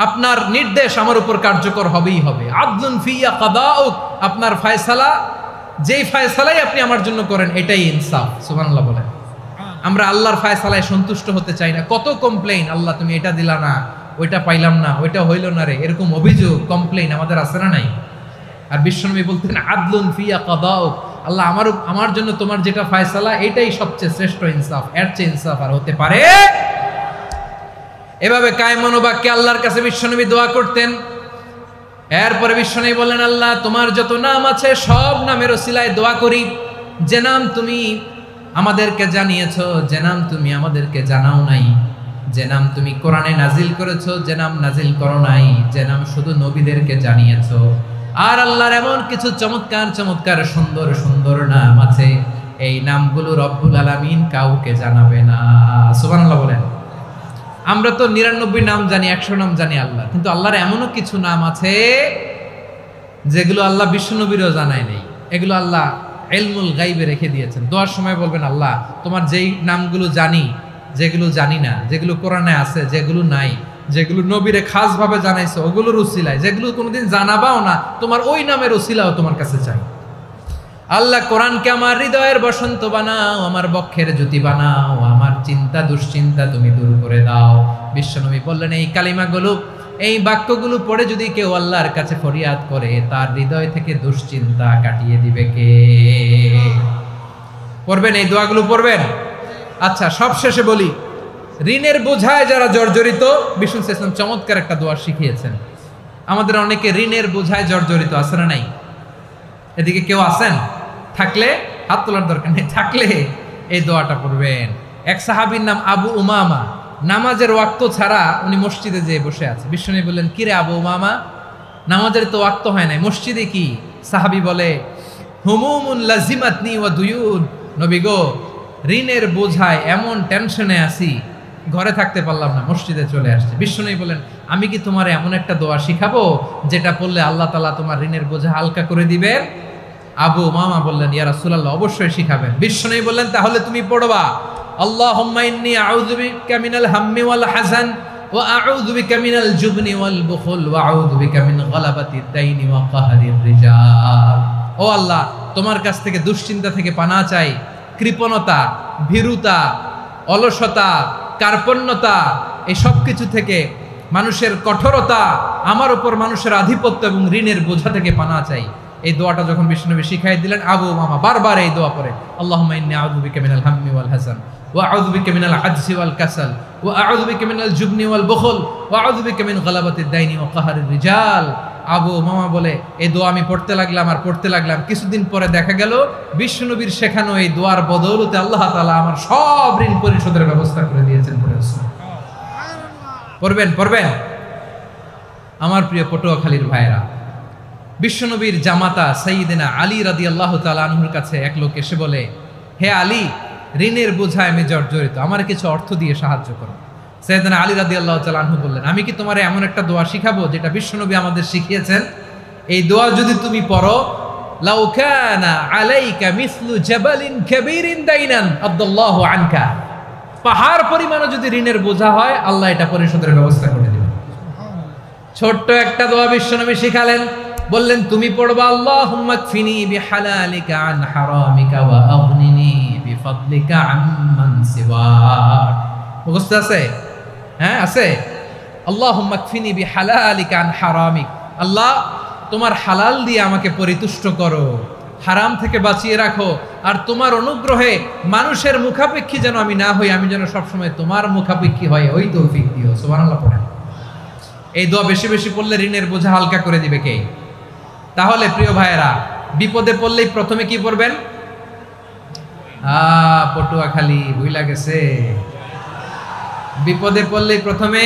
আপনার নির্দেশ আমার উপর কার্যকর হবেই হবে। আদলুন ফিয়া কাদাউক, আপনার ফয়সালা, যেই ফয়সালাই আপনি আমার জন্য করেন এটাই ইনসাফ। সুবহানাল্লাহ বলেন। আমরা আল্লাহর ফয়সালায় সন্তুষ্ট হতে চাই না। কত কমপ্লেইন, আল্লাহ তুমি এটা দিলা না, ওইটা পাইলাম না, ওইটা হইল না রে, এরকম অভিযোগ কমপ্লেইন আমাদের আছে না নাই? আর বিশ্বনবী বলতেন আদলুন ফিয়া কাদাউক, আল্লাহ আমার জন্য তোমার যেটা ফয়সালা এটাই সবচেয়ে শ্রেষ্ঠ ইনসাফ, এর চেয়ে ইনসাফ আর হতে পারে? এভাবে কায় মনোবাক্যে আল্লাহর কাছে বিশ্বনবী দোয়া করতেন। এরপরে বিশ্বনবী বললেন, আল্লাহ তোমার যত নাম আছে সব নামের ওসিলায় দোয়া করি, যে নাম তুমি আমাদেরকে জানিয়েছো, যে নাম তুমি আমাদেরকে জানাও নাই, যে নাম তুমি কোরআনে নাজিল করেছো, যে নাম নাজিল করো নাই, যে নাম শুধু নবীদেরকে জানিয়েছো। আর আল্লাহর এমন কিছু চমৎকার চমৎকার সুন্দর সুন্দর নাম আছে, এই নামগুলো রব্বুল আলামিন কাউকে জানাবে না। সুবহানাল্লাহ বলেন। আমরা তো 99 নাম জানি, 100 নাম জানি আল্লাহ, কিন্তু আল্লাহর এমনও কিছু নাম আছে যেগুলো আল্লাহ বিশ্বনবীরও জানায় নেই। এগুলো আল্লাহ ইলমুল গায়বে রেখে দিয়েছেন। দোয়ার সময় বলবেন, আল্লাহ তোমার যেই নামগুলো জানি, যেগুলো জানি না, যেগুলো কোরআনে আছে, যেগুলো নাই, যেগুলো নবীরে খাস ভাবে জানাইছো ওগুলোর উসিলায়, যেগুলো কোনোদিন জানাবাও না, তোমার ওই নামের উসিলাও তোমার কাছে চাই। আল্লাহ কোরআনকে আমার হৃদয়ের বসন্ত বানাও, আমার বক্ষের জ্যোতি বানাও, আমার চিন্তা দুশ্চিন্তা তুমি দূর করে দাও। বিশ্বনবী বললেন, এই কালিমাগুলো, এই বাক্যগুলো পড়ে যদি কেউ আল্লাহর কাছে ফরিয়াদ করে, তার হৃদয় থেকে দুশ্চিন্তা কাটিয়ে দিবে কে? পড়বেন, এই দোয়াগুলো পড়বেন। আচ্ছা, সব শেষে বলি, ঋণের বোঝায় যারা জর্জরিত, বিষ্ণু ইসলাম চমৎকার একটা দোয়া শিখিয়েছেন। আমাদের অনেকে ঋণের বোঝায় জর্জরিত, আছে না নাই? এদিকে কেউ আছেন? থাকলে হাত তোলার দরকার নেই, থাকলে এই দোয়াটা পড়বেন। এক সাহাবীর নাম আবু উমামা, নামাজের ওয়াক্ত ছাড়া উনি মসজিদে যেয়ে বসে আছে। বিষ্ণু বললেন, কিরে আবু উমামা, নামাজের তো ওয়াক্ত হয় নাই, মসজিদে কি? সাহাবী বলে, হুমুমুন লাজিমাতনি ওয়া দুয়ুন, নবী গো, ঋণের বোঝায় এমন টেনশনে আছি, ঘরে থাকতে পারলাম না, মসজিদে চলে আসছে। বিশ্বনবী বলেন, আমি কি তোমার এমন একটা দোয়া শিখাবো যেটা পড়লে আল্লাহ তাআলা তোমার ঋণের বোঝা হালকা করে দিবেন? আবু উমামা বললেন, ইয়া রাসূলুল্লাহ, অবশ্যই শিখাবেন। বিশ্বনবী বললেন, তাহলে তুমি পড়বা, আল্লাহুম্মা ইন্নী আউযু বিকা মিনাল হাম্মি ওয়াল হাযান ওয়া আউযু বিকা মিনাল জুবনি ওয়াল বুখল ওয়া আউযু বিকা মিন গালাবাতিদ দাইনি ওয়া কাহরির রিজাল। ও আল্লাহ, তোমার কাছ থেকে দুশ্চিন্তা থেকে পানাহ চাই, কৃপণতা, ভীরুতা, অলসতা, কার্পণ্যতা, এই সব কিছু থেকে, মানুষের কঠোরতা, আমার উপর মানুষের আধিপত্য এবং ঋণের বোঝা থেকে পানাহ চাই। এই দোয়াটা যখন বিশ্বনবী শিখাই দিলেন, আবু উমামা বারবার এই দোয়া পড়ে, আল্লাহুম্মা ইন্নী আউযু বিকা মিনাল হাম্মি ওয়াল হাযান ওয়া আউযু বিকা মিনাল আজজি ওয়াল কাসাল ওয়া আউযু বিকা মিনাল জুবনি ওয়াল বুখল ওয়া আউযু বিকা মিন গালাবাতিদ দাইনি ওয়া কাহরির রিজাল। আবু উমামা বলে, এই দোয়া আমি পড়তে লাগলাম আর পড়তে লাগলাম, কিছুদিন পরে দেখা গেল বিশ্বনবীর শেখানো এই দোয়ার বদৌলতে আল্লাহ তাআলা আমার সব ঋণ পরিশোধের ব্যবস্থা করে দিয়েছেন। পড়বেন, পড়বেন। আমার প্রিয় পটুয়াখালীর ভাইরা, বিশ্বনবীর জামাতা সাইয়্যিদিনা আলী রাদিয়াল্লাহু তাআলা আনহুর কাছে এক লোক এসে বলে, হে আলী, ঋণের বোঝায় আমি জর্জরিত, আমার কিছু অর্থ দিয়ে সাহায্য করো। সাইয়্যিদিনা আলী রাদিয়াল্লাহু তাআলা আনহু বললেন, আমি কি তোমারে এমন একটা দোয়া শিখাবো যেটা বিশ্বনবী আমাদের শিখিয়েছেন? এই দোয়া যদি তুমি পড়ো, লাউ কানা আলাইকা মিসলু জাবালিন কাবীরিন দাইনান আদাল্লাহু আনকা, পাহাড় পরিমাণও যদি ঋণের বোঝা হয়, আল্লাহ এটা পরিশোধের ব্যবস্থা করে দিবেন। ছোট্ট একটা দোয়া বিশ্বনবী শিখালেন, বললেন, তুমি পড়বা, আল্লাহুম্মা কফিনি বিহালালিকা আন হারামিকা ওয়া আগনিনি বিফাদলিকা আম্মান সিওয়াক। মুখস্থ আছে? হ্যাঁ, আছে। আল্লাহুম্মা কফিনি বিহালালিকা আন হারামিক, আল্লাহ তোমার হালাল দিয়ে আমাকে পরিতুষ্ট করো, হারাম থেকে বাঁচিয়ে রাখো, আর তোমার অনুগ্রহে মানুষের মুখাপেক্ষী যেন আমি না হই, আমি যেন সবসময় তোমার মুখাপেক্ষী হয়, ওই তৌফিক দিও। সুবহানাল্লাহ পড়েন। এই দোয়া বেশি বেশি পড়লে ঋণের বোঝা হালকা করে দিবে কে? তাহলে প্রিয় ভাইয়েরা, বিপদে পড়লেই প্রথমে কি পড়বেন? পটুয়াখালী ভুইলা গেছে। বিপদে পড়লেই প্রথমে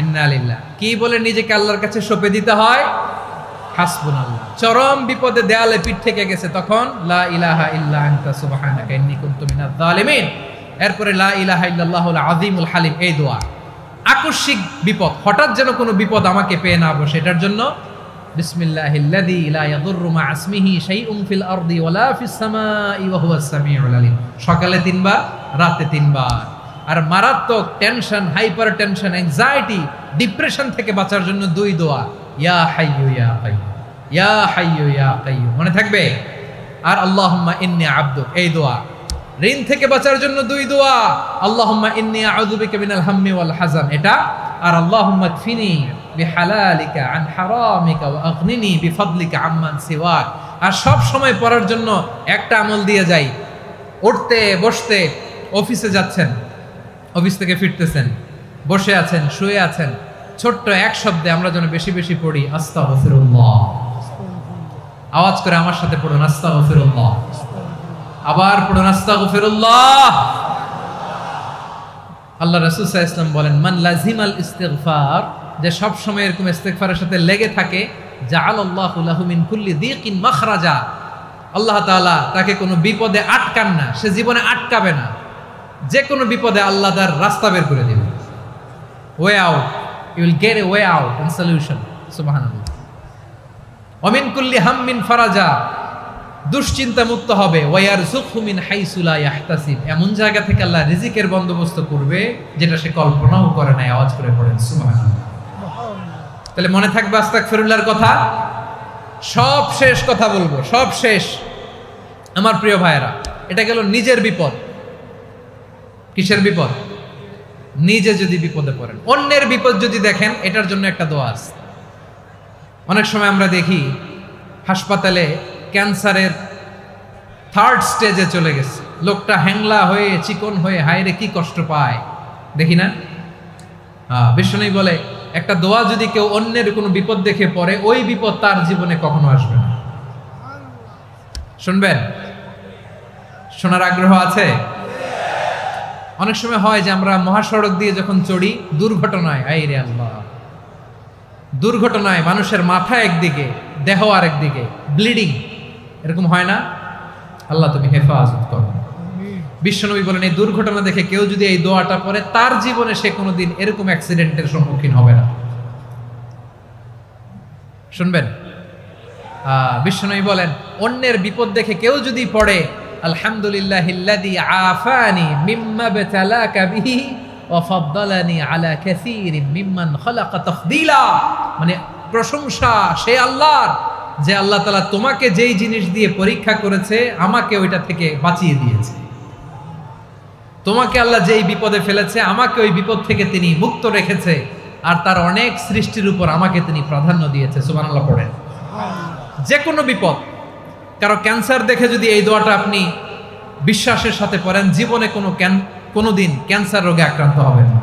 ইন্না লিল্লাহ কি বলে নিজেকে আল্লাহর কাছে সঁপে দিতে হয়? হাসবুনাল্লাহ। চরম বিপদে দেয়ালে পিঠ থেকে গেছে, তখন লা ইলাহা ইল্লা আনতা সুবহানাকা ইন্নী কুনতু মিনাজ জালিমিন। এরপরে লা ইলাহা ইল্লাল্লাহুল আযীমুল হালিম, এই দোয়া। আকস্মিক বিপদ, হঠাৎ যেন কোনো বিপদ আমাকে পেয়ে না বসে, এটার জন্য বিসমিল্লাহিল্লাযী লা ইয়াদুররু মা ইসমিহি শাইউন ফিল আরদি ওয়ালা ফিস সামাই ওয়া হুয়াস সামিউল আলিম। সকালে 3 বার, রাতে 3 বার। আর মারাত্মক tension, hyper tension, anxiety, depression থেকে বাঁচার জন্য 2 দোয়া, ইয়া হাইয়্যু ইয়া কাইয়্যুম, ইয়া হাইয়্যু ইয়া কাইয়্যুম, মনে থাকবে? আর আল্লাহুম্মা ইন্নী আবদুক, এই দোয়া। ঋণ থেকে বাঁচার জন্য 2 দোয়া, আল্লাহুম্মা ইন্নী আউযু বিকা মিনাল হাম্মি ওয়াল হাযান, এটা। আর আল্লাহুম্মা কফিনি বিহালালিকা আন হারামিকা ওয়া আগনিনি বিফাদলিকা আম্মান সিওয়াক। আর সব সময় পড়ার জন্য একটা আমল দিয়ে যাই, উঠতে বসতে, অফিসে যাচ্ছেন, অফিস থেকে ফিরতেছেন, বসে আছেন, শুয়ে আছেন, ছোট্ট এক শব্দে আমরা যেন বেশি বেশি পড়ি আস্তাগফিরুল্লাহ। আওয়াজ করে আমার সাথে পড়ুন আস্তাগফিরুল্লাহ। আবার পড়ুন আস্তাগফিরুল্লাহ। আল্লাহ রাসূল সাল্লাল্লাহু আলাইহি ওয়াসাল্লাম বলেন, মান লাজিমাল ইস্তিগফার, যে সব সময় এরকম ইস্তিগফারের সাথে লেগে থাকে, জাআলাল্লাহু লাহু মিন কুল্লি দিকিন মাখরাজা, আল্লাহ তাআলা তাকে কোনো বিপদে আটকান না, সে জীবনে আটকাবে না, যে কোনো বিপদে আল্লাহ তার রাস্তা বের করে দিবে। Way out, you will get a way out and solution. সুবহানাল্লাহ। ওয়া মিন কুল্লি হাম্মিন ফারাজা, দুশ্চিন্তা মুক্ত হবে। ওয়ায়ারযুকহু মিন হাইসু লা ইয়াহতাসিব, এমন জায়গা থেকে আল্লাহ রিজিকের বন্দোবস্ত করবে যেটা সে কল্পনাও করে নাই। আওয়াজ করে পড়েন সুবহানাল্লাহ। তাহলে মনে থাকবে আস্তাগফিরুল্লাহর কথা। সব শেষ কথা বলবো, সব শেষ আমার প্রিয় ভাইয়েরা। এটা গেল নিজের বিপদ। কিসের বিপদ? নিজে যদি বিপদে পড়েন। অন্যের বিপদ যদি দেখেন, এটার জন্য একটা দোয়া আছে। অনেক সময় আমরা দেখি হাসপাতালে ক্যান্সারের 3rd স্টেজে চলে গেছে, লোকটা হ্যাংলা হয়ে, চিকন হয়ে, হায়রে কি কষ্ট পায়, দেখি না? বিষ্ণু বলে, একটা দোয়া যদি কেউ অন্যের কোনো বিপদ দেখে পড়ে, ওই বিপদ তার জীবনে কখনো আসবে না। শুনবেন? শোনার আগ্রহ আছে? অনেক সময় হয় যে আমরা মহাসড়ক দিয়ে যখন চড়ি, দুর্ঘটনায়, আইরে আল্লাহ, দুর্ঘটনায় মানুষের মাথা একদিকে, দেহ আরেকদিকে, ব্লিডিং, এরকম হয় না? আল্লাহ তুমি হেফাজত করো। বিশ্বনবী বলেন, এই দুর্ঘটনা দেখে কেউ যদি এই দোয়াটা পড়ে, তার জীবনে সে কোনোদিন এরকম অ্যাক্সিডেন্টের সম্মুখীন হবে না। শুনবেন? বিশ্বনবী বলেন, অন্যের বিপদ দেখে কেউ যদি পড়ে, আলহামদুলিল্লাহিল্লাযী আফানি মিম্মা বাতালাকা বিহি ওয়া ফাদ্দালানি আলা কাসীরিন মিম্মান খালাকা তাফদীলা, মানে প্রশংসা সে আল্লাহর, যে আল্লাহ তাআলা তোমাকে যেই জিনিস দিয়ে পরীক্ষা করেছে, আমাকে ওইটা থেকে বাঁচিয়ে দিয়েছে। তোমাকে আল্লাহ যেই বিপদে ফেলেছে, আমাকে ওই বিপদ থেকে তিনি মুক্ত রেখেছে, আর তার অনেক সৃষ্টির উপর আমাকে তিনি প্রাধান্য দিয়েছে। সুবহানাল্লাহ পড়েন। যে কোনো বিপদ, কারো ক্যান্সার দেখে যদি এই দোয়াটা আপনি বিশ্বাসের সাথে পড়েন, জীবনে কোনোদিন ক্যান্সার রোগে আক্রান্ত হবেন না।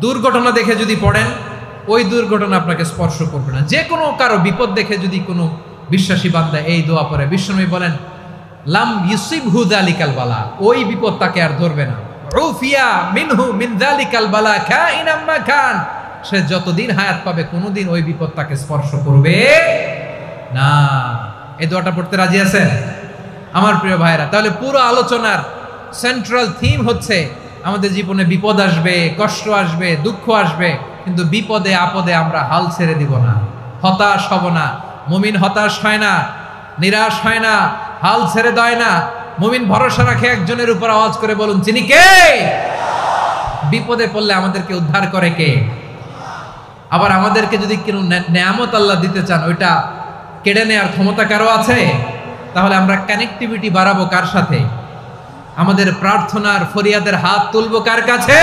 দুর্ঘটনা দেখে যদি পড়েন, ওই দুর্ঘটনা আপনাকে স্পর্শ করবে না। যে কোনো কারো বিপদ দেখে যদি কোনো বিশ্বাসী বান্দা এই দোয়া পড়ে, বিশ্বনবী বলেন, লাম ইউসিবহু যালিকাল বালা, ওই বিপদ তাকে আর ধরবে না। উফিয়া মিনহু মিন যালিকাল বালা কাইনাম মা কান, সে যতদিন হায়াত পাবে কোনোদিন ওই বিপদ তাকে স্পর্শ করবে না। এই দোয়াটা পড়তে রাজি আছেন আমার প্রিয় ভাইরা? তাহলে পুরো আলোচনার সেন্ট্রাল থিম হচ্ছে, আমাদের জীবনে বিপদ আসবে, কষ্ট আসবে, দুঃখ আসবে, কিন্তু বিপদে আপদে আমরা হাল ছেড়ে দিব না, হতাশ হব না। মুমিন হতাশ হয় না, নিরাশ হয় না, হাল ছেড়ে দেয় না। মুমিন ভরসা রাখে একজনের উপর। আওয়াজ করে বলুন, যিনি কে? বিপদে পড়লে আমাদেরকে উদ্ধার করে কে? আবার আমাদেরকে যদি কোনো নেয়ামত আল্লাহ দিতে চান, ওইটা কেড়ে নেওয়ার ক্ষমতা কারো আছে? তাহলে আমরা কানেক্টিভিটি বাড়াবো কার সাথে? আমাদের প্রার্থনার ফরিয়াদের হাত তুলবো কার কাছে?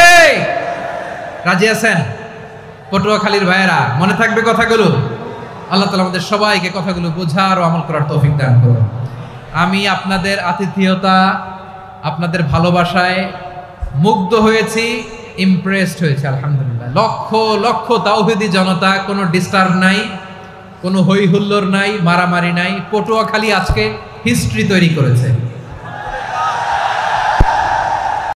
রাজি আছেন পটুয়াখালীর ভাইয়েরা? মনে থাকবে কথাগুলো? আল্লাহ তাআলা আমাদের সবাইকে কথাগুলো বোঝার ও আমল করার তৌফিক দান করুন। আমি আপনাদের আতিথেয়তা, আপনাদের ভালোবাসায় মুগ্ধ হয়েছি, ইমপ্রেসড হয়েছে। আলহামদুলিল্লাহ। লক্ষ লক্ষ তাওহীদি জনতা, কোনো ডিস্টার্ব নাই, কোনো হই হুল্লোড় নাই, মারামারি নাই। পটুয়াখালী আজকে হিস্ট্রি তৈরি করেছে।